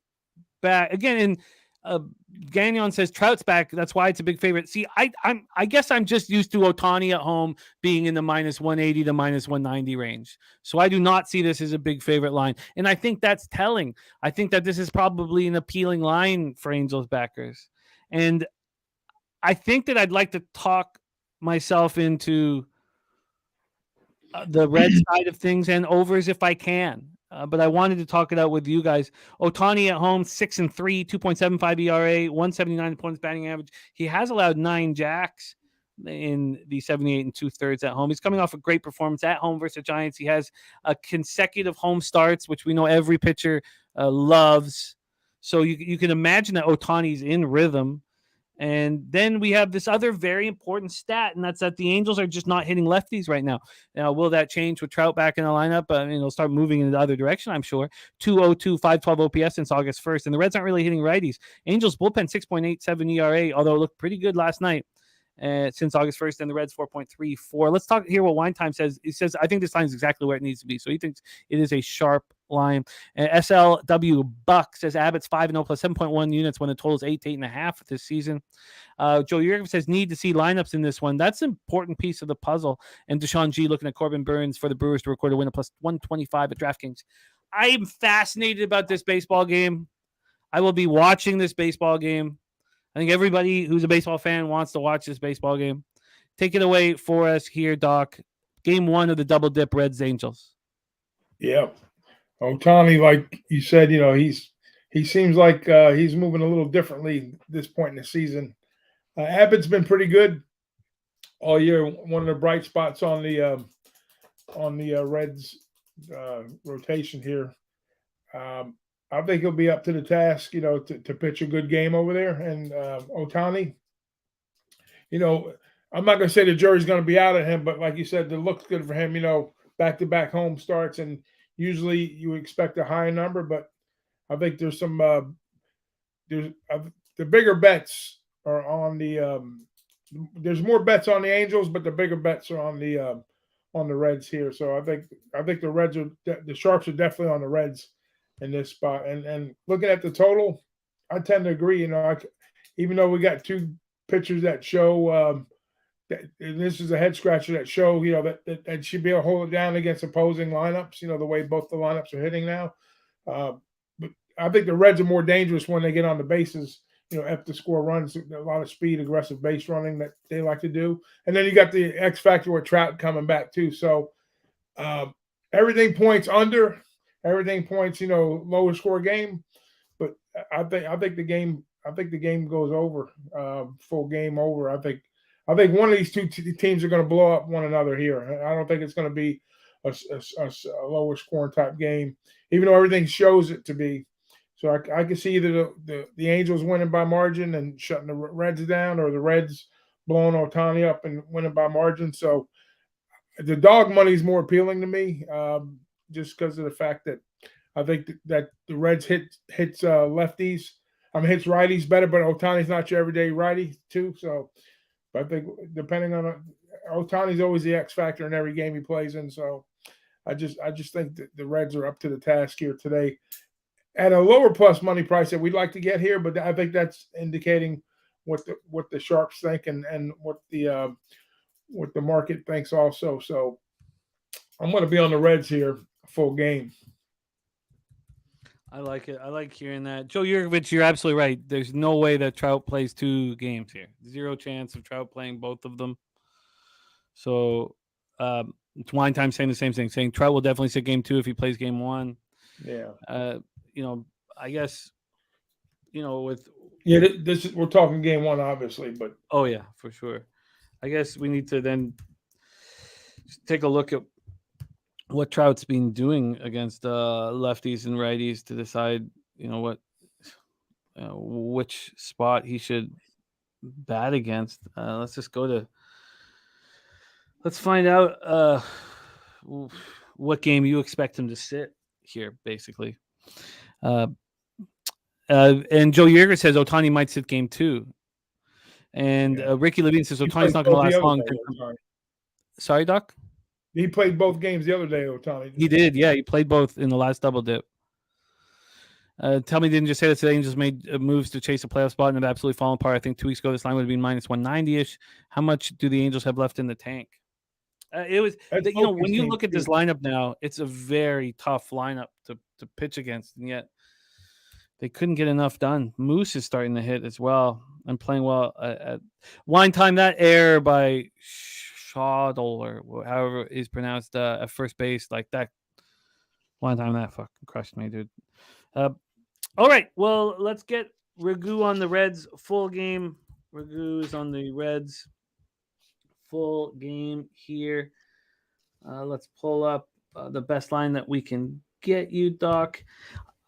back again, and Gagnon says Trout's back, that's why it's a big favorite. See, I guess I'm just used to Ohtani at home being in the minus 180 to minus 190 range. So I do not see this as a big favorite line. And I think that's telling. I think that this is probably an appealing line for Angels backers. And I think that I'd like to talk myself into the red side of things and overs if I can. But I wanted to talk it out with you guys. Ohtani at home, 6-3, 2.75 ERA, 179 opponents batting average. He has allowed 9 jacks in the 78 2/3 at home. He's coming off a great performance at home versus the Giants. He has consecutive home starts, which we know every pitcher loves. So you can imagine that Ohtani's in rhythm. And then we have this other very important stat, and that's that the Angels are just not hitting lefties right now. Now, will that change with Trout back in the lineup? They'll start moving in the other direction, I'm sure. 202, 512 OPS since August 1st. And the Reds aren't really hitting righties. Angels bullpen 6.87 ERA, although it looked pretty good last night. since August 1st, and the Reds 4.34. Let's hear what Wine Time says. He says, I think this line is exactly where it needs to be. So he thinks it is a sharp line. SLW Buck says Abbott's 5-0 plus 7.1 units when the total is 8 to 8.5 this season. Joe Jurgen says need to see lineups in this one. That's an important piece of the puzzle. And Deshaun G looking at Corbin Burns for the Brewers to record a win at plus 125 at DraftKings. I am fascinated about this baseball game. I will be watching this baseball game. I think everybody who's a baseball fan wants to watch this baseball game. Take it away for us here, Doc. Game 1 of the double dip Reds Angels. Yeah. Ohtani, like you said, he seems like he's moving a little differently at this point in the season. Abbott's been pretty good all year. One of the bright spots on the Reds rotation here. I think he'll be up to the task, to pitch a good game over there. And Ohtani, I'm not going to say the jury's going to be out of him, but like you said, it looks good for him, back-to-back home starts. And usually you expect a higher number, but I think there's some the bigger bets are on the there's more bets on the Angels, but the bigger bets are on the Reds here. So I think the Reds the sharps are definitely on the Reds in this spot. And looking at the total, I tend to agree. Even though we got two pitchers that show that this is a head scratcher that show that should be able to hold it down against opposing lineups. The way both the lineups are hitting now. But I think the Reds are more dangerous when they get on the bases. After score runs, a lot of speed, aggressive base running that they like to do. And then you got the X factor with Trout coming back too. So everything points under. Everything points, lower score game, but I think the game goes over, full game over. I think one of these two teams are going to blow up one another here. I don't think it's going to be a lower scoring type game, even though everything shows it to be. So I can see either the Angels winning by margin and shutting the Reds down, or the Reds blowing Ohtani up and winning by margin. So the dog money is more appealing to me. Just because of the fact that I think that the Reds hits lefties. Hits righties better, but Ohtani's not your everyday righty too. So I think depending on Ohtani's always the X factor in every game he plays in. So I just think that the Reds are up to the task here today at a lower plus money price that we'd like to get here. But I think that's indicating what the sharps think and what the market thinks also. So I'm going to be on the Reds here. Full game. I like it. I like hearing that. Joe Yurkovich, you're absolutely right. There's no way that Trout plays 2 games here. 0 chance of Trout playing both of them. So it's Wine Time saying the same thing, saying Trout will definitely sit game 2 if he plays game 1. Yeah. I guess, with we're talking game 1, obviously, but oh yeah, for sure. I guess we need to then take a look at what Trout's been doing against lefties and righties to decide, which spot he should bat against. Let's find out what game you expect him to sit here, basically. And Joe Yeager says Ohtani might sit game 2. And Ricky Levine says Ohtani's not going to last long. Sorry, Doc? He played both games the other day, Ohtani. He did, yeah. He played both in the last double dip. Tell me, didn't just say that today Angels made moves to chase a playoff spot and have absolutely fallen apart. I think 2 weeks ago this line would have been minus 190-ish. How much do the Angels have left in the tank? It was, when you look at this lineup now, it's a very tough lineup to pitch against, and yet they couldn't get enough done. Moose is starting to hit as well and playing well at Wine Time. That error by Schaudel, or however is pronounced, at first base, like that. One time that fucking crushed me, dude. All right, well, let's get Ragoo on the Reds full game. Ragoo is on the Reds full game here. Let's pull up the best line that we can get you, Doc.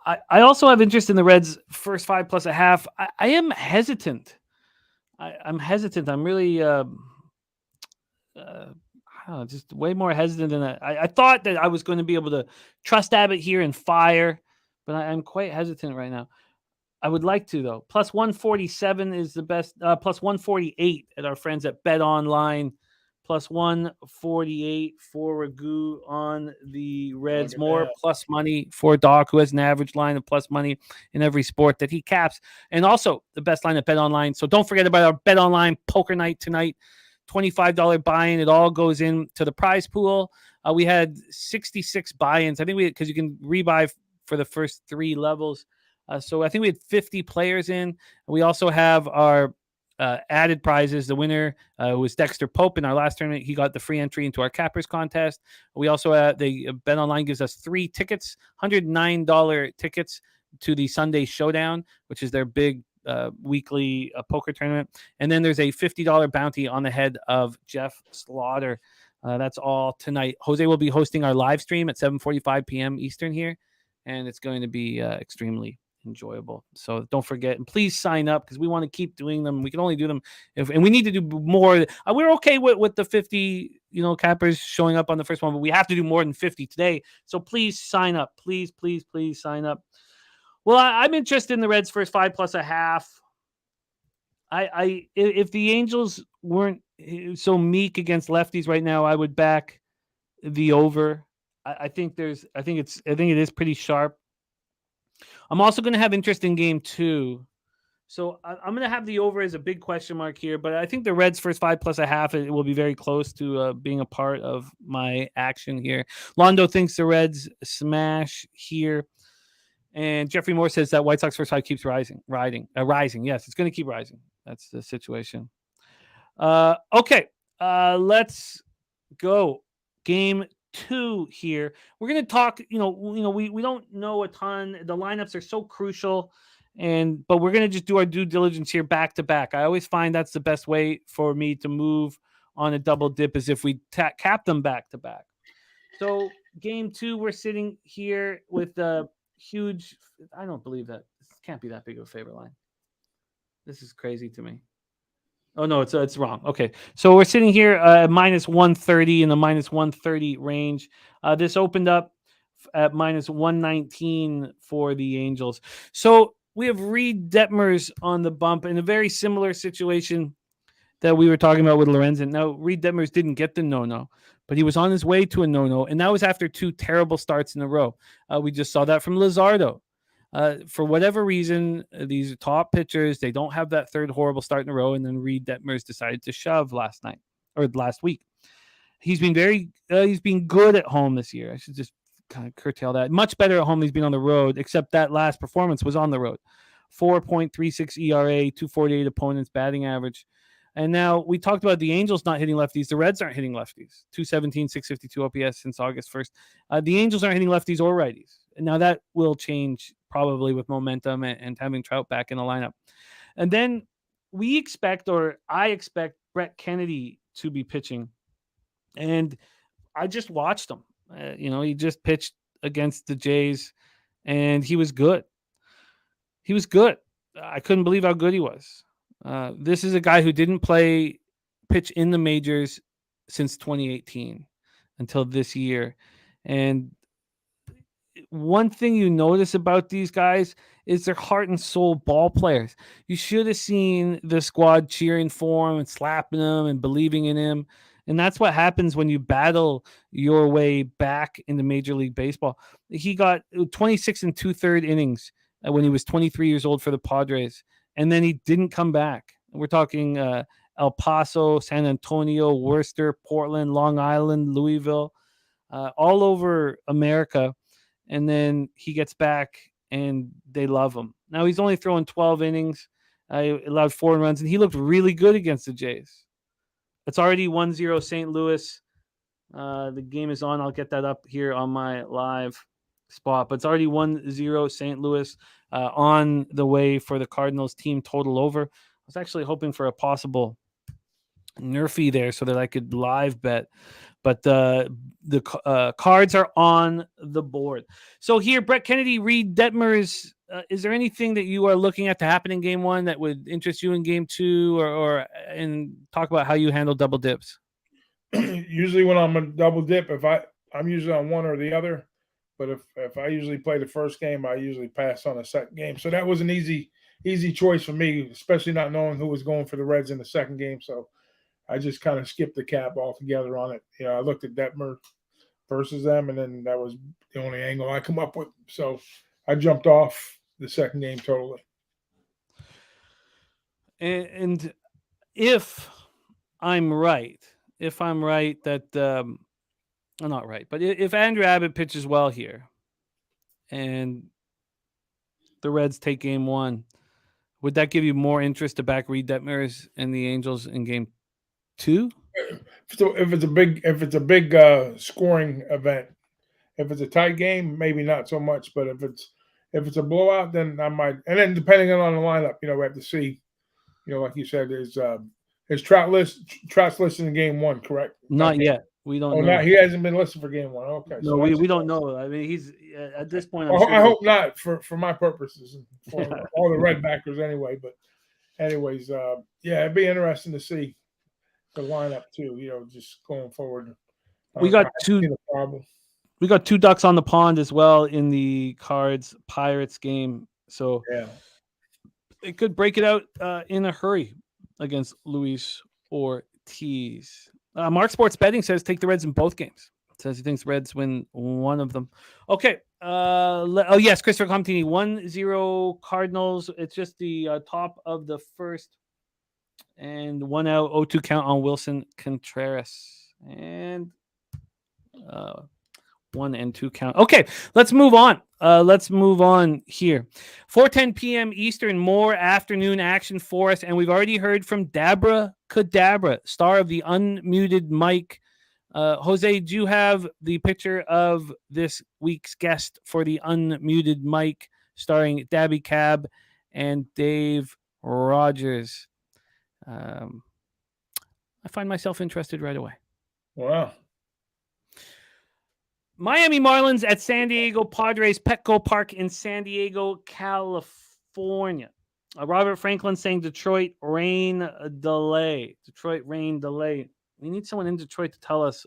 I also have interest in the Reds first 5 plus a half. I am hesitant. I'm hesitant. I'm really just way more hesitant than that. I thought that I was going to be able to trust Abbott here and fire, but I'm quite hesitant right now. I would like to, though. Plus 147 is the best. Plus 148 at our friends at Bet Online. Plus 148 for Ragoo on the Reds. More plus money for Doc, who has an average line of plus money in every sport that he caps. And also the best line at Bet Online. So don't forget about our Bet Online poker night tonight. $25 buy-in. It all goes into the prize pool. We had 66 buy-ins. I think because you can rebuy for the first 3 levels. So I think we had 50 players in. We also have our added prizes. The winner was Dexter Pope in our last tournament. He got the free entry into our cappers contest. We also the Bet Online gives us 3 tickets, $109 tickets to the Sunday Showdown, which is their big weekly poker tournament. And then there's a $50 bounty on the head of Jeff Slaughter. That's all tonight. Jose will be hosting our live stream at 7:45 p.m. Eastern here, and it's going to be extremely enjoyable. So don't forget, and please sign up because we want to keep doing them. We can only do them and we need to do more. We're okay with the 50, cappers showing up on the first one, but we have to do more than 50 today. So please sign up. Please sign up. Well, I'm interested in the Reds first 5+1/2. If the Angels weren't so meek against lefties right now, I would back the over. I think it is pretty sharp. I'm also going to have interest in game 2. So I'm going to have the over as a big question mark here, but I think the Reds first 5+1/2, it will be very close to being a part of my action here. Londo thinks the Reds smash here. And Jeffrey Moore says that White Sox first 5 keeps rising. Yes, it's going to keep rising. That's the situation. Okay, let's go. Game 2 here. We're going to talk, we don't know a ton. The lineups are so crucial, but we're going to just do our due diligence here back to back. I always find that's the best way for me to move on a double dip is if we cap them back to back. So game 2, we're sitting here with the huge, I don't believe that. This can't be that big of a favorite line. This is crazy to me. Oh, no, it's wrong. Okay, so we're sitting here minus 130 in the minus 130 range. This opened up at minus 119 for the Angels. So we have Reed Detmers on the bump in a very similar situation that we were talking about with Lorenzen. Now, Reed Detmers didn't get the no-no, but he was on his way to a no-no, and that was after 2 terrible starts in a row. We just saw that from Luzardo. For whatever reason, these top pitchers, they don't have that third horrible start in a row, and then Reed Detmers decided to shove last week. He's been good at home this year. I should just kind of curtail that. Much better at home than he's been on the road, except that last performance was on the road. 4.36 ERA, 248 opponents, batting average. And now we talked about the Angels not hitting lefties. The Reds aren't hitting lefties. 217, 652 OPS since August 1st. The Angels aren't hitting lefties or righties. And now that will change probably with momentum and having Trout back in the lineup. And then I expect Brett Kennedy to be pitching. And I just watched him. He just pitched against the Jays, and he was good. I couldn't believe how good he was. This is a guy who didn't pitch in the majors since 2018 until this year. And one thing you notice about these guys is they're heart and soul ball players. You should have seen the squad cheering for him and slapping him and believing in him. And that's what happens when you battle your way back into Major League Baseball. He got 26 and 2/3 innings when he was 23 years old for the Padres. And then he didn't come back. We're talking El Paso, San Antonio, Worcester, Portland, Long Island, Louisville, all over America. And then he gets back, and they love him. Now, he's only throwing 12 innings. Allowed 4 runs, and he looked really good against the Jays. It's already 1-0 St. Louis. The game is on. I'll get that up here on my live spot, but it's already 1-0 St. Louis on the way for the Cardinals team total over. I was actually hoping for a possible nerfy there so that I could live bet, but the cards are on the board. So here, Brett Kennedy, Reed Detmers. Is there anything that you are looking at to happen in game 1 that would interest you in game 2, and talk about how you handle double dips? Usually when I'm a double dip, I'm usually on one or the other. But if I usually play the first game, I usually pass on the second game. So that was an easy choice for me, especially not knowing who was going for the Reds in the second game. So I just kind of skipped the cap altogether on it. I looked at Detmer versus them, and then that was the only angle I come up with. So I jumped off the second game totally. And if I'm right that I'm not right, but if Andrew Abbott pitches well here and the Reds take game 1, would that give you more interest to back Reed Detmers and the Angels in game 2? So if it's a big scoring event, if it's a tight game, maybe not so much. But if it's a blowout, then I might. And then depending on the lineup, we have to see. Like you said, is Trout's listed in game 1, correct? Not yet. We don't know. He hasn't been listed for game 1. Okay. No, we don't know. I mean, he's at this point. I hope not for my purposes and for all the Red backers anyway. But anyways, it'd be interesting to see the lineup too. Just going forward. We got two ducks on the pond as well in the Cards Pirates game. So it could break it out in a hurry against Luis Ortiz. Mark Sports Betting says take the Reds in both games. Says he thinks Reds win one of them. Okay. Yes, Christopher Comtini, 1-0 Cardinals. It's just the top of the first. And 1 out, 0-2 count on Wilson Contreras. And 1 and 2 count. Okay, let's move on. Let's move on here. 4:10 p.m. Eastern, more afternoon action for us. And we've already heard from Dabra Kadabra, star of the Unmuted Mic. Jose, do you have the picture of this week's guest for the Unmuted Mic, starring Dabby Cab and Dave Rogers? I find myself interested right away. Wow. Miami Marlins at San Diego Padres Petco Park in San Diego, California. Robert Franklin saying Detroit rain delay. Detroit rain delay. We need someone in Detroit to tell us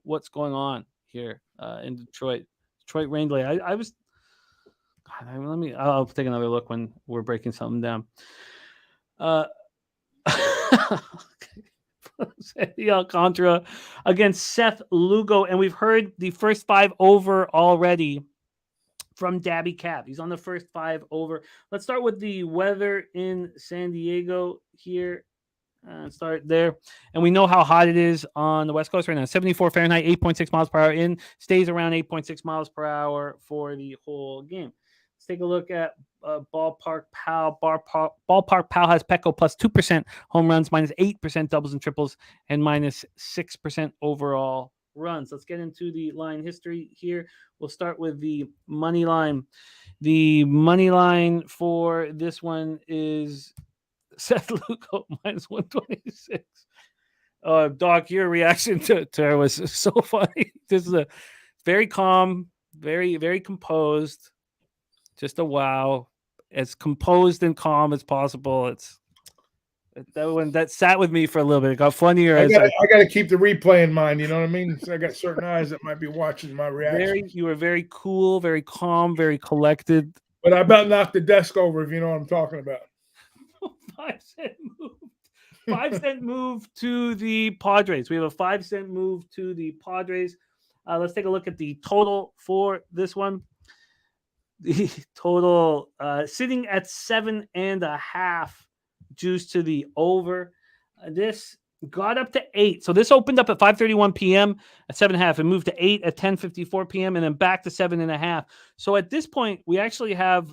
what's going on here in Detroit. Detroit rain delay. I'll take another look when we're breaking something down. Sandy Alcantara against Seth Lugo, and we've heard the first 5 over already from Dabby Cab. He's on the first 5 over. Let's start with the weather in San Diego here. Start there. And we know how hot it is on the West Coast right now. 74 Fahrenheit, 8.6 miles per hour in. Stays around 8.6 miles per hour for the whole game. Let's take a look at Ballpark Pal. Ballpark Pal has Petco plus 2% home runs, minus 8% doubles and triples, and minus 6% overall runs. Let's get into the line history here. We'll start with the money line. The money line for this one is Seth Lugo minus 126. Doc, your reaction to her was so funny. This is a very calm, very, very composed. Just a wow. As composed and calm as possible. That one that sat with me for a little bit. It got funnier. I got to keep the replay in mind. You know what I mean? So I got certain eyes that might be watching my reaction. You were very cool, very calm, very collected. But I about knocked the desk over, if you know what I'm talking about. 5-cent move. 5-cent move to the Padres. We have a 5-cent move to the Padres. Let's take a look at the total for this one. The total sitting at 7.5 juice to the over. This got up to 8. So this opened up at 5:31 p.m. at 7.5 and moved to 8 at 10:54 p.m. and then back to 7.5. So at this point, we actually have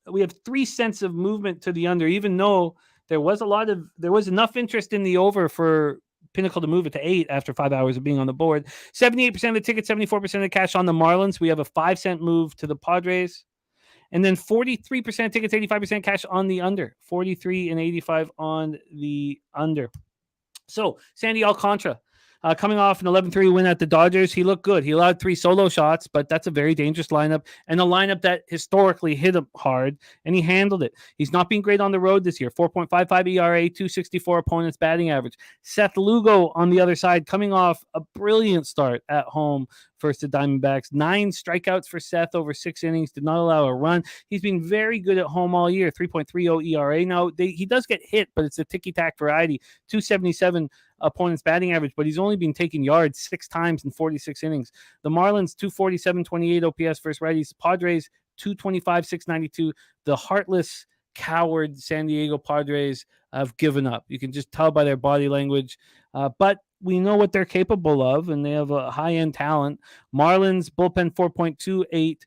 3 cents of movement to the under, even though there was enough interest in the over for Pinnacle to move it to 8 after 5 hours of being on the board. 78% of the ticket, 74% of the cash on the Marlins. We have a 5-cent move to the Padres. And then 43% tickets, 85% cash on the under. 43 and 85 on the under. So, Sandy Alcantara, Coming off an 11-3 win at the Dodgers, he looked good. He allowed 3 solo shots, but that's a very dangerous lineup and a lineup that historically hit him hard, and he handled it. He's not been great on the road this year. 4.55 ERA, 264 opponents batting average. Seth Lugo on the other side, coming off a brilliant start at home versus the Diamondbacks. 9 strikeouts for Seth over 6 innings, did not allow a run. He's been very good at home all year, 3.30 ERA. Now, he does get hit, but it's a ticky-tack variety. 277 opponents batting average, but he's only been taking yards 6 times in 46 innings. The Marlins, 247, 28 OPS versus righties. Padres, 225, 692. The heartless, coward San Diego Padres have given up. You can just tell by their body language. But we know what they're capable of, and they have a high-end talent. Marlins, bullpen 4.28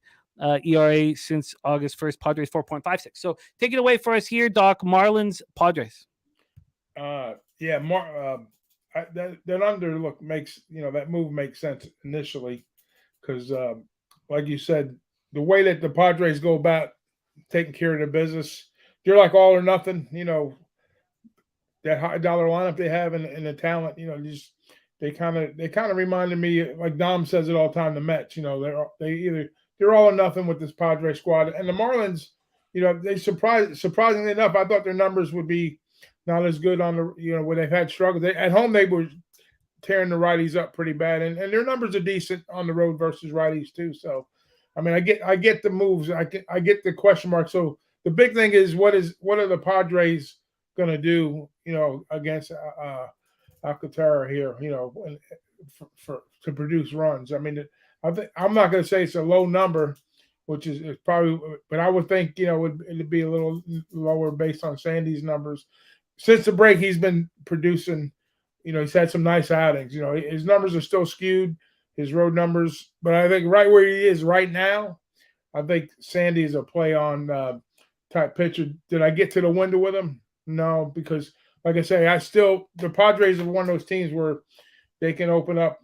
ERA since August 1st. Padres 4.56. So take it away for us here, Doc. Marlins, Padres. That under look makes, that move makes sense initially because, like you said, the way that the Padres go about taking care of their business, they're like all or nothing. That high dollar lineup they have and the talent, they kind of reminded me, like Dom says it all the time, the Mets. They're all or nothing with this Padres squad, and the Marlins, they surprisingly enough, I thought their numbers would be not as good on the, where they've had struggles. At home, they were tearing the righties up pretty bad, and their numbers are decent on the road versus righties too. So, I mean, I get the moves, I get the question mark. So the big thing is what are the Padres going to do, against Alcantara here, to produce runs. I mean, I'm not going to say it's a low number, which is probably, but I would think, it'd be a little lower based on Sandy's numbers. Since the break, he's been producing, he's had some nice outings. His numbers are still skewed, his road numbers, but I think right where he is right now, I think Sandy is a play on type pitcher. Did I get to the window with him? No, because like I say, the Padres are one of those teams where they can open up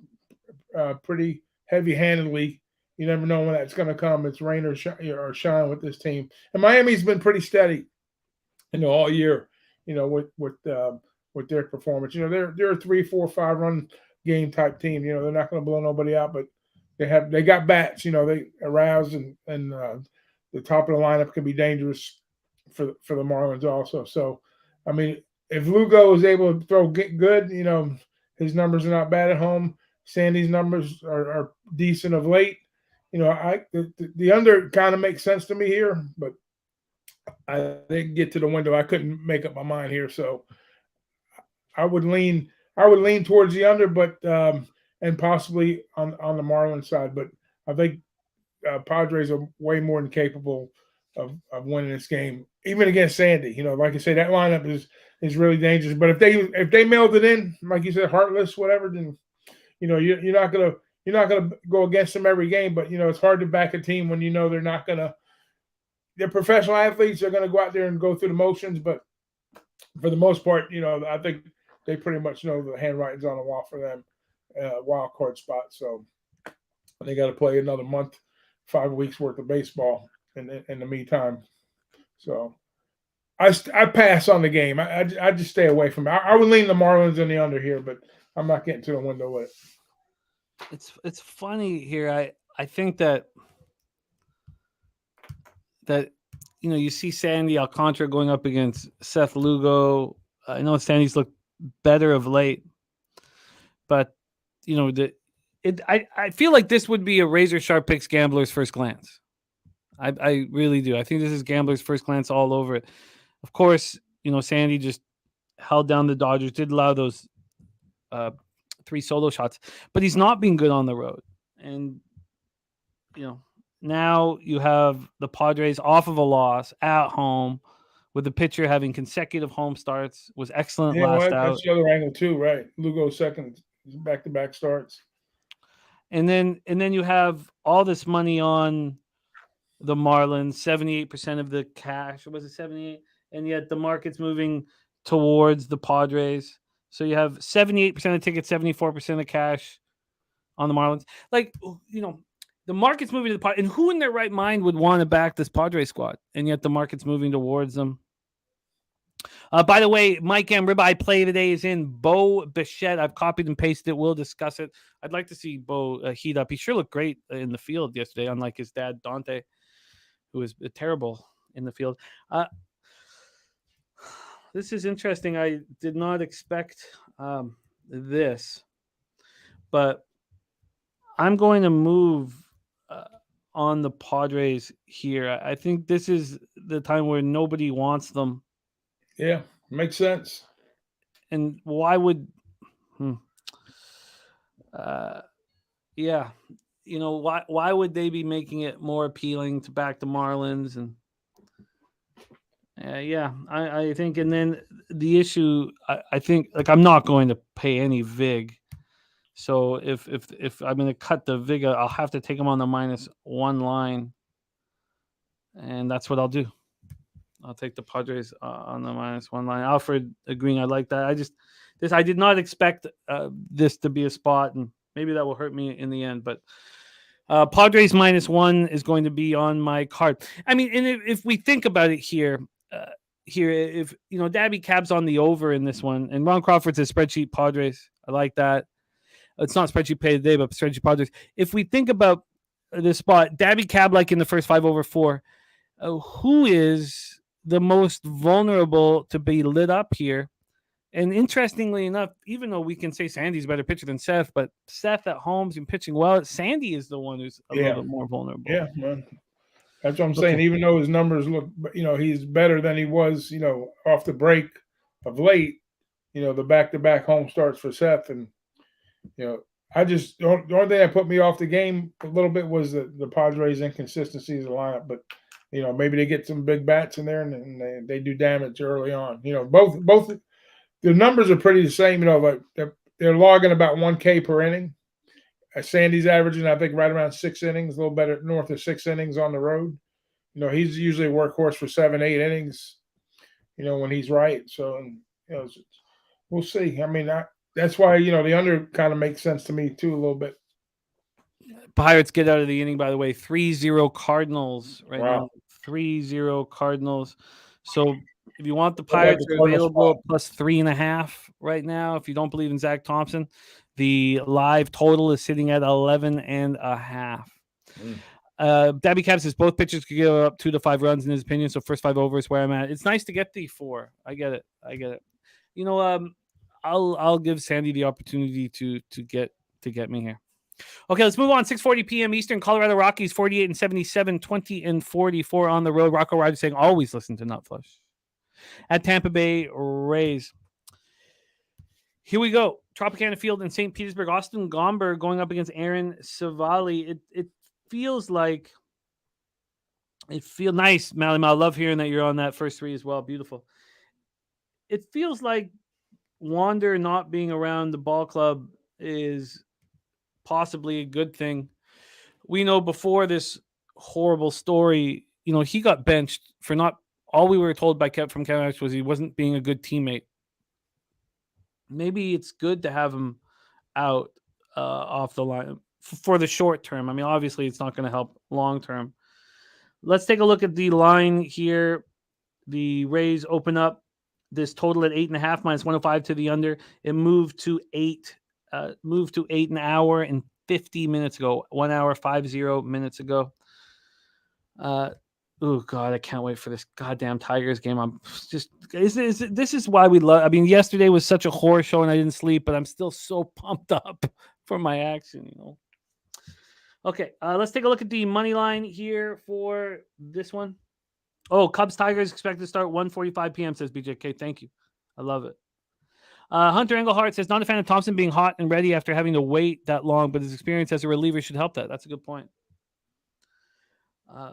pretty heavy-handedly. You never know when that's going to come. It's rain or shine with this team. And Miami's been pretty steady, all year, with their performance. They're a 3, 4, 5 run game type team. They're not going to blow nobody out, but they got bats. They arouse and the top of the lineup can be dangerous for the Marlins also. So, I mean, if Lugo is able to throw good, his numbers are not bad at home. Sandy's numbers are decent of late. The under kind of makes sense to me here, but I didn't get to the window. I couldn't make up my mind here, so I would lean towards the under, but and possibly on the Marlins side. But I think Padres are way more than capable of winning this game, even against Sandy. Like I say, that lineup is really dangerous. But if they mailed it in, like you said, heartless, whatever, then you're not gonna go against them every game. But it's hard to back a team when they're not gonna. They're professional athletes. They're gonna go out there and go through the motions. But for the most part, I think they pretty much know the handwriting's on the wall for them, wild card spot. So they got to play another month, 5 weeks worth of baseball in the meantime. So I pass on the game. I just stay away from it. I would lean the Marlins in the under here, but I'm not getting to the window with it. It's funny here. I think that you see Sandy Alcantara going up against Seth Lugo. I know Sandy's looked better of late, but I feel like this would be a razor sharp picks gambler's first glance. I really do. I think this is gambler's first glance all over it. Of course, Sandy just held down the Dodgers, did allow those 3 solo shots, but he's not been good on the road. And, now you have the Padres off of a loss at home with the pitcher having consecutive home starts, was excellent last out. That's the other angle too, right? Lugo second, back-to-back starts. And then you have all this money on the Marlins, 78% of the cash. Was it 78? And yet the market's moving towards the Padres. So you have 78% of tickets, 74% of cash on the Marlins. The market's moving to the Padres. And who in their right mind would want to back this Padres squad? And yet the market's moving towards them. By the way, Mike M. Ribeye play today is in Bo Bichette. I've copied and pasted it. We'll discuss it. I'd like to see Bo heat up. He sure looked great in the field yesterday, unlike his dad, Dante, who was terrible in the field. This is interesting. I did not expect this, but I'm going to move on the Padres here. I think this is the time where nobody wants them. Yeah, makes sense. And why would yeah, you know, why would they be making it more appealing to back the Marlins? And yeah, I think, and then the issue, I think, like, I'm not going to pay any vig. So if I'm going to cut the vig, I'll have to take them on the -1 line, and that's what I'll do. I'll take the Padres on the -1 line. Alfred agreeing, I like that. I did not expect this to be a spot, and maybe that will hurt me in the end. But Padres -1 is going to be on my card. I mean, and if we think about it here, if you know, Dabby Cab's on the over in this one, and Ron Crawford's a spreadsheet Padres. I like that. It's not spreadsheet pay today, but spreadsheet Padres. If we think about this spot, Dabby Cab, like in the first 5/4, who is the most vulnerable to be lit up here? And interestingly enough, even though we can say Sandy's a better pitcher than Seth, but Seth at home's been pitching well. Sandy is the one who's a little bit more vulnerable. Yeah, man. That's what I'm saying. Even though his numbers look, you know, he's better than he was, you know, off the break of late, you know, the back-to-back home starts for Seth. And, you know, the only thing that put me off the game a little bit was the Padres' inconsistencies in the lineup. But, you know, maybe they get some big bats in there and they do damage early on. You know, both the numbers are pretty the same. You know, like they're logging about 1K per inning. Sandy's averaging, I think, right around 6 innings, a little better north of 6 innings on the road. You know, he's usually a workhorse for 7-8 innings, you know, when he's right. So, you know, we'll see. I mean, that's why, you know, the under kind of makes sense to me too a little bit. Pirates get out of the inning, by the way. 3-0 Cardinals right now. 3-0 Cardinals. So if you want the Pirates, are available at +3.5 right now. If you don't believe in Zach Thompson, the live total is sitting at 11.5. Dabby Cab says both pitchers could give up 2 to 5 runs in his opinion. So first 5 over is where I'm at. It's nice to get the 4. I get it. You know, I'll give Sandy the opportunity to get me here. Okay, let's move on. 6:40 p.m. Eastern. Colorado Rockies 48-77, 20-44 on the road. Rocco Ryder saying always listen to Nutflush. At Tampa Bay Rays. Here we go. Tropicana Field in St. Petersburg. Austin Gomber going up against Aaron Savali. It feels like nice, Mally. I love hearing that you're on that first 3 as well. Beautiful. It feels like Wander not being around the ball club is possibly a good thing. We know before this horrible story, you know, he got benched for not all we were told by from Kevin was he wasn't being a good teammate. Maybe it's good to have him out off the line for the short term. I mean, obviously it's not going to help long term. Let's take a look at the line here. The Rays open up this total at 8.5 -105 to the under. It moved to 8 an hour and 50 minutes ago. 1 hour 50 minutes ago. Oh God, I can't wait for this goddamn Tigers game. I'm just this is why we love. I mean, yesterday was such a horror show and I didn't sleep, but I'm still so pumped up for my action. You know. Okay, let's take a look at the money line here for this one. Oh, Cubs Tigers expected to start 1:45 p.m. says BJK. Thank you, I love it. Hunter Engelhart says not a fan of Thompson being hot and ready after having to wait that long, but his experience as a reliever should help that. That's a good point.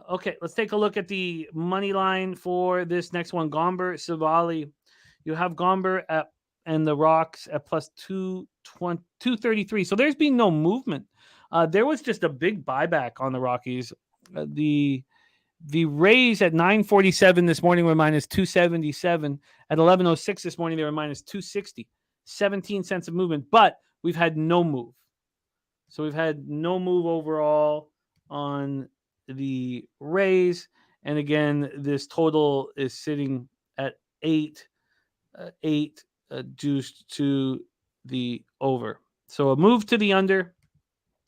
Okay, let's take a look at the money line for this next one. Gomber, Savali. You have Gomber and the Rocks at +233. So there's been no movement. There was just a big buyback on the Rockies. The Rays at 9:47 this morning were -277. At 11:06 this morning, they were -260. 17 cents of movement, but we've had no move. So we've had no move overall on the Rays. And again, this total is sitting at 8 8 juiced to the over. So a move to the under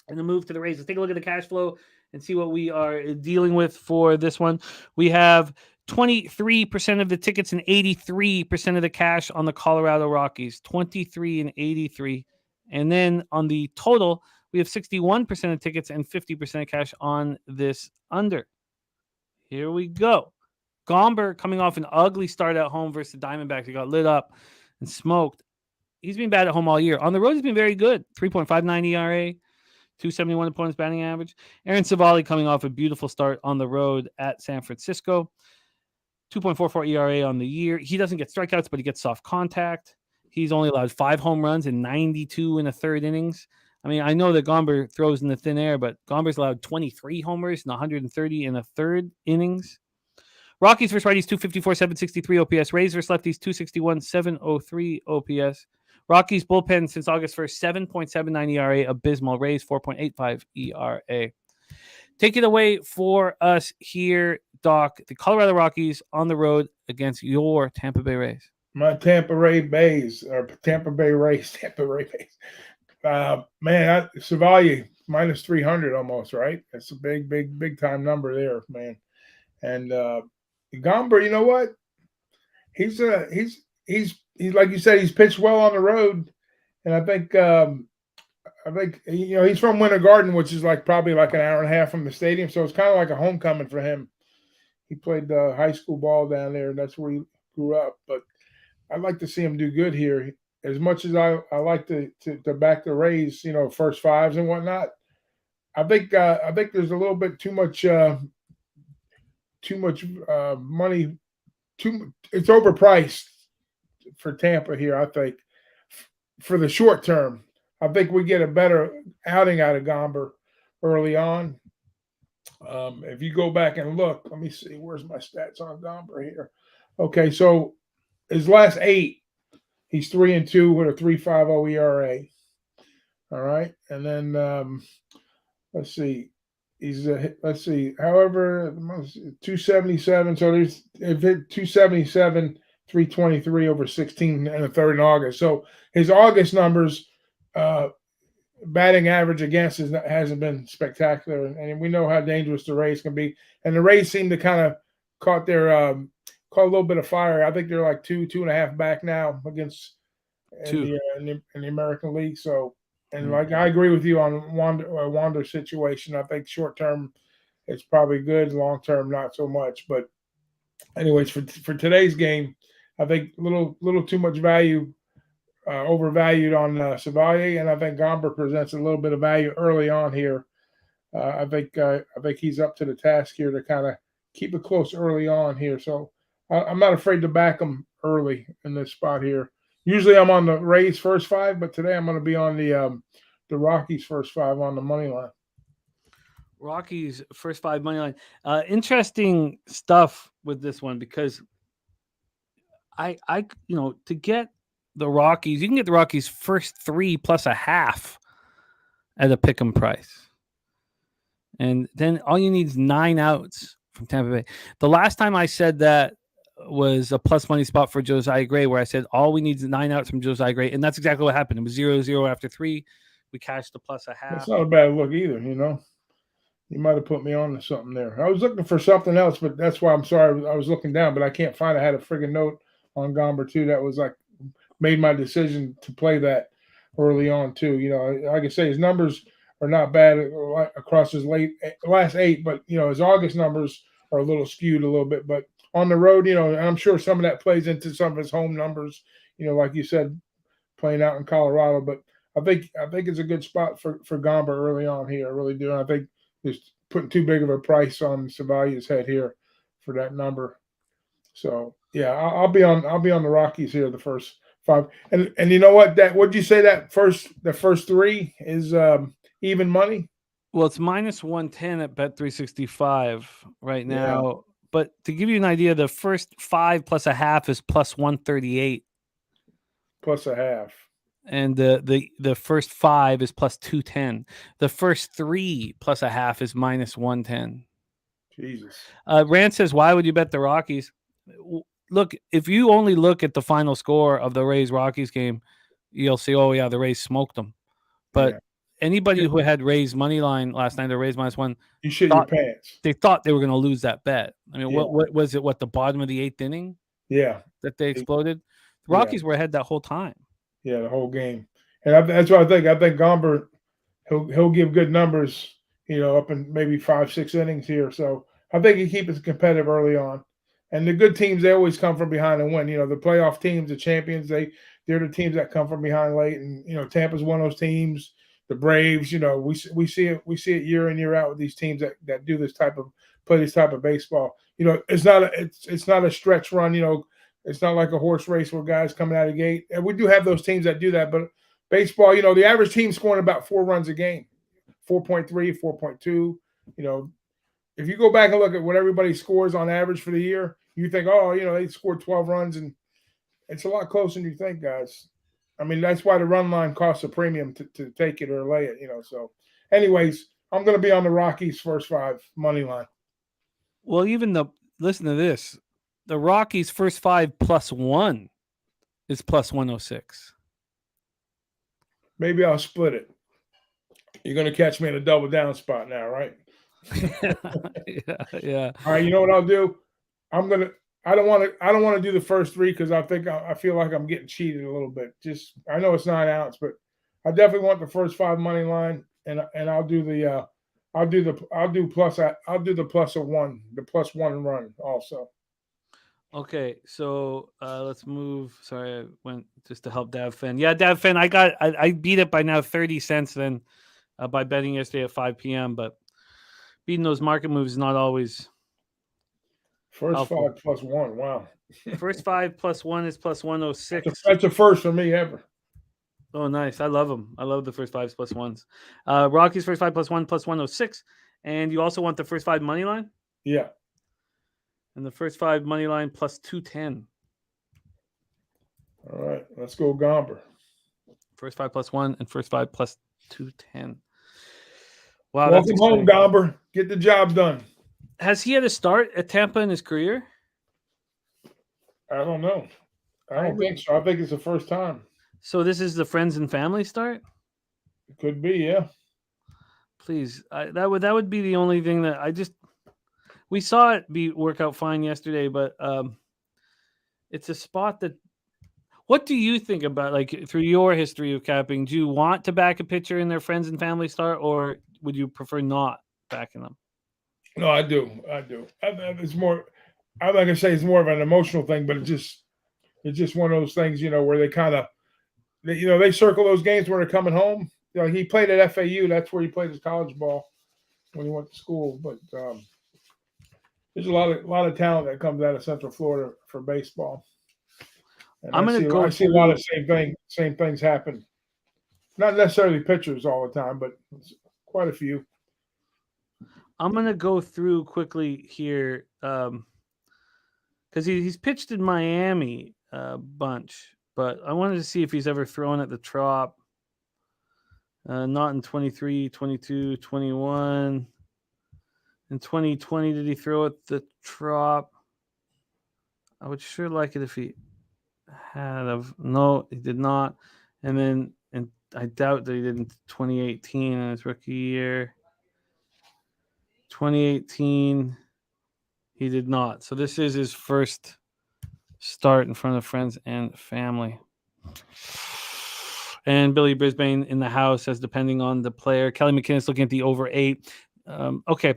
and a move to the raise. Let's take a look at the cash flow and see what we are dealing with for this one. We have 23% of the tickets and 83% of the cash on the Colorado Rockies. 23 and 83. And then on the total, we have 61% of tickets and 50% of cash on this under. Here we go. Gomber coming off an ugly start at home versus the Diamondbacks. He got lit up and smoked. He's been bad at home all year. On the road, he's been very good. 3.59 ERA, 271 opponents batting average. Aaron Savali coming off a beautiful start on the road at San Francisco. 2.44 ERA on the year. He doesn't get strikeouts, but he gets soft contact. He's only allowed 5 home runs in 92 and a third innings. I mean, I know that Gomber throws in the thin air, but Gomber's allowed 23 homers in 130 and a third innings. Rockies versus righties, 254, 763 OPS. Rays versus lefties, 261, 703 OPS. Rockies bullpen since August 1st, 7.79 ERA, abysmal. Rays, 4.85 ERA. Take it away for us here, Doc. The Colorado Rockies on the road against your Tampa Bay Rays. My Tampa Bay Rays. Man, Savali minus 300 almost, right? That's a big time number there, man. And Gomber, you know what? He's like you said, he's pitched well on the road, and I think he's from Winter Garden, which is probably an hour and a half from the stadium, so it's kind of like a homecoming for him. He played high school ball down there, and that's where he grew up. But I'd like to see him do good here. As much as I like to back the Rays, first fives and whatnot, I think there's a little bit too much money. It's overpriced for Tampa here. I think for the short term, I think we get a better outing out of Gomber early on. If you go back and look, let me see, where's my stats on Gomber here? Okay, so his last 8, he's 3-2 with a 3.50 ERA. All right, and then let's see. However, 277. So there's if it 277, 323 over 16 and a third in August. So his August numbers, batting average against hasn't been spectacular, and we know how dangerous the Rays can be. And the Rays seem to kind of caught a little bit of fire. I think they're 2.5 back now against in the American League. So. And I agree with you on Wander situation. I think short term it's probably good, long term not so much. But anyways, for today's game, I think a little too much value, overvalued on Savali, and I think Gomber presents a little bit of value early on here. I think he's up to the task here to kind of keep it close early on here. So I'm not afraid to back him early in this spot here. Usually I'm on the Rays first 5, but today I'm going to be on the Rockies first 5 on the money line. Rockies first 5 money line. Interesting stuff with this one because I to get the Rockies, you can get the Rockies first 3 plus a half at a pick'em price, and then all you need is 9 outs from Tampa Bay. The last time I said that was a plus money spot for Josiah Gray, where I said all we need is 9 outs from Josiah Gray, and that's exactly what happened. It was 0-0 after 3. We cashed the plus a half. That's not a bad look either, You might have put me on to something there. I was looking for something else, but that's why I'm sorry. I was looking down, but I can't find it. I had a friggin' note on Gomber too that was made my decision to play that early on too. Like I say, his numbers are not bad across his last 8, but his August numbers are a little skewed a little bit, but on the road, and I'm sure some of that plays into some of his home numbers, like you said, playing out in Colorado. But I think it's a good spot for Gomber early on here. I really do. And I think just putting too big of a price on Savali's head here for that number. So yeah, I'll be on the Rockies here the first 5. And you know what? What'd you say the first 3 is even money? Well, it's minus 110 at Bet365 right now. Yeah. But to give you an idea, the first 5 plus a half is plus 138. Plus a half. And the first 5 is plus 210. The first 3 plus a half is minus 110. Jesus. Rand says, why would you bet the Rockies? look, if you only look at the final score of the Rays-Rockies game, you'll see, oh, yeah, the Rays smoked them. But anybody who had Rays money line last night, or Rays -1, you shit your pants. They thought they were going to lose that bet. I mean, what was it? What, the bottom of the 8th inning? Yeah. That they exploded? The Rockies were ahead that whole time. Yeah, the whole game. And that's what I think. I think Gomber, he'll give good numbers, up in maybe 5-6 innings here. So I think he keeps it competitive early on. And the good teams, they always come from behind and win. The playoff teams, the champions, they're the teams that come from behind late. And Tampa's one of those teams. The Braves, we see it year in, year out with these teams that do play this type of baseball. It's not a stretch run. It's not like a horse race where guys coming out of the gate. And we do have those teams that do that, but baseball, the average team scoring about 4 runs a game, 4.3, 4.2. If you go back and look at what everybody scores on average for the year, you think, they scored 12 runs, and it's a lot closer than you think, guys. I mean, that's why the run line costs a premium to take it or lay it, So, anyways, I'm going to be on the Rockies first 5 money line. Well, listen to this. The Rockies first 5 +1 is +106. Maybe I'll split it. You're going to catch me in a double down spot now, right? Yeah. All right. You know what I'll do? I don't want to do the first 3 because I feel like I'm getting cheated a little bit. I know it's 9 ounce, but I definitely want the first 5 money line, and I'll do the +1, the +1 run also. Okay, so let's move. Sorry, I went just to help Dav Finn. Yeah, Dav Finn, I beat it by now 30 cents then by betting yesterday at 5 p.m. But beating those market moves is not always first helpful. 5 +1. Wow. First 5 +1 is +106. That's a first for me ever. Oh, nice. I love them. I love the first 5s +1s. Rockies first 5 +1 +106. And you also want the first 5 money line? Yeah. And the first 5 money line +210. All right, let's go Gomber. First 5 +1 and first 5 +210. Wow, welcome home, Gomber. Get the job done. Has he had a start at Tampa in his career? I don't know. I don't think so. I think it's the first time. So this is the friends and family start? It could be, yeah. Please, that would be the only thing that we saw it work out fine yesterday, but it's a spot that. What do you think about, like, through your history of capping? Do you want to back a pitcher in their friends and family start, or would you prefer not backing them? No, I do. It's more. I'm not gonna say it's more of an emotional thing, but it's just one of those things, where they kind of, they circle those games where they're coming home. He played at FAU. That's where he played his college ball when he went to school. But there's a lot of talent that comes out of Central Florida for baseball. And I see a lot of same things happen. Not necessarily pitchers all the time, but quite a few. I'm gonna go through quickly here because he's pitched in Miami a bunch, but I wanted to see if he's ever thrown at the Trop. Not in 23, 22, 21. In 2020, did he throw at the Trop? I would sure like it if he had of. No, he did not. And then, and I doubt that he did in 2018 in his rookie year. 2018, he did not. So this is his first start in front of friends and family. And Billy Brisbane in the house, as depending on the player. Kelly McInnes looking at the over 8. Okay.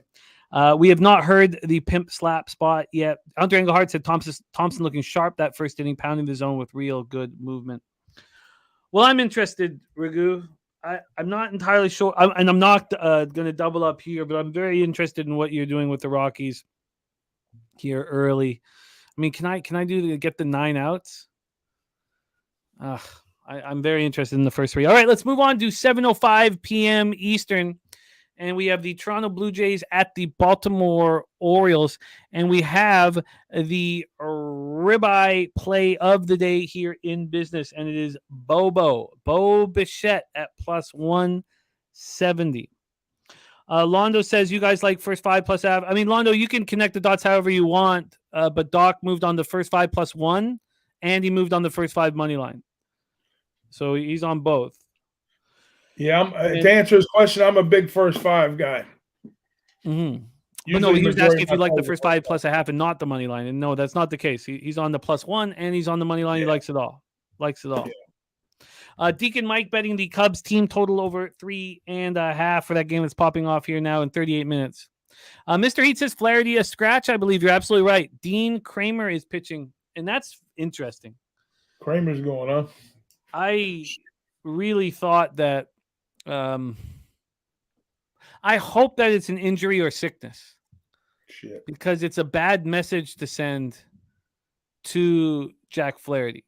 We have not heard the pimp slap spot yet. Andre Engelhardt said Thompson looking sharp that first inning, pounding the zone with real good movement. Well, I'm interested, Ragoo. I'm not entirely sure, and I'm not going to double up here, but I'm very interested in what you're doing with the Rockies here early. I mean, can I get the 9 outs? I'm very interested in the first 3. All right, let's move on to 7:05 p.m. Eastern. And we have the Toronto Blue Jays at the Baltimore Orioles. And we have the ribeye play of the day here in business. And it is Bo Bichette at +170. Londo says you guys like first 5 plus half. I mean, Londo, you can connect the dots however you want, but Doc moved on the first 5 plus 1, and he moved on the first 5 money line. So he's on both. Yeah, to answer his question, I'm a big first 5 guy. Mm-hmm. But no, he was asking if you like the first 5 plus a half and not the money line. And no, that's not the case. He's on the plus 1 and he's on the money line. Yeah. He likes it all. Yeah. Deacon Mike betting the Cubs team total over 3.5 for that game that's popping off here now in 38 minutes. Mr. Heat says Flaherty a scratch. I believe you're absolutely right. Dean Kramer is pitching, and that's interesting. Kramer's going on. I really thought that. I hope that it's an injury or sickness. Shit. Because it's a bad message to send to Jack Flaherty.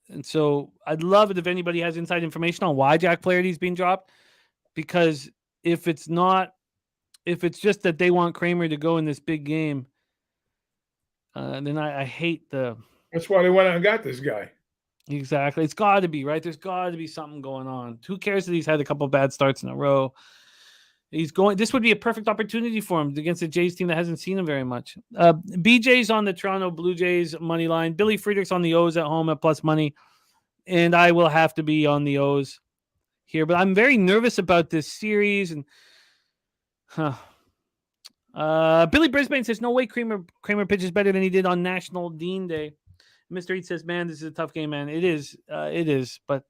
And so I'd love it if anybody has inside information on why Jack Flaherty is being dropped. Because if it's just that they want Kramer to go in this big game, then I hate the. That's why they went out and got this guy. Exactly. It's got to be, right? There's got to be something going on. Who cares that he's had a couple of bad starts in a row? This would be a perfect opportunity for him against a Jays team that hasn't seen him very much. BJ's on the Toronto Blue Jays money line. Billy Friedrich's on the O's at home at plus money. And I will have to be on the O's here. But I'm very nervous about this series. And Billy Brisbane says, no way Kramer pitches better than he did on National Dean Day. Mr. Eat says, man, this is a tough game, man. It is. But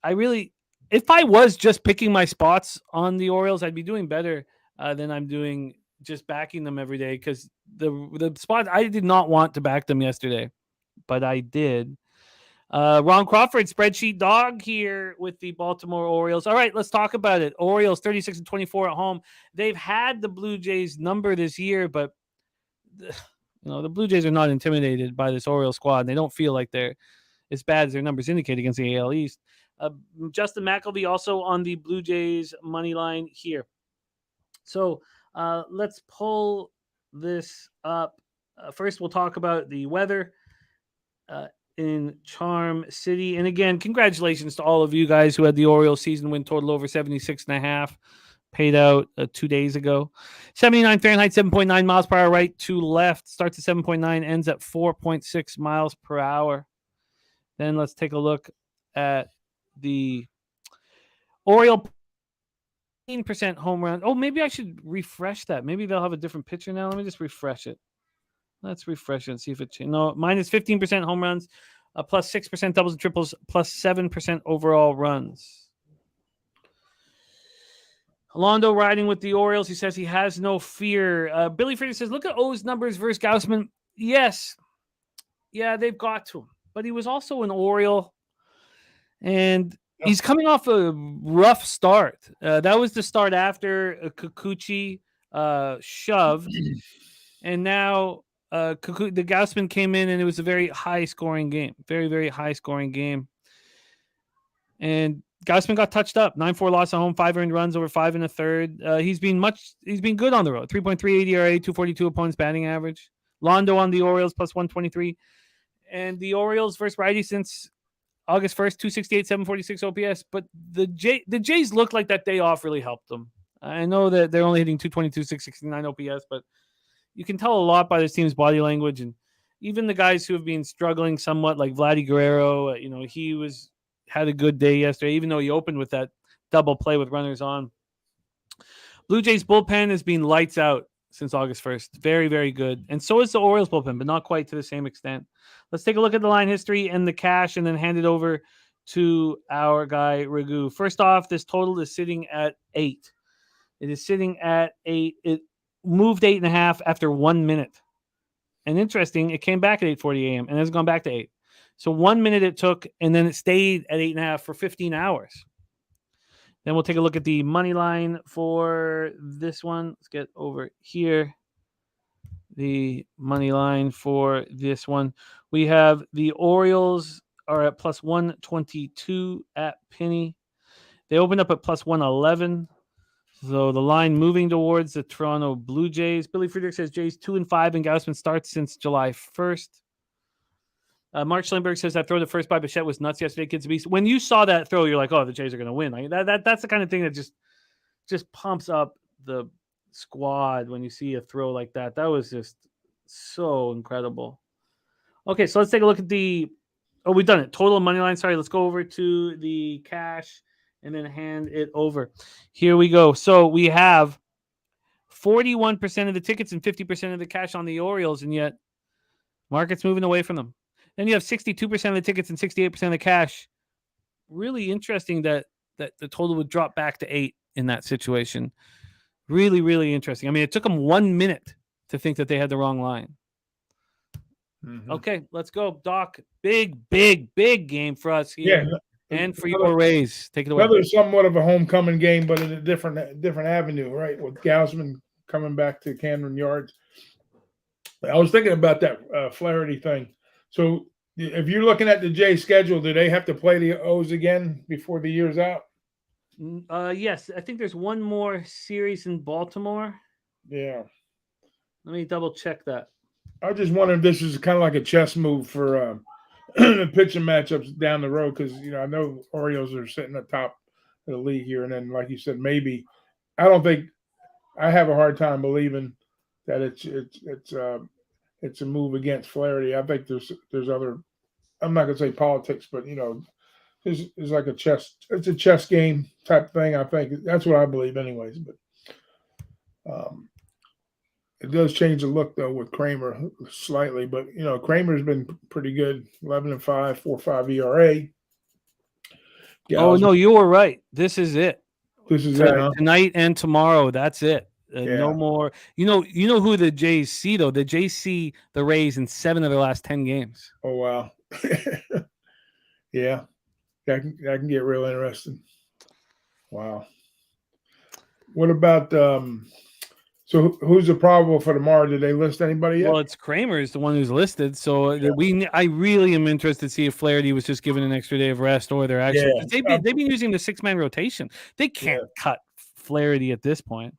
I really... If I was just picking my spots on the Orioles, I'd be doing better than I'm doing just backing them every day, because the spot, I did not want to back them yesterday, but I did. Ron Crawford, spreadsheet dog here with the Baltimore Orioles. All right, let's talk about it. Orioles 36-24 at home. They've had the Blue Jays number this year, but the Blue Jays are not intimidated by this Orioles squad. They don't feel like they're as bad as their numbers indicate against the AL East. Justin McElvey also on the Blue Jays money line here. So let's pull this up. First, we'll talk about the weather in Charm City. And again, congratulations to all of you guys who had the Orioles season win total over 76.5. Paid out 2 days ago. 79 Fahrenheit, 7.9 miles per hour right to left. Starts at 7.9, ends at 4.6 miles per hour. Then let's take a look at the Oriole 15% home run. Oh, maybe I should refresh that. Maybe they'll have a different pitcher now. Let me just refresh it. Let's refresh it and see if it changes. No, mine is 15% home runs, plus 6% doubles and triples, plus 7% overall runs. Alondo riding with the Orioles. He says he has no fear. Billy Friedrich says, look at O's numbers versus Gausman. Yes. Yeah, they've got to him. But he was also an Oriole. And he's coming off a rough start. That was the start after Kikuchi shoved. And now the Gausman came in, and it was a very high-scoring game. Very, very high-scoring game. And Gausman got touched up. 9-4 loss at home, 5 earned runs over 5 1/3. He's been good on the road. 3.38 ERA, 242 opponents batting average. Londo on the Orioles, plus 123. And the Orioles versus righty since August 1st, 268, 746 OPS. But the Jays look like that day off really helped them. I know that they're only hitting 222, 669 OPS, but you can tell a lot by this team's body language. And even the guys who have been struggling somewhat, like Vladdy Guerrero, he had a good day yesterday, even though he opened with that double play with runners on. Blue Jays bullpen has been lights out since August 1st. Very, very good. And so is the Orioles bullpen, but not quite to the same extent. Let's take a look at the line history and the cash and then hand it over to our guy, Ragoo. First off, this total is sitting at 8. It is sitting at 8. It moved 8.5 after 1 minute. And interesting, it came back at 8:40 a.m. and has gone back to 8. So 1 minute it took, and then it stayed at 8.5 for 15 hours. Then we'll take a look at the money line for this one. Let's get over here. The money line for this one. We have the Orioles are at plus 122 at Penny. They opened up at plus 111. So the line moving towards the Toronto Blue Jays. Billy Friedrich says Jays 2-5 and Gausman starts since July 1st. Mark Schlemberg says that throw to first by Bichette was nuts yesterday, kids. When you saw that throw, you're like, oh, the Jays are going to win. That's the kind of thing that just just pumps up the squad when you see a throw like that. That was just so incredible. Okay, so let's take a look at we've done it. Total money line. Sorry, let's go over to the cash and then hand it over. Here we go. So we have 41% of the tickets and 50% of the cash on the Orioles, and yet market's moving away from them. Then you have 62% of the tickets and 68% of the cash. Really interesting that the total would drop back to 8 in that situation. Really, really interesting. I mean, it took them 1 minute to think that they had the wrong line. Mm-hmm. Okay, let's go, Doc. Big game for us here, and for your Rays. Take it away. Another somewhat of a homecoming game, but in a different avenue, right? With Gausman coming back to Camden Yards. I was thinking about that Flaherty thing. So, if you're looking at the Jays schedule, do they have to play the O's again before the year's out? Yes, I think there's one more series in Baltimore. Yeah. Let me double check that. I just wonder if this is kind of like a chess move for the pitching matchups down the road, because I know Orioles are sitting atop of the league here, and then like you said, maybe I have a hard time believing that it's a move against Flaherty. I think there's other. I'm not gonna say politics, but it's like it's a chess game type thing. I think that's what I believe, anyways. But it does change the look though with Kramer slightly, but Kramer's been pretty good, 11-5, 4.5 ERA. Oh no, you were right. This is it. This is it, huh? Tonight and tomorrow. That's it. No more. You know who the Jays see though. The Jays see the Rays in 7 of their last 10 games. Oh wow. Yeah, that can get real interesting. Wow. What about so who's the probable for tomorrow? Did they list anybody yet? Well, it's Kramer is the one who's listed. So I really am interested to see if Flaherty was just given an extra day of rest, or they're actually they've been using the 6-man rotation. They can't cut Flaherty at this point.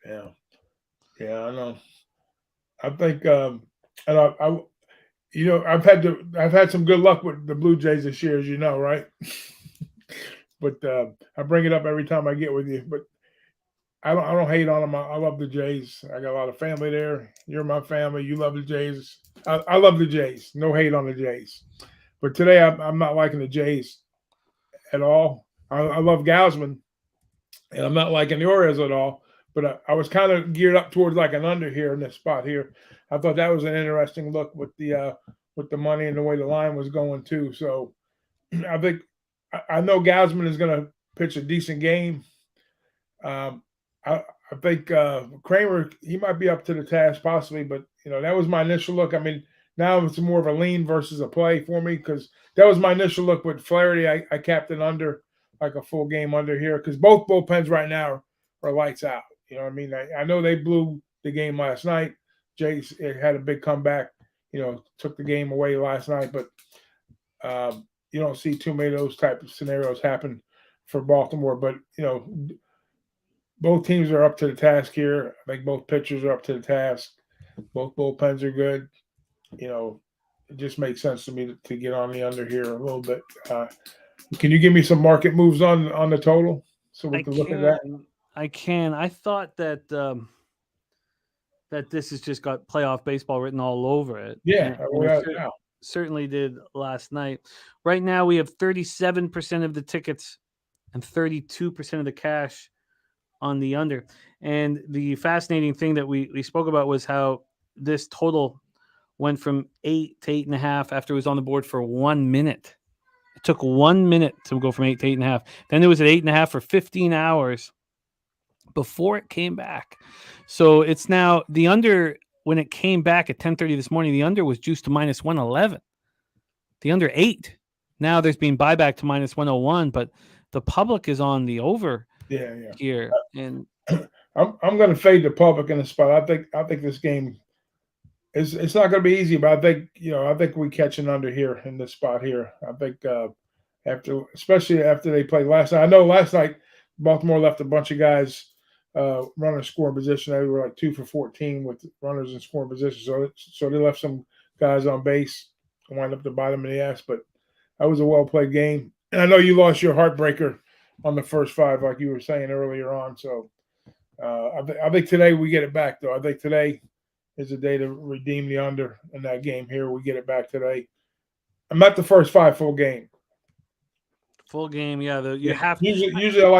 Yeah, I know. I think, and I've had some good luck with the Blue Jays this year, as you know, right? But I bring it up every time I get with you. But I don't hate on them. I love the Jays. I got a lot of family there. You're my family. You love the Jays. I love the Jays. No hate on the Jays. But today I'm not liking the Jays at all. I love Gausman, and I'm not liking the Orioles at all. But I was kind of geared up towards like an under here in this spot here. I thought that was an interesting look with the money and the way the line was going too. So I think I know Gausman is going to pitch a decent game. I think Kramer, he might be up to the task possibly, but that was my initial look. I mean, now it's more of a lean versus a play for me, because that was my initial look with Flaherty. I capped it under, like a full game under here, because both bullpens right now are lights out. You know what I mean? I know they blew the game last night. Jays had a big comeback, took the game away last night, but you don't see too many of those type of scenarios happen for Baltimore. But, both teams are up to the task here. I think both pitchers are up to the task. Both bullpens are good. It just makes sense to me to get on the under here a little bit. Can you give me some market moves on the total so we can look at that? I can. I thought that that this has just got playoff baseball written all over it. Yeah, certainly did last night. Right now, we have 37% of the tickets and 32% of the cash on the under. And the fascinating thing that we spoke about was how this total went from 8 to 8.5 after it was on the board for 1 minute. It took 1 minute to go from 8 to 8.5. Then it was at 8.5 for 15 hours before it came back. So it's now the under. When it came back at 10:30 this morning, the under was juiced to minus 111. The under 8. Now there's been buyback to minus 101, but the public is on the over here. And I'm going to fade the public in the spot. I think this game it's not going to be easy, but I think we catch an under here in this spot here. I think especially after they played last night. I know last night Baltimore left a bunch of guys runner scoring position. They were like 2 for 14 with runners in scoring position. So they left some guys on base and wind up the bottom of the ass. But that was a well played game. And I know you lost your heartbreaker on the first 5, like you were saying earlier on. So I think today we get it back, though. I think today is the day to redeem the under in that game here. We get it back today. I'm at the first 5 full game. Full game, yeah. You have usually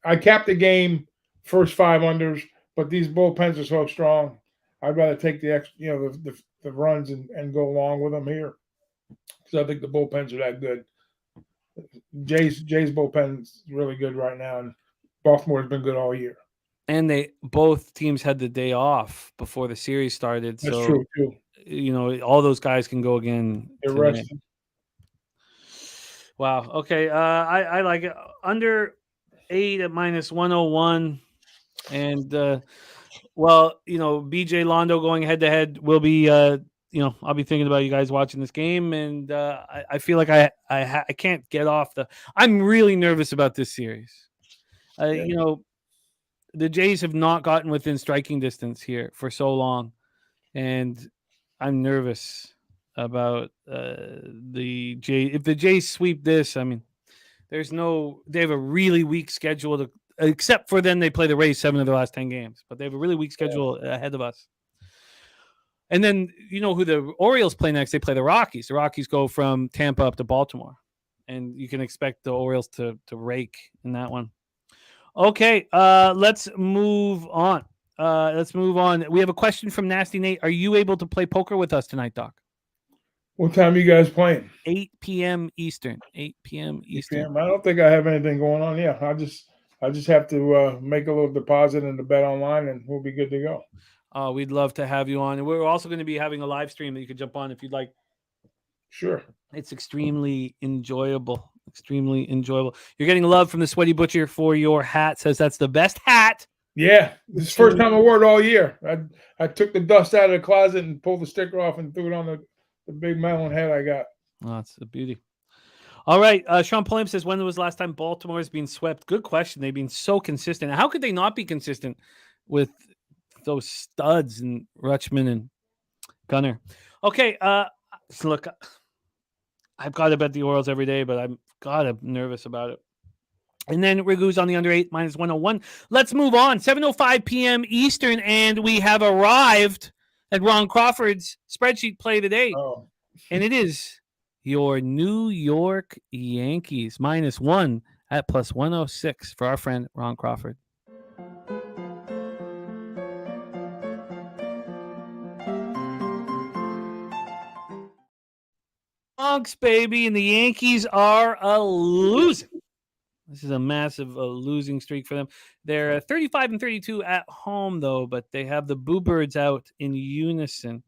I cap the game first 5 unders, but these bullpens are so strong. I'd rather take the the runs and go along with them here because I think the bullpens are that good. Jay's bullpen is really good right now, and Baltimore's been good all year. And both teams had the day off before the series started. That's so, true too. All those guys can go again. They're rested. Wow. Okay. I like it. Under 8 at -101. And, BJ Londo going head to head will be, I'll be thinking about you guys watching this game. And I feel like I can't get off I'm really nervous about this series. The Jays have not gotten within striking distance here for so long. And I'm nervous about the Jays. If the Jays sweep this, I mean, they have a really weak schedule except for then they play the Rays 7 of their last 10 games, but they have a really weak schedule ahead of us. And then who the Orioles play next? They play the Rockies. The Rockies go from Tampa up to Baltimore, and you can expect the Orioles to rake in that one. Okay, let's move on. We have a question from Nasty Nate. Are you able to play poker with us tonight, Doc? What time are you guys playing? 8 p.m. Eastern. 8 p.m. Eastern. 8 p.m. I don't think I have anything going on. Yeah, I just have to make a little deposit in the bet online, and we'll be good to go. We'd love to have you on. And we're also going to be having a live stream that you could jump on if you'd like. Sure. It's extremely enjoyable. Extremely enjoyable. You're getting love from the Sweaty Butcher for your hat. Says that's the best hat. Yeah, this is the first time I wore it all year. I took the dust out of the closet and pulled the sticker off and threw it on the big melon head I got. Oh, that's a beauty. All right. Sean Pulliam says, when was the last time Baltimore has been swept? Good question. They've been so consistent. How could they not be consistent with those studs and Rutschman and Gunnar? Okay. So look, I've got to bet the Orioles every day, but I'm nervous about it. And then Ragoo's on the under 8 -101. Let's move on. 7:05 p.m. Eastern, and we have arrived at Ron Crawford's spreadsheet play of the day. Oh. And it is your New York Yankees -1 at +106 for our friend Ron Crawford. Bronx, baby, and the Yankees are losing. This is a massive losing streak for them. They're 35-32 at home, though, but they have the Boo Birds out in unison.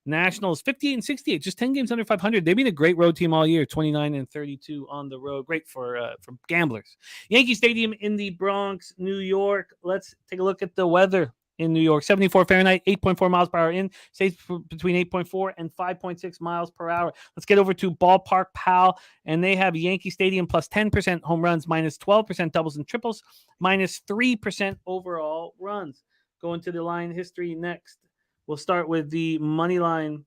Nationals 58-68, just 10 games under 500. They've been a great road team all year, 29-32 on the road. Great for gamblers. Yankee Stadium in the Bronx, New York. Let's take a look at the weather in New York. 74 Fahrenheit, 8.4 miles per hour in. Stays between 8.4 and 5.6 miles per hour. Let's get over to Ballpark Pal, and they have Yankee Stadium plus 10% home runs, minus 12% doubles and triples, minus 3% overall runs. Going to the line history next. We'll start with the money line.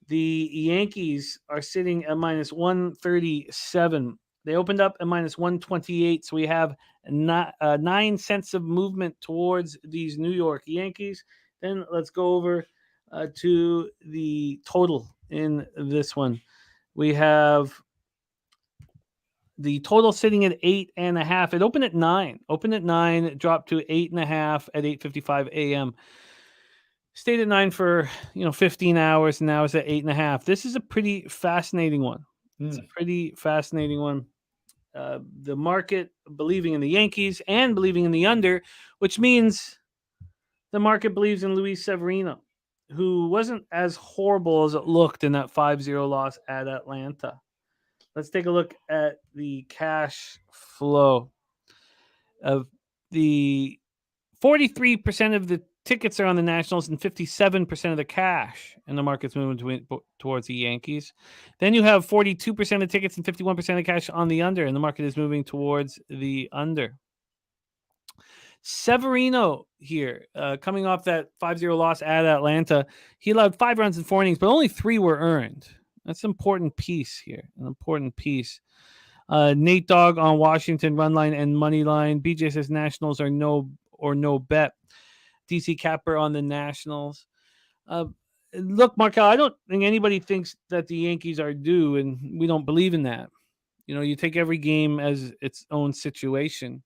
The Yankees are sitting at minus 137. They opened up at minus 128, so we have 9 cents of movement towards these New York Yankees. Then let's go over to the total in this one. We have the total sitting at 8.5. It opened at 9. Dropped to 8.5 at 8:55 a.m. Stayed at 9 for 15 hours, and now it's at 8.5. This is a pretty fascinating one. It's a pretty fascinating one. The market believing in the Yankees and believing in the under, which means the market believes in Luis Severino, who wasn't as horrible as it looked in that 5-0 loss at Atlanta. Let's take a look at the cash flow. Of the 43% of the tickets are on the Nationals and 57% of the cash, and the market's moving towards the Yankees. Then you have 42% of tickets and 51% of the cash on the under, and the market is moving towards the under. Severino here, coming off that 5-0 loss at Atlanta, he allowed 5 runs in 4 innings, but only 3 were earned. That's an important piece here, an important piece. Nate Dogg on Washington run line and money line. BJ says Nationals are no or no bet. DC Capper on the Nationals. Look, Markel, I don't think anybody thinks that the Yankees are due, and we don't believe in that. You take every game as its own situation.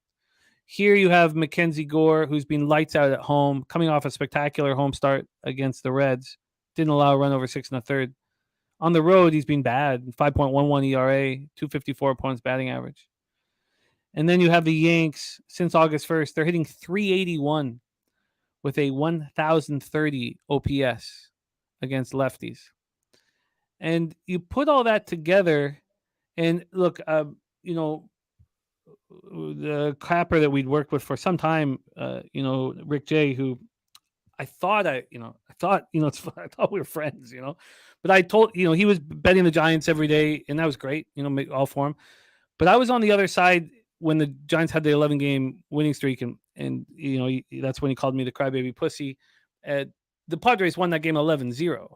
Here you have Mackenzie Gore, who's been lights out at home, coming off a spectacular home start against the Reds. Didn't allow a run over 6 1/3. On the road, he's been bad. 5.11 ERA, 254 opponents batting average. And then you have the Yanks since August 1st. They're hitting 381 with a 1,030 OPS against lefties. And you put all that together, and look, the capper that we'd worked with for some time, Rick J, who I thought we were friends, but I told, he was betting the Giants every day, and that was great, all for him. But I was on the other side when the Giants had the 11-game winning streak, and that's when he called me the crybaby pussy. The Padres won that game 11-0.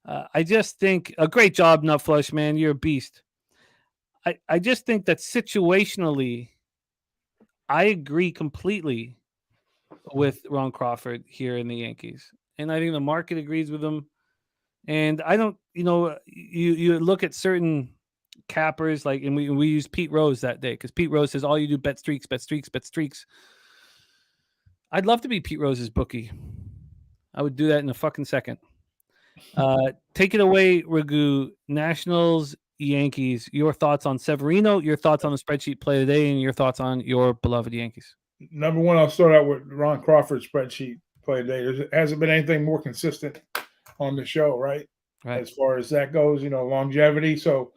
I just think a great job, Nutflush, man. You're a beast. I just think that situationally, I agree completely with Ron Crawford here in the Yankees. And I think the market agrees with him. And I don't, you look at certain cappers, like, and we used Pete Rose that day, because Pete Rose says, all you do, bet streaks, bet streaks, bet streaks. I'd love to be Pete Rose's bookie. I would do that in a fucking second. Take it away, Ragoo. Nationals, Yankees. Your thoughts on Severino, your thoughts on the spreadsheet play today, and your thoughts on your beloved Yankees. Number one, I'll start out with Ron Crawford's spreadsheet play today. There hasn't been anything more consistent on the show, right? As far as that goes, longevity. So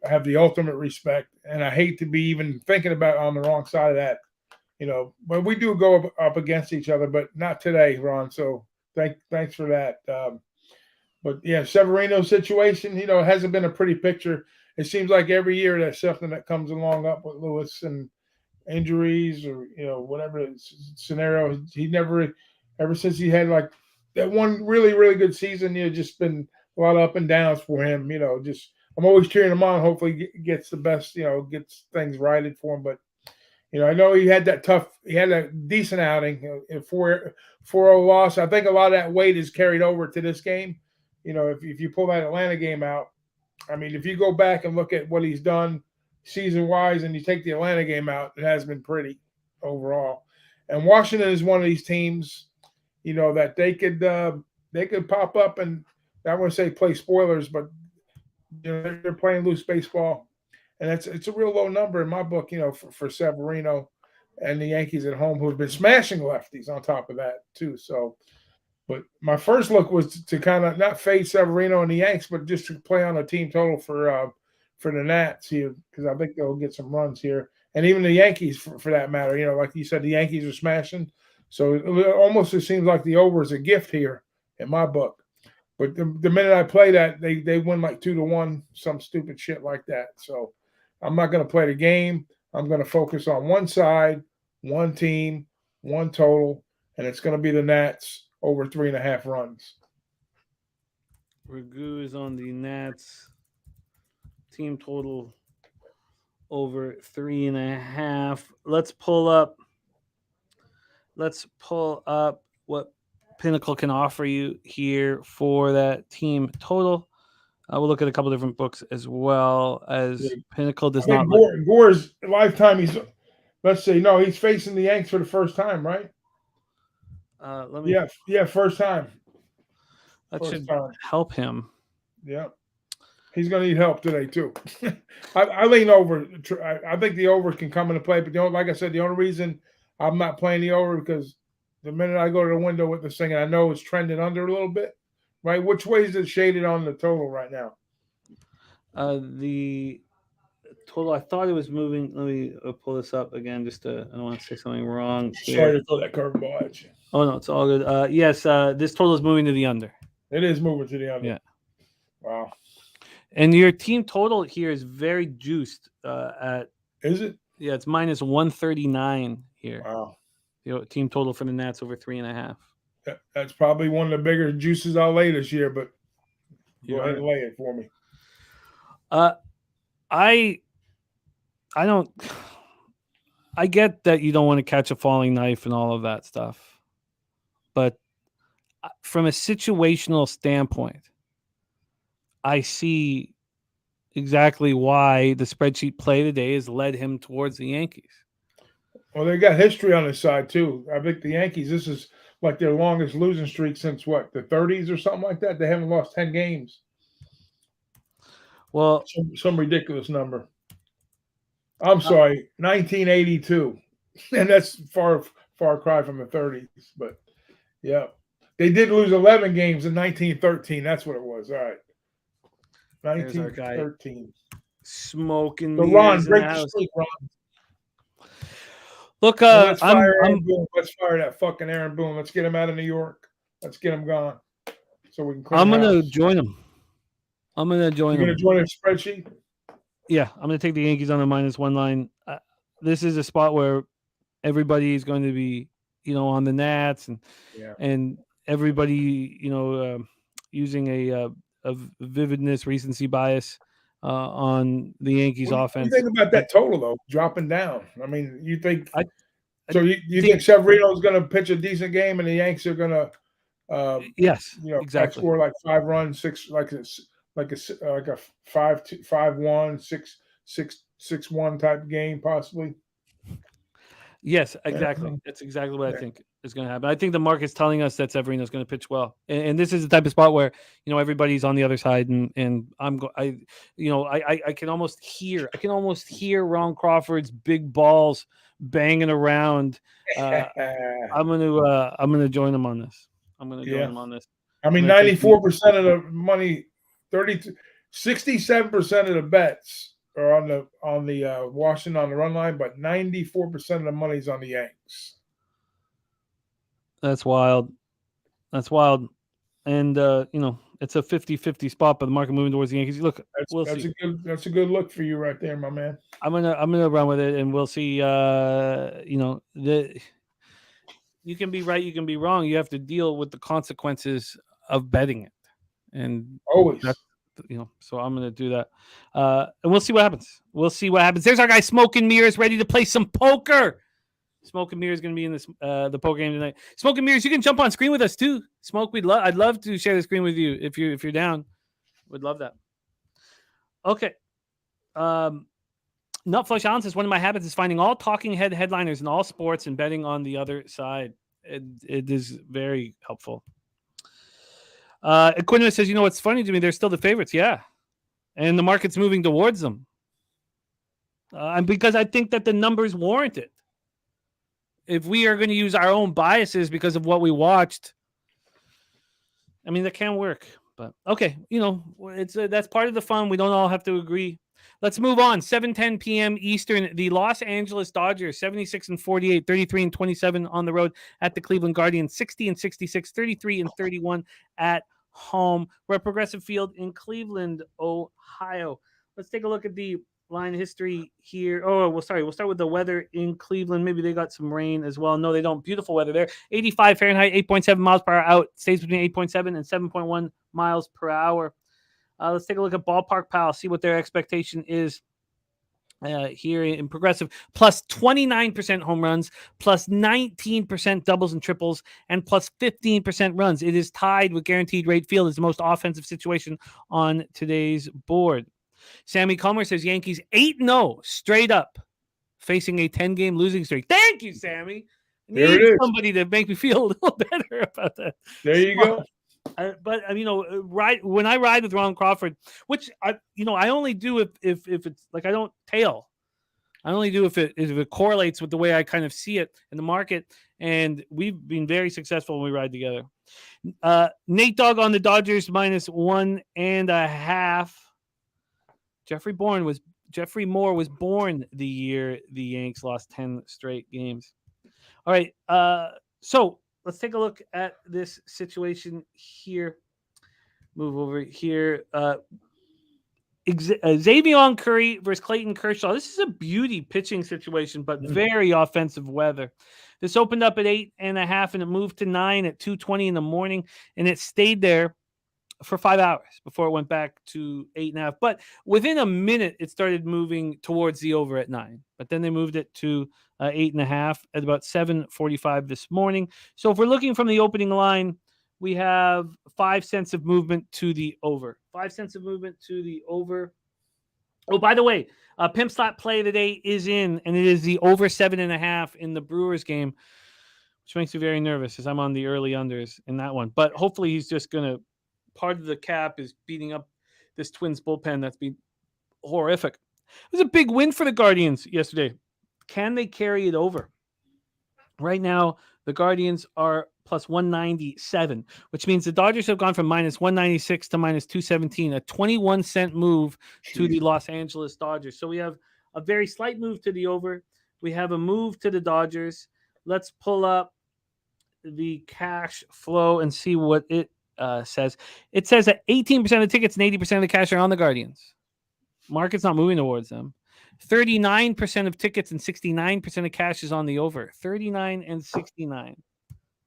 I have the ultimate respect, and I hate to be even thinking about on the wrong side of that, but we do go up against each other, but not today, Ron. So thanks for that. But yeah, Severino's situation, it hasn't been a pretty picture. It seems like every year there's something that comes along up with Lewis and injuries or, whatever scenario. He never, ever since he had like that one really, really good season, just been a lot of up and downs for him. I'm always cheering him on. Hopefully he gets the best, gets things righted for him. But, I know he had a decent outing, 4-0 loss. I think a lot of that weight is carried over to this game. If you pull that Atlanta game out, I mean, if you go back and look at what he's done season-wise and you take the Atlanta game out, it has been pretty overall. And Washington is one of these teams, that they could pop up and I want to say play spoilers, but they're playing loose baseball, and it's a real low number in my book, for Severino and the Yankees at home, who have been smashing lefties on top of that too. So. But my first look was to kind of not fade Severino and the Yanks, but just to play on a team total for the Nats here, because I think they'll get some runs here. And even the Yankees, for that matter, like you said, the Yankees are smashing. So it seems like the over is a gift here in my book. But the minute I play that, they win like 2-1, some stupid shit like that. So I'm not going to play the game. I'm going to focus on one side, one team, one total, and it's going to be the Nats over 3.5 runs. Ragoo is on the Nats. Team total over 3.5. Let's pull up what Pinnacle can offer you here for that team total. We'll look at a couple different books as well, as Pinnacle does not. Gore's lifetime. He's facing the Yanks for the first time, right? First time. That should help him. Yeah, he's going to need help today too. I lean over. I think the over can come into play, but like I said, the only reason I'm not playing the over because the minute I go to the window with this thing, and I know it's trending under a little bit. Right? Which way is it shaded on the total right now? The total, I thought it was moving. Let me pull this up again. I don't want to say something wrong. Sorry to throw that curveball at you. Oh, no, it's all good. Yes, this total is moving to the under. It is moving to the under. Yeah. Wow. And your team total here is very juiced. Is it? Yeah, it's minus 139 here. Wow. Team total for the Nats over 3.5. That's probably one of the bigger juices I'll lay this year, but go ahead and lay it for me. I don't. I get that you don't want to catch a falling knife and all of that stuff, but from a situational standpoint, I see exactly why the spreadsheet play today has led him towards the Yankees. Well, they got history on his side too. I think the Yankees, this is like their longest losing streak since what, the 30s or something like that. They haven't lost 10 games. Well, some ridiculous number. I'm sorry, 1982, and that's far cry from the 30s. But yeah, they did lose 11 games in 1913. That's what it was. All right, 1913. Smoking the Ron, break the streak, Ron. Let's fire Aaron Boone. Let's fire that fucking Aaron Boone. Let's get him out of New York. Let's get him gone so we can clean I'm going to join him. I'm going to join him. You're going to join a spreadsheet? Yeah, I'm going to take the Yankees on a -1 line. This is a spot where everybody is going to be, on the Nats and everybody, using a vividness, recency bias on the Yankees offense. What do you think about that total, though, dropping down? I mean, you think you think Severino's going to pitch a decent game and the Yankees are going to yes, exactly. Score like 5 runs, 6 like a 5-1, 6-1 type game, possibly. Yes, exactly. That's exactly what I think is going to happen. I think the market's telling us that Severino's going to pitch well, and this is the type of spot where everybody's on the other side, and I can almost hear Ron Crawford's big balls banging around. I'm gonna join him on this. I'm gonna join him on this. I mean, 94% of the money, 67% of the bets are on the Washington on the run line, but 94% of the money's on the Yanks. That's wild. And it's a 50-50 spot, but the market moving towards the Yankees. Look, that's a good look for you right there, my man. I'm gonna run with it, and we'll see. You can be right, you can be wrong. You have to deal with the consequences of betting it, and always. So I'm going to do that. And we'll see what happens. There's our guy, Smoking Mirrors, ready to play some poker. Smoking Mirrors is going to be in this the poker game tonight. Smoking Mirrors, you can jump on screen with us too. Smoke, I'd love to share the screen with you if you're down. Would love that. Okay. Nut Flush Allen says, one of my habits is finding all talking head headliners in all sports and betting on the other side. It is very helpful. Equinus says, what's funny to me? They're still the favorites. Yeah. And the market's moving towards them. And because I think that the numbers warrant it. If we are going to use our own biases because of what we watched, I mean, that can work. But okay, it's that's part of the fun. We don't all have to agree. Let's move on. 7:10 p.m. Eastern. The Los Angeles Dodgers, 76-48, 33-27 on the road at the Cleveland Guardians, 60-66, 33-31 at home. We're at Progressive Field in Cleveland, Ohio. Let's take a look at the line history here. We'll start with the weather in Cleveland. Maybe they got some rain as well. No, they don't. Beautiful weather there. 85 Fahrenheit, 8.7 miles per hour out. Stays between 8.7 and 7.1 miles per hour. Let's take a look at Ballpark Pal, see what their expectation is here in Progressive. Plus 29% home runs, plus 19% doubles and triples, and plus 15% runs. It is tied with Guaranteed Rate Field as the most offensive situation on today's board. Sammy Comer says Yankees 8-0 straight up, facing a 10-game losing streak. Thank you, Sammy. There it is. Somebody to make me feel a little better about that. There you go. But when I ride with Ron Crawford, which I only do if it's like I don't tail. I only do if it correlates with the way I kind of see it in the market, and we've been very successful when we ride together. Nate Dogg on the Dodgers -1.5. Jeffrey Moore was born the year the Yanks lost 10 straight games. All right, so let's take a look at this situation here. Move over here. Xavier Curry versus Clayton Kershaw. This is a beauty pitching situation, but very offensive weather. This opened up at 8.5, and it moved to 9 at 2:20 in the morning, and it stayed there for 5 hours before it went back to 8.5. But within a minute, it started moving towards the over at 9. But then they moved it to 8.5 at about 7:45 this morning. So if we're looking from the opening line, we have 5 cents of movement to the over. 5 cents of movement to the over. Oh, by the way, Pimp Slot play of the day is in, and it is the over 7.5 in the Brewers game, which makes me very nervous as I'm on the early unders in that one. But hopefully he's just going to, part of the cap is beating up this Twins bullpen that's been horrific. It was a big win for the Guardians yesterday. Can they carry it over? Right now, the Guardians are plus 197, which means the Dodgers have gone from minus 196 to minus 217, a 21-cent move to the Los Angeles Dodgers. So we have a very slight move to the over. We have a move to the Dodgers. Let's pull up the cash flow and see what it says. It says that 18% of tickets and 80% of the cash are on the Guardians. Market's not moving towards them. 39% of tickets and 69% of cash is on the over. 39 and 69.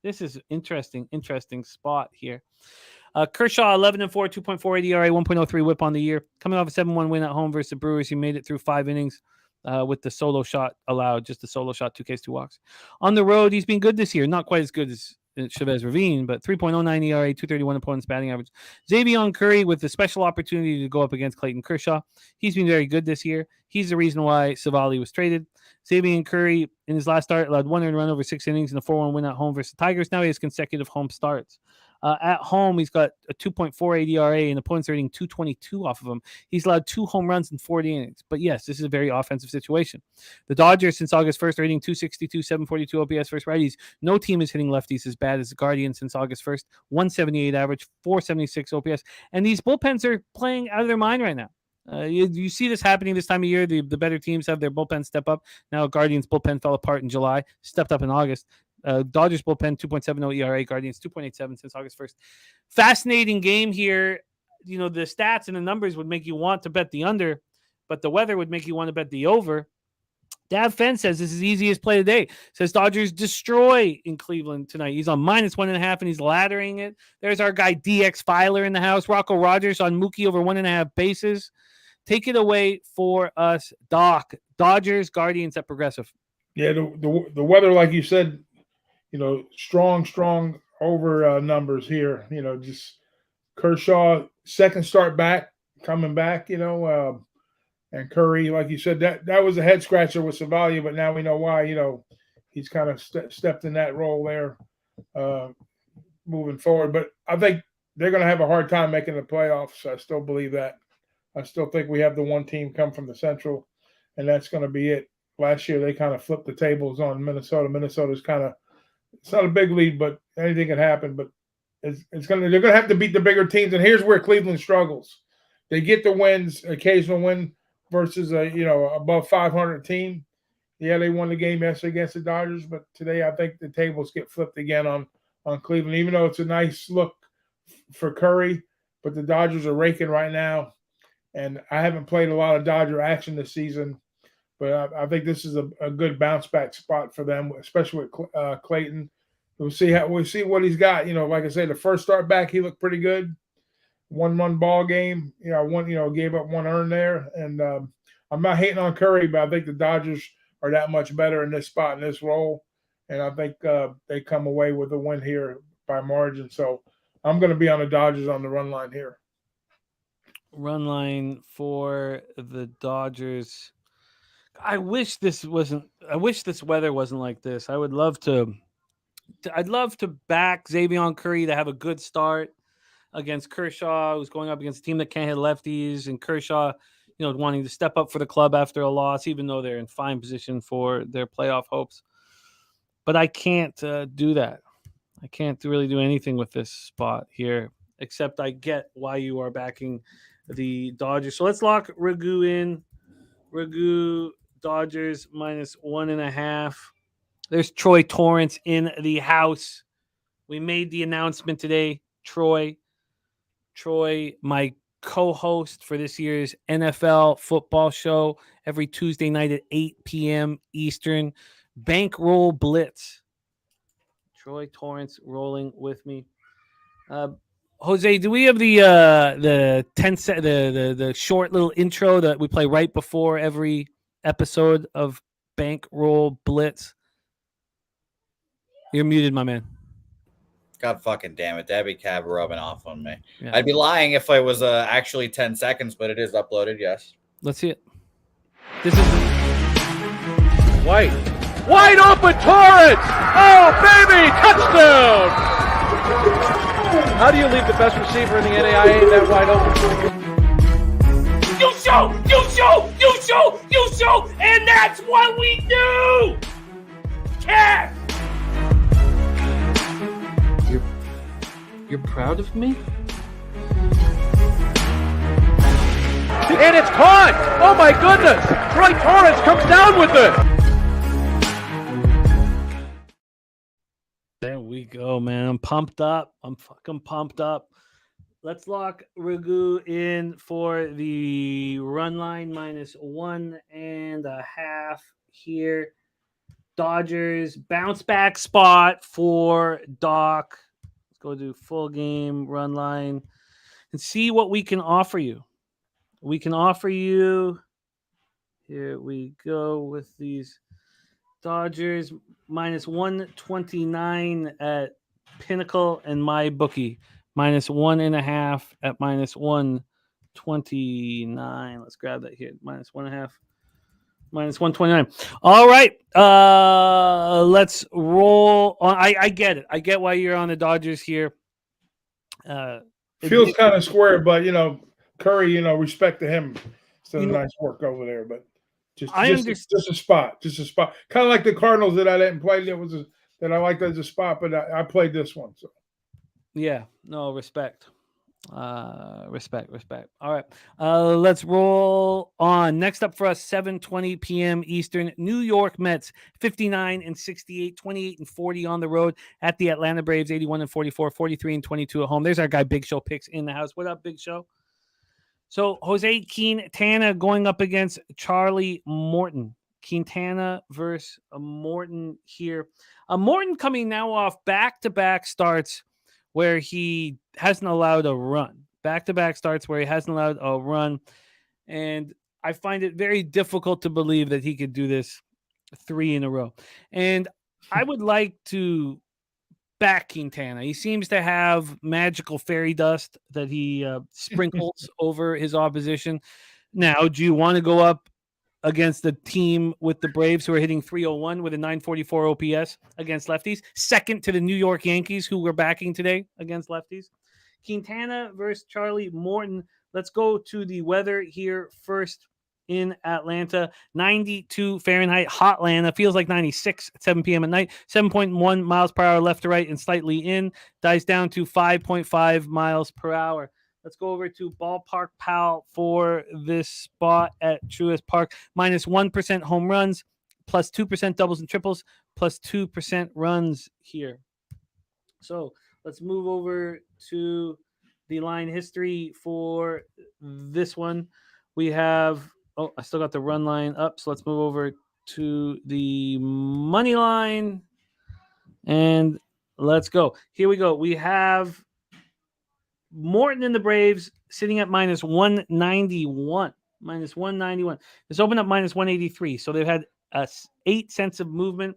This is interesting spot here. Kershaw, 11-4, 2.48 ERA, 1.03 whip on the year. Coming off a 7-1 win at home versus the Brewers, he made it through 5 innings with the solo shot allowed, just the solo shot, 2 Ks, 2 walks. On the road, he's been good this year. Not quite as good as Chavez Ravine, but 3.09 ERA, 231 opponent's batting average. Xavier Curry with the special opportunity to go up against Clayton Kershaw. He's been very good this year. He's the reason why Savali was traded. Xavier Curry, in his last start, allowed 1 earned run over 6 innings and a 4-1 win at home versus the Tigers. Now he has consecutive home starts. At home, he's got a 2.48 ERA and opponents are hitting 222 off of him. He's allowed 2 home runs in 40 innings. But yes, this is a very offensive situation. The Dodgers, since August 1st, are hitting 262, 742 OPS versus righties. No team is hitting lefties as bad as the Guardians since August 1st. 178 average, 476 OPS. And these bullpens are playing out of their mind right now. You see this happening this time of year. The better teams have their bullpen step up. Now Guardians bullpen fell apart in July, stepped up in August. Dodgers bullpen 2.70 ERA, Guardians 2.87 since August 1st. Fascinating game here. You know, the stats and the numbers would make you want to bet the under, but the weather would make you want to bet the over. Dav Fenn says this is the easiest play of the day. Says Dodgers destroy in Cleveland tonight. He's on minus 1.5 and he's laddering it. There's our guy DX Filer in the house. Rocco Rogers on Mookie over 1.5 bases. Take it away for us, Doc. Dodgers, Guardians at Progressive. Yeah, the weather, like you said, you know, strong over numbers here. You know, just Kershaw, second start back, coming back, you know, and Curry, like you said, that was a head scratcher with Savali, but now we know why. You know, he's kind of stepped in that role there moving forward. But I think they're going to have a hard time making the playoffs. I still believe that. I still think we have the one team come from the Central, and that's going to be it. Last year, they kind of flipped the tables on Minnesota. Minnesota's kind of, it's not a big lead, but anything can happen. But they're going to have to beat the bigger teams. And here's where Cleveland struggles. They get the wins, occasional win versus a, you know, above 500 team. Yeah, they won the game yesterday against the Dodgers, but today I think the tables get flipped again on Cleveland, even though it's a nice look for Curry, but the Dodgers are raking right now. And I haven't played a lot of Dodger action this season, but I think this is a good bounce back spot for them, especially with Clayton. We'll see what he's got. You know, like I said, the first start back, he looked pretty good. 1-1 ball game. You know, gave up 1 earned there. And I'm not hating on Curry, but I think the Dodgers are that much better in this spot, in this role. And I think they come away with a win here by margin. So I'm going to be on the Dodgers on the run line here. Run line for the Dodgers. I wish this weather wasn't like this. I'd love to back Xavier Curry to have a good start against Kershaw, who's going up against a team that can't hit lefties, and Kershaw, you know, wanting to step up for the club after a loss, even though they're in fine position for their playoff hopes. But I can't do that. I can't really do anything with this spot here, except I get why you are backing the Dodgers. So let's lock Ragoo in. Ragoo, Dodgers minus 1.5. There's Troy Torrance in the house. We made the announcement today. Troy, my co-host for this year's NFL football show every Tuesday night at 8 p.m. Eastern. Bankroll Blitz. Troy Torrance rolling with me. Jose, do we have the 10 the short little intro that we play right before every episode of Bankroll Blitz? You're muted, my man. God fucking damn it. That'd be cab rubbing off on me. Yeah. I'd be lying if it was actually 10 seconds, but it is uploaded, yes. Let's see it. This is White. Wide open Torrance! Oh, baby! Touchdown! How do you leave the best receiver in the NAIA that wide open? You show, and that's what we do! Cat! You're proud of me? And it's caught! Oh my goodness! Troy Torrance comes down with it! There we go, man. I'm pumped up. I'm fucking pumped up. Let's lock Ragoo in for the run line -1.5 here. Dodgers bounce back spot for Doc. Let's go do full game run line and see what we can offer you. We can offer you. Here we go with these Dodgers -129 at Pinnacle and MyBookie. -1.5 at -129. Let's grab that here. -1.5. -129. All right. Let's roll on. I get it. I get why you're on the Dodgers here. Feels kind of square, but Curry, respect to him. Still nice work over there, but just a spot. Kind of like the Cardinals that I didn't play. That I liked as a spot, but I played this one. So yeah, no, respect. Respect. All right. Let's roll on. Next up for us, 7:20 p.m. Eastern. New York Mets, 59-68, 28-40 on the road at the Atlanta Braves, 81-44, 43-22 at home. There's our guy Big Show picks in the house. What up, Big Show? So Jose Quintana going up against Charlie Morton. Quintana versus Morton here. Morton coming now off back-to-back starts where he hasn't allowed a run. Back-to-back starts where he hasn't allowed a run. And I find it very difficult to believe that he could do this 3 in a row. And I would like to back Quintana. He seems to have magical fairy dust that he sprinkles over his opposition. Now, do you want to go up against the team with the Braves who are hitting .301 with a .944 OPS against lefties, second to the New York Yankees who we're backing today against lefties? Quintana versus Charlie Morton. Let's go to the weather here first in Atlanta. 92 Fahrenheit, hot Atlanta. Feels like 96 at 7 p.m. at night. 7.1 miles per hour left to right and slightly in. Dies down to 5.5 miles per hour. Let's go over to Ballpark Pal for this spot at Truist Park. -1% home runs, +2% doubles and triples, +2% runs here. So let's move over to the line history for this one. We have, I still got the run line up. So let's move over to the money line and let's go. Here we go. We have Morton and the Braves sitting at -191. -191. This opened up -183. So they've had 8 cents of movement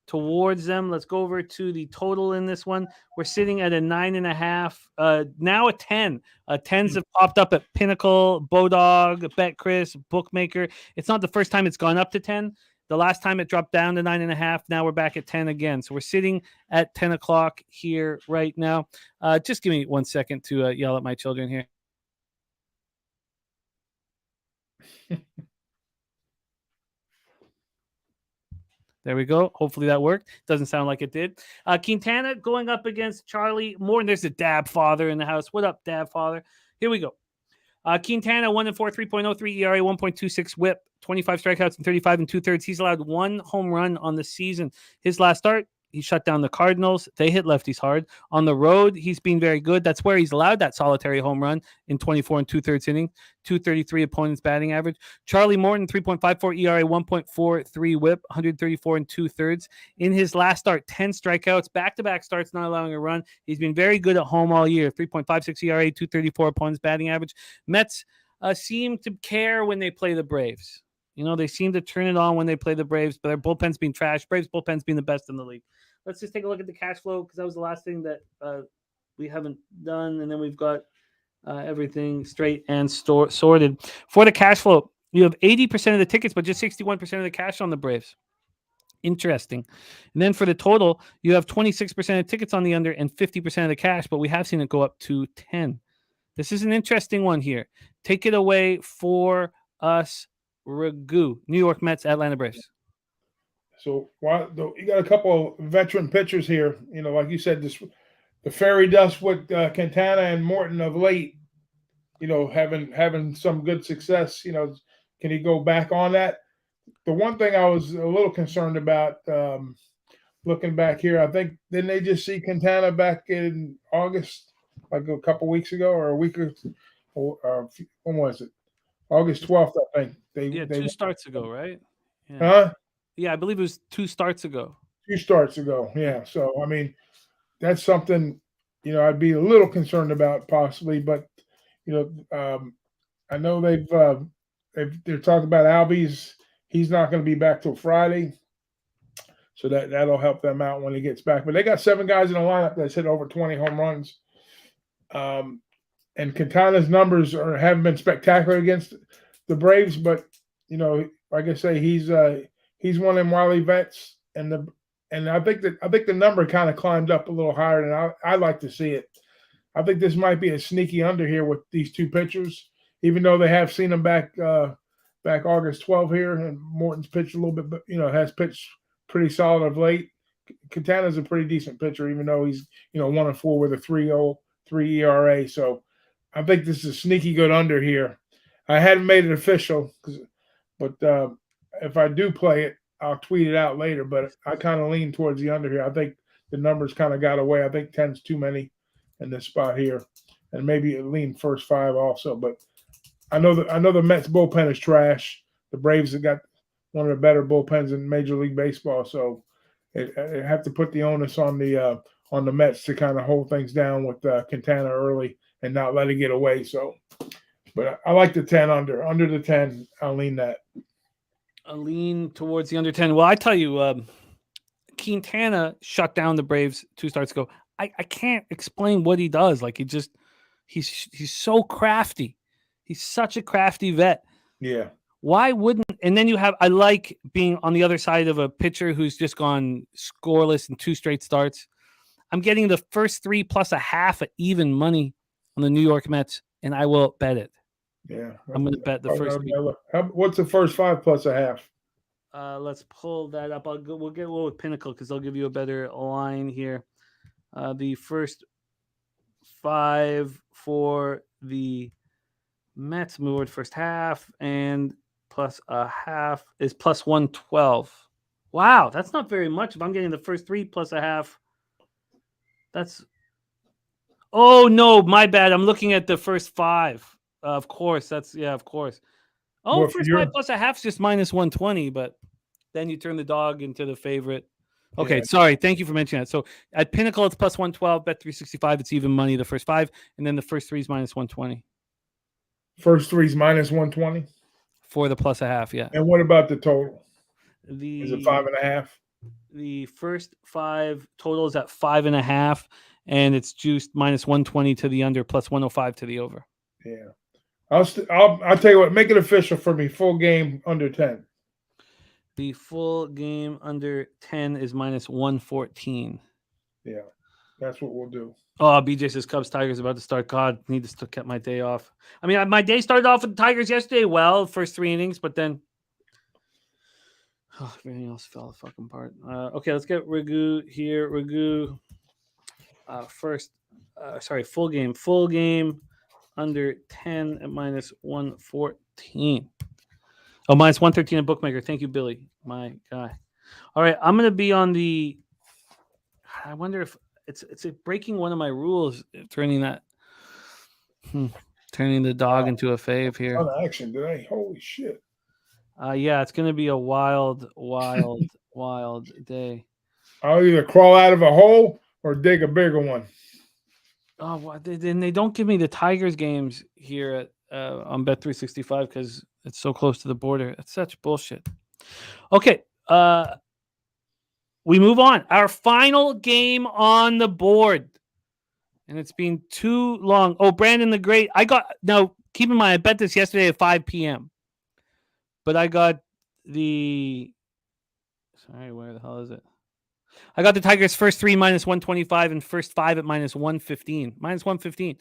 towards them. Let's go over to the total in this one. We're sitting at a 9.5. Now a 10. 10s have popped up at Pinnacle, Bodog, BetCris, Bookmaker. It's not the first time it's gone up to 10. The last time it dropped down to 9.5. Now we're back at 10 again. So we're sitting at 10 o'clock here right now. Just give me 1 second to yell at my children here. There we go. Hopefully that worked. Doesn't sound like it did. Quintana going up against Charlie Morton. There's the Dab Father in the house. What up, Dab Father? Here we go. Quintana, 1-4, 3.03 ERA, 1.26 WHIP, 25 strikeouts and 35 2/3. He's allowed 1 home run on the season. His last start, he shut down the Cardinals. They hit lefties hard. On the road, he's been very good. That's where he's allowed that solitary home run in 24 and 2/3 innings, 233 opponent's batting average. Charlie Morton, 3.54 ERA, 1.43 whip, 134 and 2/3. In his last start, 10 strikeouts, back-to-back starts, not allowing a run. He's been very good at home all year, 3.56 ERA, 234 opponent's batting average. Mets seem to care when they play the Braves. You know, they seem to turn it on when they play the Braves, but their bullpen's been trash. Braves bullpen's been the best in the league. Let's just take a look at the cash flow because that was the last thing that we haven't done. And then we've got everything straight and sorted. For the cash flow, you have 80% of the tickets, but just 61% of the cash on the Braves. Interesting. And then for the total, you have 26% of tickets on the under and 50% of the cash, but we have seen it go up to 10. This is an interesting one here. Take it away for us, Ragoo. New York Mets, Atlanta Braves. So you got a couple of veteran pitchers here. You know, like you said, the fairy dust with Quintana and Morton of late. You know, having some good success. You know, can he go back on that? The one thing I was a little concerned about looking back here, I think didn't they just see Quintana back in August, like a couple weeks ago, or a week or when was it? August 12th, I think. They 2 starts ago, right? Yeah. Huh? Yeah, I believe it was 2 starts ago. 2 starts ago, yeah. So, I mean, that's something, you know, I'd be a little concerned about possibly. But, you know, I know they're talking about Albies. He's not going to be back till Friday. So that'll help them out when he gets back. But they got 7 guys in the lineup that's hit over 20 home runs. And Quintana's numbers haven't been spectacular against the Braves, but, you know, like I say, he's one of them wily vets, and I think the number kind of climbed up a little higher than I like to see it. I think this might be a sneaky under here with these 2 pitchers, even though they have seen them back August 12 here, and Morton's pitched a little bit, but, you know, has pitched pretty solid of late. Quintana's a pretty decent pitcher, even though he's, you know, 1-4 with a 3.03 ERA. So I think this is a sneaky good under here. I hadn't made it official, but if I do play it, I'll tweet it out later. But I kind of lean towards the under here. I think the numbers kind of got away. I think 10's too many in this spot here, and maybe lean first 5 also. But I know the Mets bullpen is trash. The Braves have got one of the better bullpens in Major League Baseball, so I have to put the onus on the Mets to kind of hold things down with Quintana early and not let it get away. So, but I like the 10 under the 10. I'll lean that. A lean towards the under 10. Well, I tell you, Quintana shut down the Braves 2 starts ago. I can't explain what he does. Like he's so crafty. He's such a crafty vet. Yeah. Why wouldn't? And then I like being on the other side of a pitcher who's just gone scoreless in 2 straight starts. I'm getting the first 3 plus a half at even money on the New York Mets, and I will bet it. Yeah, I'm going to bet the first 3. What's the first 5 plus a half? Let's pull that up. We'll get a little with Pinnacle because they'll give you a better line here. The first 5 for the Mets moved first half, and plus a half is plus 112. Wow, that's not very much. If I'm getting the first 3 plus a half, that's. Oh no, my bad. I'm looking at the first 5. Of course, of course. Oh, Well, first 5 plus a half is just minus 120, but then you turn the dog into the favorite. Okay, Yeah. Sorry. Thank you for mentioning that. So at Pinnacle, it's plus 112. Bet 365, it's even money the first 5, and then the first 3 is minus 120. First 3 is minus 120 for the plus a half. Yeah. And what about the total? Is it 5.5? The first 5 total is at 5.5, and it's juiced minus 120 to the under, plus 105 to the over. Yeah. I'll tell you what, make it official for me. Full game under 10. The full game under 10 is minus 114. Yeah, that's what we'll do. Oh, BJ says Cubs Tigers about to start. God, need to still kept my day off. I mean, my day started off with the Tigers yesterday. Well, first 3 innings, but then everything else fell fucking apart. Okay, let's get Ragoo here. Ragoo, full game under 10 at minus 114. Oh, minus 113 at Bookmaker. Thank you, Billy, my guy. All right, I'm going to be on the I wonder if it's breaking one of my rules, turning the dog into a fave here. Ton of action today. Holy shit. Yeah, it's going to be a wild day. I'll either crawl out of a hole or dig a bigger one. Oh, what? Then they don't give me the Tigers games here at on Bet365 because it's so close to the border. That's such bullshit. Okay, we move on. Our final game on the board, and it's been too long. Oh, Brandon the Great. Now keep in mind, I bet this yesterday at 5 p.m. But I got the. Sorry, where the hell is it? I got the Tigers first 3 minus 125 and first 5 at minus 115. Minus 115.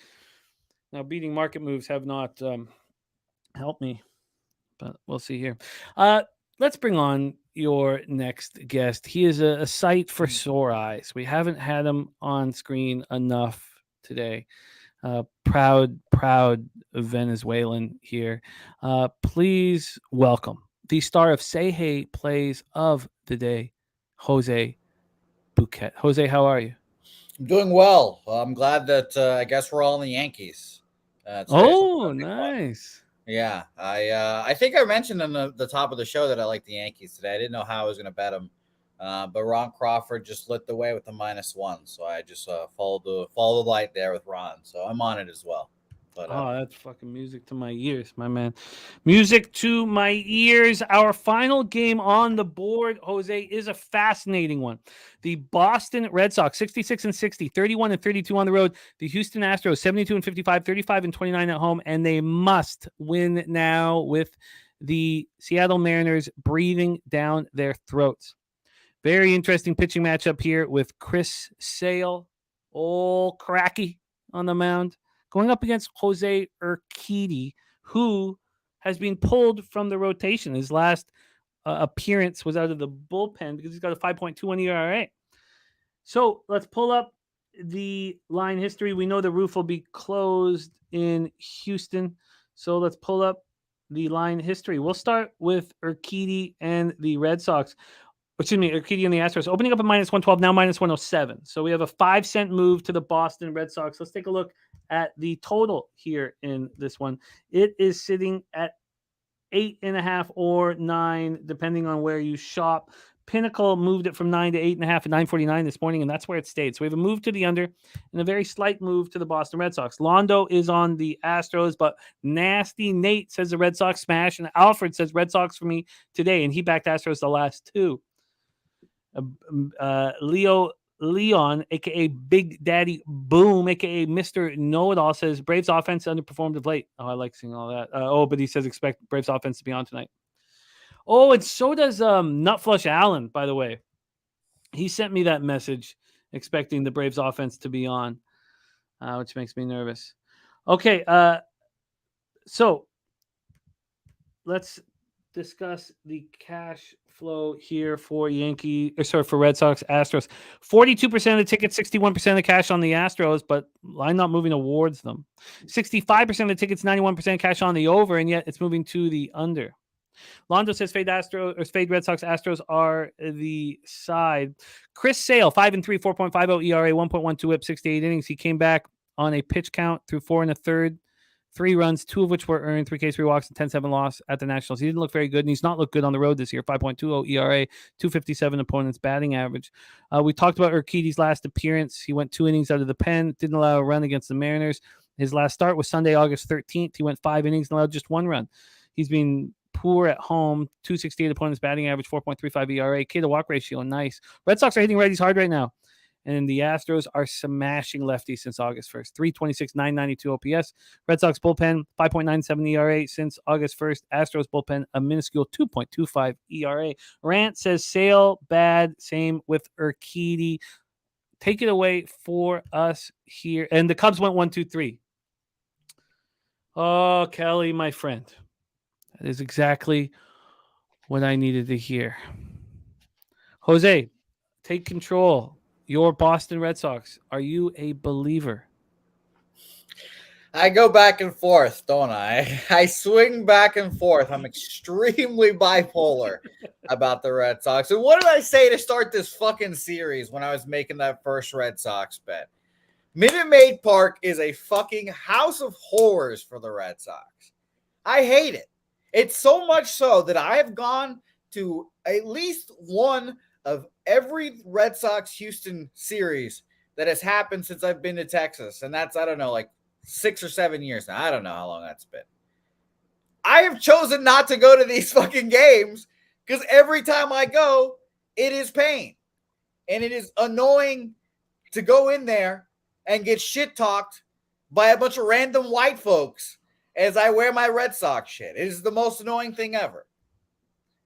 Now, beating market moves have not helped me, but we'll see here. Let's bring on your next guest. He is a sight for sore eyes. We haven't had him on screen enough today. Proud Venezuelan here. Please welcome the star of Say Hey Plays of the Day, Jose Bouquet. Jose, how are you? I'm doing well. I'm glad that I guess we're all in the Yankees. Oh, nice. Yeah, I think I mentioned in the top of the show that I like the Yankees today. I didn't know how I was going to bet them, but Ron Crawford just lit the way with the -1, so I just followed the light there with Ron. So I'm on it as well. But, that's fucking music to my ears, my man. Music to my ears. Our final game on the board, Jose, is a fascinating one. The Boston Red Sox, 66-60, 31-32 on the road. The Houston Astros, 72-55, 35-29 at home, and they must win now with the Seattle Mariners breathing down their throats. Very interesting pitching matchup here with Chris Sale, old cracky on the mound, going up against Jose Urquidy, who has been pulled from the rotation. His last appearance was out of the bullpen because he's got a 5.21 ERA. So let's pull up the line history. We know the roof will be closed in Houston. So let's pull up the line history. We'll start with Urquidy and the Red Sox. Urquidy and the Astros opening up at -112, now -107. So we have a 5-cent move to the Boston Red Sox. Let's take a look at the total here in this one. It is sitting at 8.5 or 9, depending on where you shop. Pinnacle moved it from 9 to 8.5 at 9:49 this morning, and that's where it stayed. So we have a move to the under and a very slight move to the Boston Red Sox. Londo is on the Astros, but Nasty Nate says the Red Sox smash, and Alfred says Red Sox for me today, and he backed Astros the last 2. Leon, a.k.a. Big Daddy Boom, a.k.a. Mr. Know-It-All, says Braves offense underperformed of late. Oh, I like seeing all that. But he says expect Braves offense to be on tonight. Oh, and so does Nutflush Allen, by the way. He sent me that message expecting the Braves offense to be on, which makes me nervous. Okay, so let's discuss the cash flow here for for Red Sox Astros. 42% of the tickets, 61% of the cash on the Astros, but line not moving towards them. 65% of the tickets, 91% cash on the over, and yet it's moving to the under. Londo says fade Red Sox. Astros are the side. Chris Sale, 5-3, 4.50 ERA, 1.12 WHIP, 68 innings. He came back on a pitch count through 4 1/3. 3 runs, 2 of which were earned, 3 Ks, 3 walks, and 10-7 loss at the Nationals. He didn't look very good, and he's not looked good on the road this year. 5.20 ERA, 257 opponent's batting average. We talked about Urquidy's last appearance. He went 2 innings out of the pen, didn't allow a run against the Mariners. His last start was Sunday, August 13th. He went 5 innings and allowed just 1 run. He's been poor at home, 268 opponent's batting average, 4.35 ERA. K to walk ratio, nice. Red Sox are hitting righties hard right now. And the Astros are smashing lefties since August 1st. 326, 992 OPS. Red Sox bullpen, 5.97 ERA since August 1st. Astros bullpen, a minuscule 2.25 ERA. Rant says Sale bad. Same with Urquidy. Take it away for us here. And the Cubs went 1-2-3. Oh, Kelly, my friend. That is exactly what I needed to hear. Jose, take control. Your Boston Red Sox. Are you a believer? I go back and forth, don't I? I swing back and forth. I'm extremely bipolar about the Red Sox. And what did I say to start this fucking series when I was making that first Red Sox bet? Minute Maid Park is a fucking house of horrors for the Red Sox. I hate it. It's so much so that I have gone to at least one of every Red Sox Houston series that has happened since I've been to Texas. And that's, I don't know, like 6 or 7 years now. I don't know how long that's been. I have chosen not to go to these fucking games because every time I go, it is pain. And it is annoying to go in there and get shit talked by a bunch of random white folks as I wear my Red Sox shit. It is the most annoying thing ever.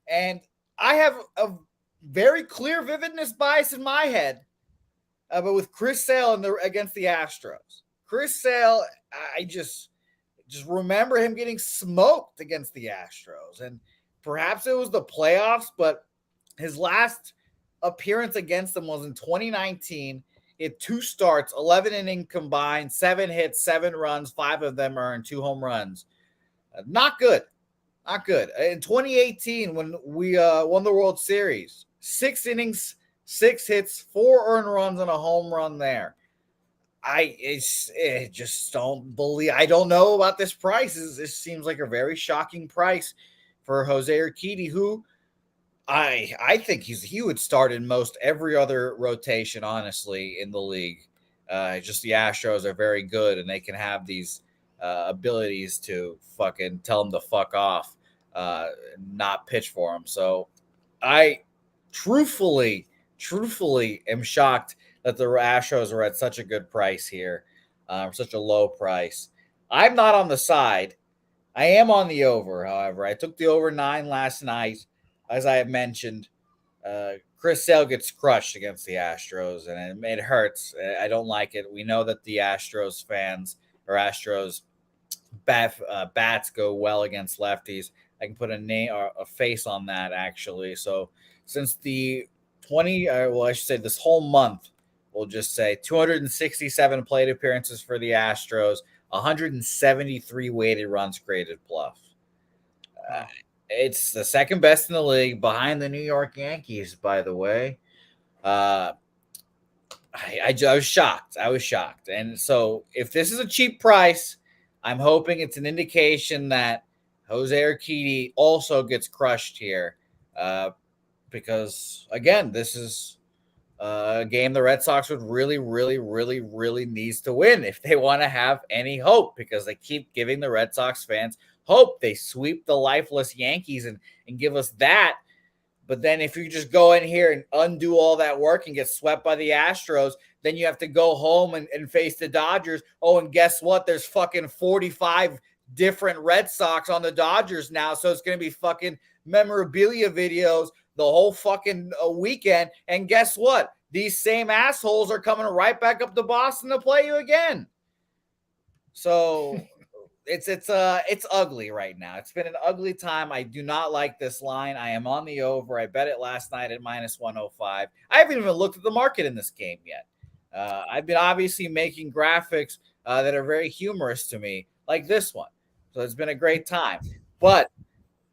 And I have a very clear vividness bias in my head, but with Chris Sale against the Astros. Chris Sale, I just remember him getting smoked against the Astros. And perhaps it was the playoffs, but his last appearance against them was in 2019. He had 2 starts, 11 inning combined, 7 hits, 7 runs, 5 of them earned, 2 home runs. Not good. Not good. In 2018, when we won the World Series, 6 innings, 6 hits, 4 earned runs, and a home run there. I just don't believe. I don't know about this price. This seems like a very shocking price for Jose Urquidy, who I think he would start in most every other rotation, honestly, in the league. Just the Astros are very good, and they can have these abilities to fucking tell them to fuck off, not pitch for them. So I truthfully am shocked that the Astros are at such a good price here, such a low price. I'm not on the side. I am on the over, however. I took the over 9 last night. As I have mentioned, Chris Sale gets crushed against the Astros, and it hurts. I don't like it. We know that the Astros fans or Astros bats go well against lefties. I can put a name or a face on that, actually. So since the I should say this whole month, we'll just say 267 plate appearances for the Astros, 173 weighted runs created plus. It's the second best in the league, behind the New York Yankees, by the way. I was shocked. And so if this is a cheap price, I'm hoping it's an indication that Jose Urquidy also gets crushed here. Because, again, this is a game the Red Sox would really, really, really, really needs to win if they want to have any hope, because they keep giving the Red Sox fans hope. They sweep the lifeless Yankees and give us that. But then if you just go in here and undo all that work and get swept by the Astros, then you have to go home and face the Dodgers. Oh, and guess what? There's fucking 45 different Red Sox on the Dodgers now. So it's going to be fucking memorabilia videos the whole fucking weekend. And guess what? These same assholes are coming right back up to Boston to play you again. So it's ugly right now. It's been an ugly time. I do not like this line. I am on the over. I bet it last night at -105. I haven't even looked at the market in this game yet. I've been obviously making graphics that are very humorous to me, like this one. So it's been a great time. But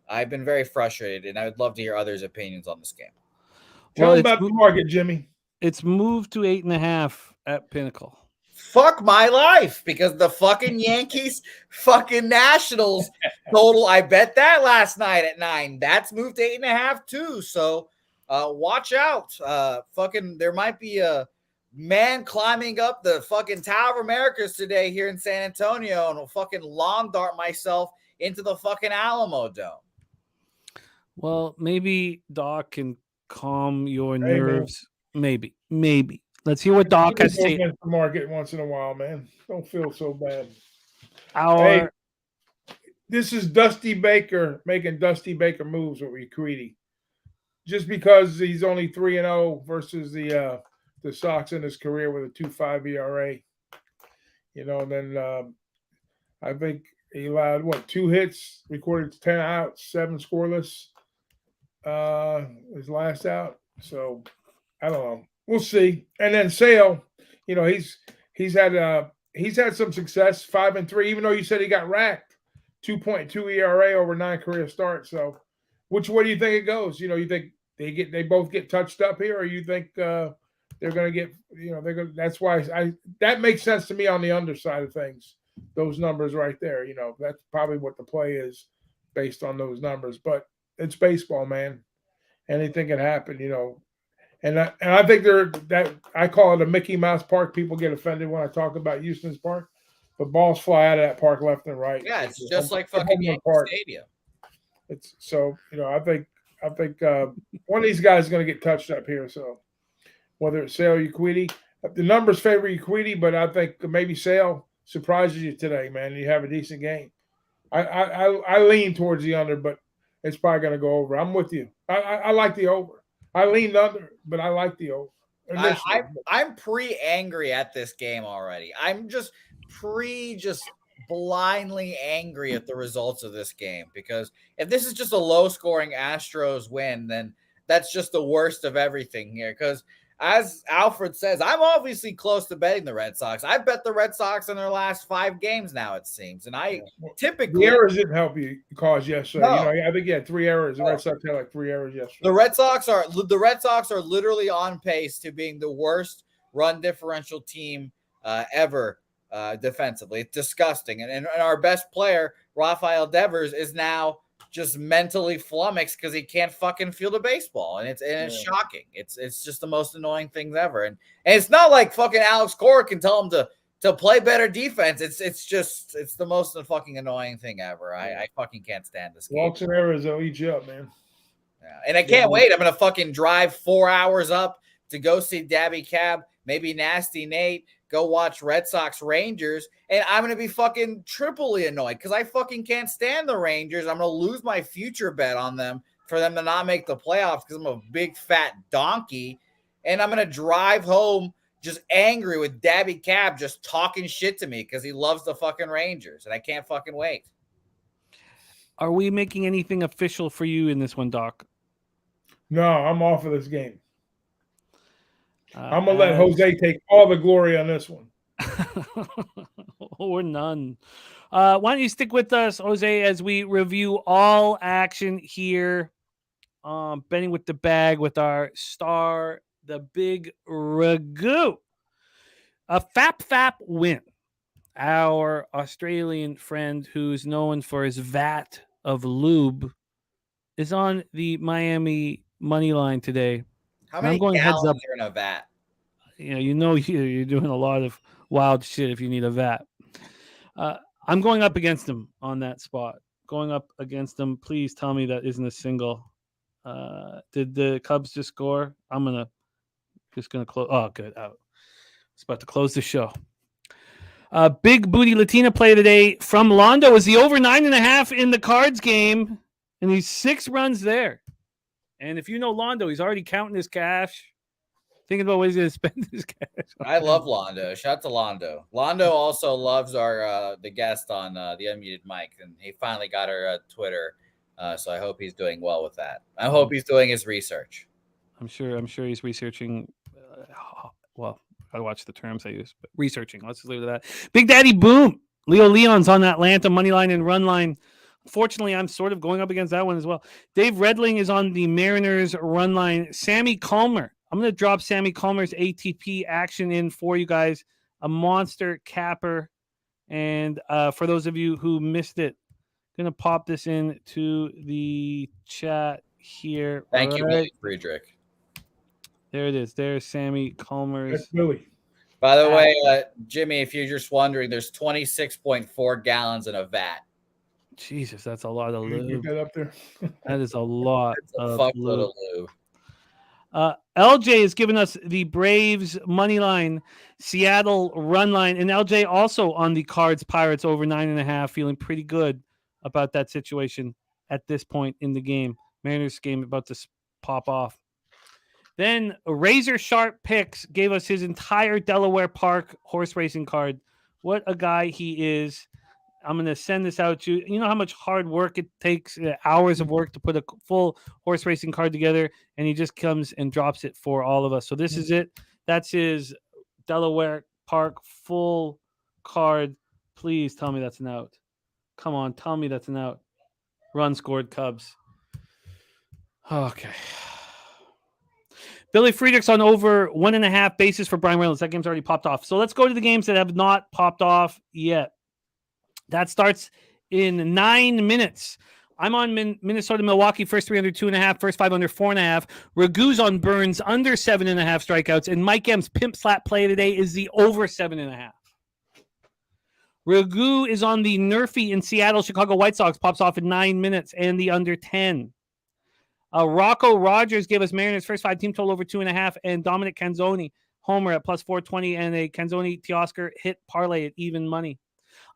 I've been very frustrated, and I would love to hear others' opinions on this game. Tell them about the market, Jimmy. It's moved to 8.5 at Pinnacle. Fuck my life, because the fucking Yankees, fucking Nationals total. I bet that last night at 9. That's moved to 8.5 too. So watch out. Fucking, there might be a man climbing up the fucking Tower of Americas today here in San Antonio, and will fucking lawn dart myself into the fucking Alamo Dome. Well, maybe Doc can calm your nerves. Maybe. Let's hear what Doc has to say. The market once in a while, man. Don't feel so bad. Hey, this is Dusty Baker making Dusty Baker moves with Urquidy. Just because he's only 3-0 versus the Sox in his career with a 2.5 ERA. You know, and then I think he allowed 2 hits, recorded 10 outs, 7 scoreless. His last out. So I don't know. We'll see. And then Sale, you know, he's had he's had some success, 5-3, even though you said he got racked, 2.2 ERA over 9 career starts. So, which way do you think it goes? You think they both get touched up here, or you think they're going to get, they're going. That's why that makes sense to me on the underside of things. Those numbers right there, that's probably what the play is based on those numbers. But it's baseball, man. Anything can happen, And I think that I call it a Mickey Mouse Park. People get offended when I talk about Houston's Park, but balls fly out of that park left and right. Yeah, it's just like fucking Yankee Stadium. It's so I think one of these guys is going to get touched up here. So whether it's Sale or Urquidy, the numbers favor Urquidy, but I think maybe Sale surprises you today, man. You have a decent game. I lean towards the under, but it's probably going to go over. I'm with you. I like the over. I leaned under, but I like the over. I'm pre-angry at this game already. I'm just blindly angry at the results of this game, because if this is just a low-scoring Astros win, then that's just the worst of everything here. Because as Alfred says, I'm obviously close to betting the Red Sox. I bet the Red Sox in their last 5 games now, it seems. And typically... The errors didn't help you cause yesterday. No. I think you had 3 errors. The Red Sox had like 3 errors yesterday. The Red Sox are literally on pace to being the worst run differential team ever defensively. It's disgusting. And our best player, Rafael Devers, is now just mentally flummoxed because he can't fucking field a baseball, and it's shocking. It's just the most annoying things ever, and it's not like fucking Alex Cora can tell him to play better defense. It's the most fucking annoying thing ever. I fucking can't stand this game. Walks and errors will eat you up, man. Yeah, and I can't wait. I'm gonna fucking drive 4 hours up to go see Dabby Cab, maybe Nasty Nate. Go watch Red Sox Rangers, and I'm going to be fucking triply annoyed because I fucking can't stand the Rangers. I'm going to lose my future bet on them for them to not make the playoffs because I'm a big fat donkey, and I'm going to drive home just angry with Dabby Cab just talking shit to me because he loves the fucking Rangers, and I can't fucking wait. Are we making anything official for you in this one, Doc? No, I'm off of this game. I'm going to let Jose take all the glory on this one. Or none. Why don't you stick with us, Jose, as we review all action here. Betting with the bag with our star, the Big Ragoo. A Fap win. Our Australian friend, who's known for his vat of lube, is on the Miami money line today. How many gallons are in a vat? You're doing a lot of wild shit if you need a vat. I'm going up against him on that spot. Going up against him. Please tell me that isn't a single. Did the Cubs just score? I'm just gonna close. Oh, good. Out. It's about to close the show. Big booty Latina play today from Londo is the over 9.5 in the Cards game, and he's 6 runs there. And if you know Londo, he's already counting his cash, thinking about what he's going to spend his cash on. I love Londo. Shout out to Londo. Londo also loves our the guest on the Unmuted Mic, and he finally got her Twitter. So I hope he's doing well with that. I hope he's doing his research. I'm sure he's researching. Well, I watch the terms I use, but researching. Let's just leave it at that. Big Daddy Boom. Leo Leon's on that Atlanta money line and run line. Fortunately, I'm sort of going up against that one as well. Dave Redling is on the Mariners run line. Sammy Calmer. I'm going to drop Sammy Calmer's ATP action in for you guys. A monster capper. And for those of you who missed it, going to pop this in to the chat here. Thank you, Billy Friedrich. There it is. There's Sammy Calmer's. That's Billy. By the way, Jimmy, if you're just wondering, there's 26.4 gallons in a vat. Jesus, that's a lot of lube. Get up there. That is a lot of fuckload of lube. LJ has given us the Braves money line, Seattle run line, and LJ also on the Cards Pirates over 9.5, feeling pretty good about that situation at this point in the game. Mariners game about to pop off. Then Razor Sharp Picks gave us his entire Delaware Park horse racing card. What a guy he is. I'm going to send this out to you. You know how much hard work it takes, hours of work to put a full horse racing card together, and he just comes and drops it for all of us. So this is it. That's his Delaware Park full card. Please tell me that's an out. Come on, tell me that's an out. Run scored, Cubs. Okay. Billy Friedrichs on over 1.5 bases for Brian Reynolds. That game's already popped off. So let's go to the games that have not popped off yet. That starts in 9 minutes. I'm on Minnesota, Milwaukee, first 3 under 2.5, first 5 under 4.5. Ragoo's on Burns, under 7.5 strikeouts. And Mike M's pimp slap play today is the over 7.5. Ragoo is on the Nerfy in Seattle. Chicago White Sox pops off in 9 minutes and the under 10. Rocco Rogers gave us Mariners first 5 team total over 2.5, and Dominic Canzoni homer at plus 420, and a Canzoni Teoscar hit parlay at even money.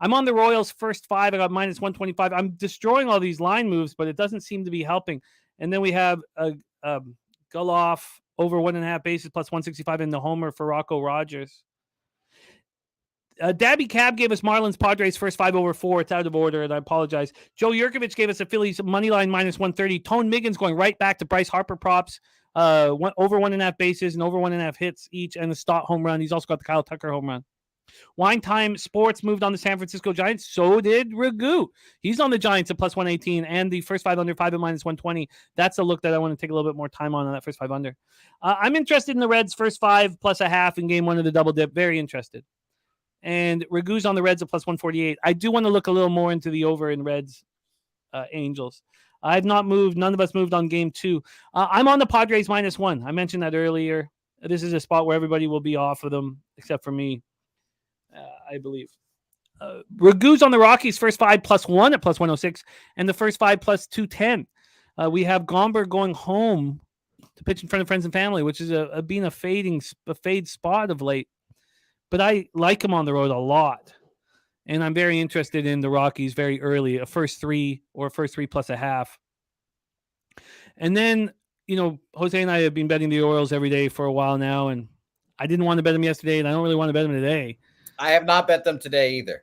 I'm on the Royals first 5. I got minus 125. I'm destroying all these line moves, but it doesn't seem to be helping. And then we have a Guloff over 1.5 bases plus 165 in the homer for Rocco Rogers. Dabby Cab gave us Marlins Padres first 5 over 4. It's out of order, and I apologize. Joe Yurkovich gave us a Phillies money line minus 130. Tone Miggins going right back to Bryce Harper props, over 1.5 bases and over 1.5 hits each, and the Stott home run. He's also got the Kyle Tucker home run. Wine Time Sports moved on the San Francisco Giants. So did Ragoo. He's on the Giants at plus 118, and the first 5 under 5 at minus 120. That's a look that I want to take a little bit more time on that first 5 under. I'm interested in the Reds first 5 plus a half in game 1 of the double dip. Very interested. And Ragoo's on the Reds at plus 148. I do want to look a little more into the over in Reds Angels. I've not moved. None of us moved on game 2. I'm on the Padres minus 1. I mentioned that earlier. This is a spot where everybody will be off of them, except for me, I believe. Ragoo's on the Rockies first 5 plus 1 at plus 106, and the first 5 plus 210. We have Gomber going home to pitch in front of friends and family, which is being a fade spot of late. But I like him on the road a lot. And I'm very interested in the Rockies very early, a first 3 or a first 3 plus a half. And then, Jose and I have been betting the Orioles every day for a while now, and I didn't want to bet them yesterday, and I don't really want to bet them today. I have not bet them today either.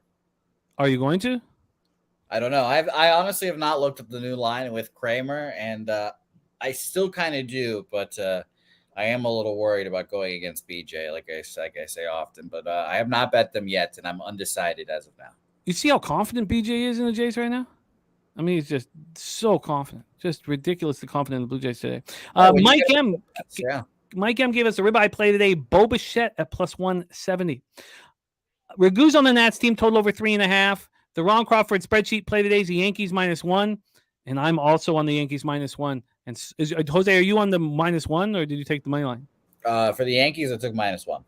Are you going to? I don't know. I honestly have not looked at the new line with Kramer, and I still kind of do, but I am a little worried about going against BJ, like I say often. But I have not bet them yet, and I'm undecided as of now. You see how confident BJ is in the Jays right now? I mean, he's just so confident, just ridiculously confident in the Blue Jays today. Mike M gave us a ribeye play today. Bo Bichette at plus 170. Ragoo's on the Nats team total over 3.5. The Ron Crawford spreadsheet play today is the Yankees minus 1, and I'm also on the Yankees minus 1. And Jose, are you on the minus 1, or did you take the money line? For the Yankees, I took minus 1.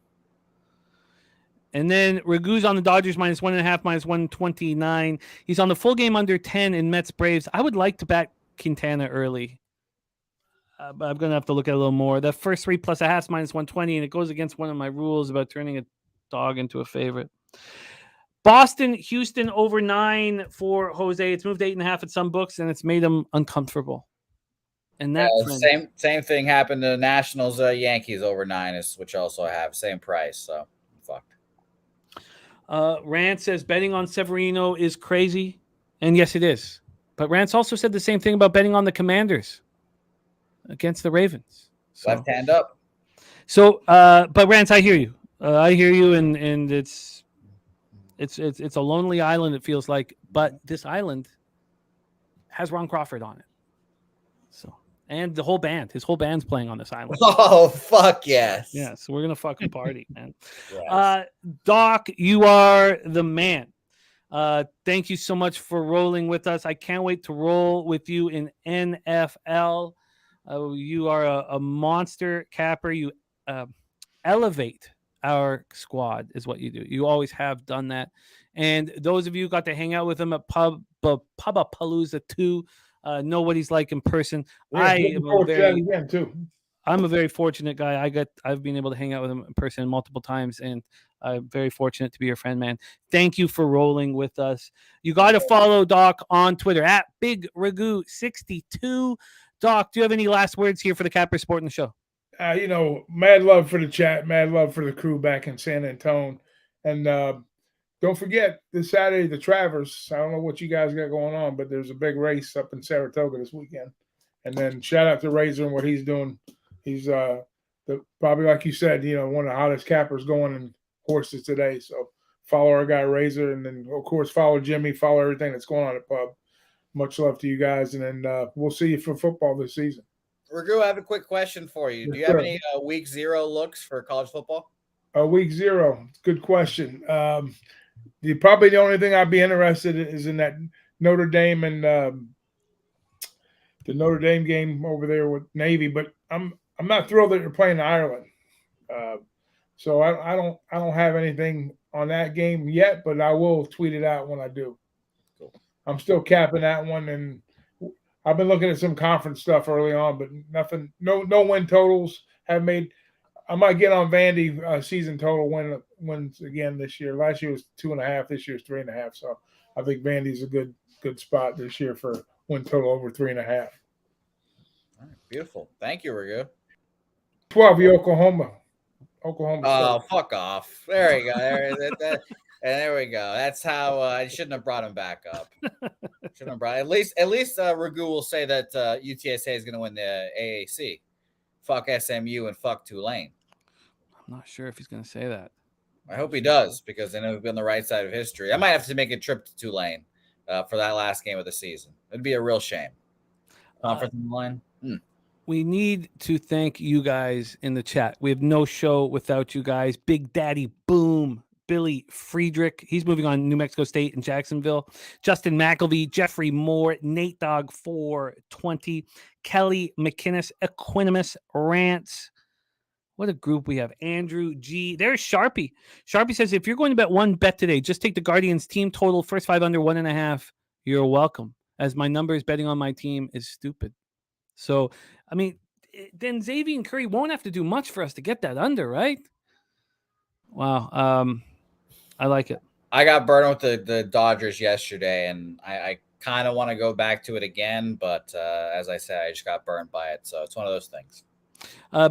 And then Ragoo's on the Dodgers minus 1.5, minus 129. He's on the full game under 10 in Mets Braves. I would like to back Quintana early, but I'm going to have to look at a little more. The first 3 plus a half minus 120, and it goes against one of my rules about turning a dog into a favorite. Boston, Houston over 9 for Jose. It's moved 8.5 at some books, and it's made him uncomfortable. And that same thing happened to the Nationals, Yankees over 9, which also have same price. So fucked. Rance says betting on Severino is crazy, and yes, it is. But Rance also said the same thing about betting on the Commanders against the Ravens. So, left hand up. So, but Rance, I hear you. And it's a lonely island. It feels like, but this island has Ron Crawford on it. So, and his whole band's playing on this island. Oh, fuck yes. Yeah. So we're going to fucking party, man. Yes. Doc, you are the man. Thank you so much for rolling with us. I can't wait to roll with you in NFL. You are a monster capper. You elevate our squad is what you do. You always have done that. And those of you who got to hang out with him at Pubapalooza 2 know what he's like in person. I'm a very fortunate guy. I've been able to hang out with him in person multiple times, and I'm very fortunate to be your friend, man. Thank you for rolling with us. You got to follow Doc on Twitter at Big Ragoo 62. Doc, do you have any last words here for the Capper Sport in the show? Mad love for the chat, mad love for the crew back in San Antonio. And don't forget this Saturday, the Travers. I don't know what you guys got going on, but there's a big race up in Saratoga this weekend. And then shout out to Razor and what he's doing. He's probably, like you said, one of the hottest cappers going in horses today. So follow our guy Razor, and then of course follow Jimmy, follow everything that's going on at Pub. Much love to you guys, and then we'll see you for football this season. Ragoo, I have a quick question for you. Do you have any week 0 looks for college football? Week 0, good question. Probably the only thing I'd be interested in is in that Notre Dame and the Notre Dame game over there with Navy, but I'm not thrilled that they're playing Ireland. So I don't have anything on that game yet, but I will tweet it out when I do. Cool. I'm still capping that one, and I've been looking at some conference stuff early on, but nothing. No win totals have made. I might get on Vandy season total wins again this year. Last year was 2.5. This year's 3.5. So I think Vandy's a good spot this year for win total over 3.5. All right, beautiful. Thank you, Ragoo. 12, Oklahoma. Oh, fuck off. There you go. There we go. That's how I shouldn't have brought him back up. Shouldn't have brought. At least Ragoo will say that UTSA is going to win the AAC. Fuck SMU and fuck Tulane. I'm not sure if he's going to say that. I hope he does, because then he'll be on the right side of history. I might have to make a trip to Tulane for that last game of the season. It'd be a real shame. Conference line. We need to thank you guys in the chat. We have no show without you guys. Big Daddy Boom, Billy Friedrich. He's moving on New Mexico State and Jacksonville. Justin McElvey, Jeffrey Moore, Nate Dogg 420, Kelly McInnes, Equanimus Rants. What a group we have. Andrew G. There's Sharpie. Sharpie says, if you're going to bet one bet today, just take the Guardians team total, first 5 under 1.5. You're welcome, as my numbers betting on my team is stupid. So, I mean, then Xavier and Curry won't have to do much for us to get that under, right? Wow. I like it. I got burned with the Dodgers yesterday, and I kind of want to go back to it again, but as I said, I just got burned by it. So it's one of those things.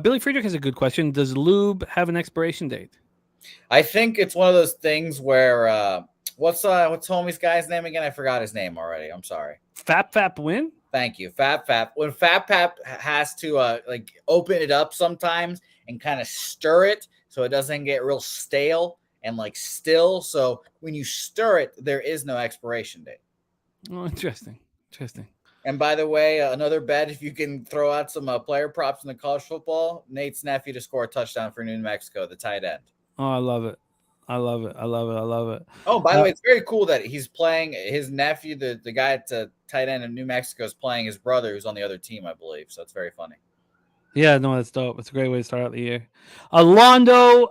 Billy Friedrich has a good question. Does lube have an expiration date? I think it's one of those things where what's homie's guy's name again? I forgot his name already. I'm sorry. Fap Win? Thank you. Fap. When Fap has to like open it up sometimes and kind of stir it so it doesn't get real stale and like still. So when you stir it, there is no expiration date. Oh, interesting. And by the way, another bet, if you can throw out some player props in the college football, Nate's nephew to score a touchdown for New Mexico, the tight end. Oh, I love it. Oh, by the way, it's very cool that he's playing his nephew, the guy at the tight end in New Mexico, is playing his brother who's on the other team, I believe. So it's very funny. Yeah, no, that's dope. It's a great way to start out the year. Londo,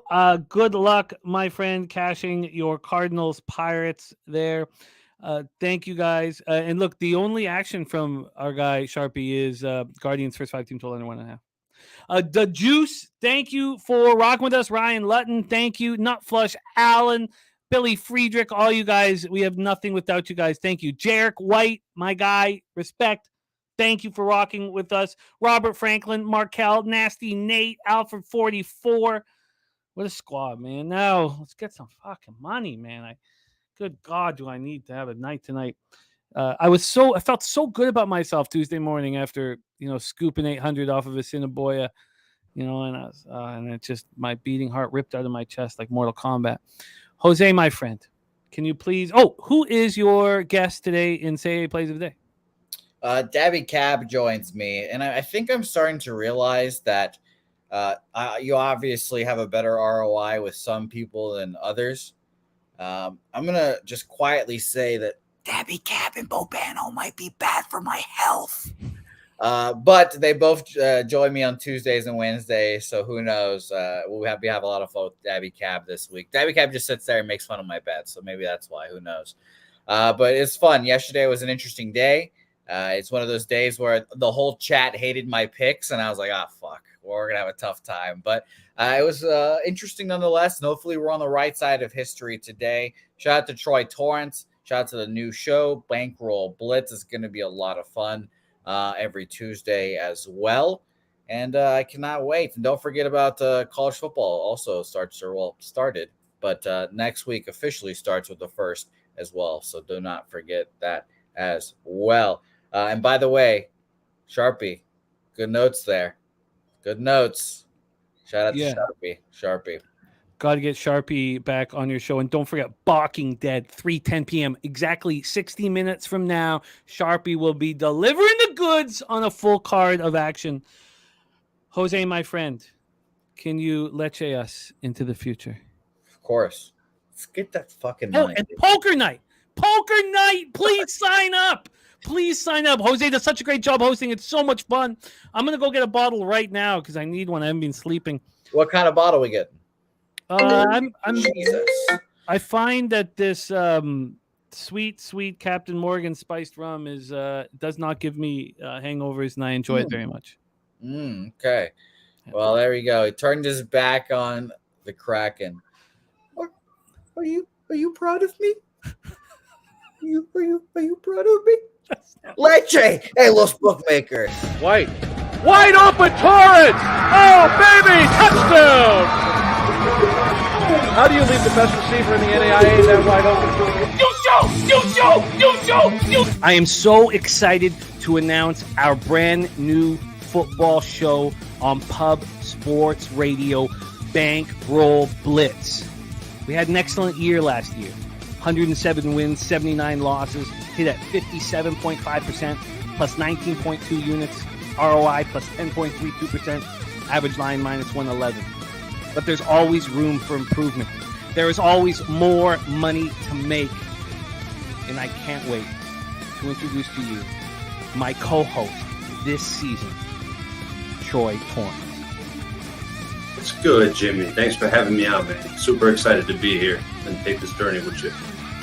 good luck, my friend, cashing your Cardinals Pirates there. Thank you guys. And look, the only action from our guy Sharpie is Guardians first 5 team total under 1.5. The Juice, thank you for rocking with us. Ryan Lutton, thank you. Nut Flush, Allen, Billy Friedrich, all you guys. We have nothing without you guys. Thank you. Jarek White, my guy, respect. Thank you for rocking with us. Robert Franklin, Markel, Nasty Nate, Alfred 44. What a squad, man. Now let's get some fucking money, man. Good God, do I need to have a night tonight? I felt so good about myself Tuesday morning after, scooping 800 off of Assiniboia, and it just, my beating heart ripped out of my chest like Mortal Kombat. Jose, my friend, can you please, who is your guest today in Say Plays of the Day? Dabby Cab joins me, and I think I'm starting to realize that you obviously have a better ROI with some people than others. I'm going to just quietly say that Dabby Cab and Bobano might be bad for my health. But they both join me on Tuesdays and Wednesdays, so who knows? We'll have a lot of fun with Dabby Cab this week. Dabby Cab just sits there and makes fun of my bet, so maybe that's why. Who knows? But it's fun. Yesterday was an interesting day. It's one of those days where the whole chat hated my picks, and I was like, fuck, we're going to have a tough time. But it was interesting nonetheless, and hopefully we're on the right side of history today. Shout out to Troy Torrance. Shout out to the new show, Bankroll Blitz. Is going to be a lot of fun every Tuesday as well. And I cannot wait. And don't forget about college football also started. But next week officially starts with the first as well. So do not forget that as well. And by the way, Sharpie, good notes there. Good notes. Shout out to Sharpie. Got to get Sharpie back on your show. And don't forget, Balking Dead, 3:10 p.m. Exactly 60 minutes from now, Sharpie will be delivering the goods on a full card of action. Jose, my friend, can you leche us into the future? Of course. Let's get that fucking money. And Poker Night. Poker Night. Please sign up. Please sign up. Jose does such a great job hosting. It's so much fun. I'm going to go get a bottle right now because I need one. I haven't been sleeping. What kind of bottle we get? Jesus. I find that this sweet Captain Morgan spiced rum is does not give me hangovers, and I enjoy it very much. Okay. Well, there we go. He turned his back on the Kraken. Are you proud of me? Are you proud of me? Leche! Hey, Los Bookmakers. White open Torrance! Oh, baby! Touchdown! How do you leave the best receiver in the NAIA that wide open? I am so excited to announce our brand new football show on Pub Sports Radio, Bankroll Blitz. We had an excellent year last year. 107 wins, 79 losses, hit at 57.5%, plus 19.2 units, ROI plus 10.32%, average line minus 111. But there's always room for improvement. There is always more money to make. And I can't wait to introduce to you my co-host this season, Troy Torrance. It's good, Jimmy. Thanks for having me on, man. Super excited to be here and take this journey with you.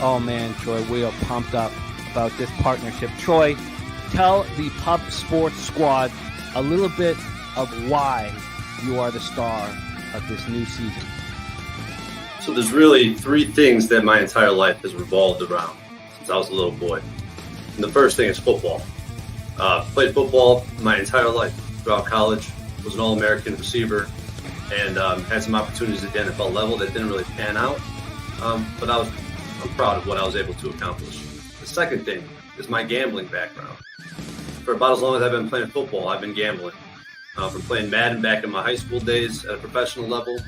Oh, man, Troy, we are pumped up about this partnership. Troy, tell the Pub Sports Squad a little bit of why you are the star of this new season. So there's really three things that my entire life has revolved around since I was a little boy. And the first thing is football. Played football my entire life throughout college, was an All-American receiver, and had some opportunities at the NFL level that didn't really pan out. But I'm proud of what I was able to accomplish. The second thing is my gambling background. For about as long as I've been playing football, I've been gambling. From playing Madden back in my high school days at a professional level,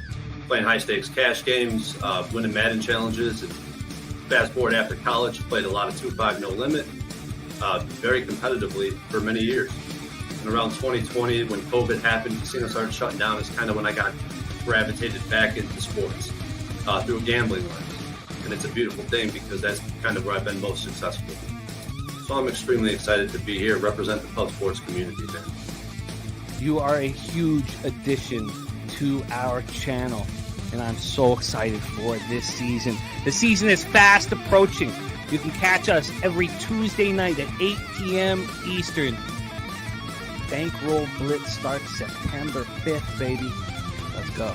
playing high-stakes cash games, winning Madden challenges, and fast forward after college, played a lot of 2-5 no limit, very competitively for many years. And around 2020, when COVID happened, casinos started shutting down. It's kind of when I got gravitated back into sports through a gambling lens. And it's a beautiful thing because that's kind of where I've been most successful. So I'm extremely excited to be here, represent the Pub Sports community, man. You are a huge addition to our channel, and I'm so excited for this season. The season is fast approaching. You can catch us every Tuesday night at 8 p.m. Eastern. Bankroll Blitz starts September 5th, baby. Let's go.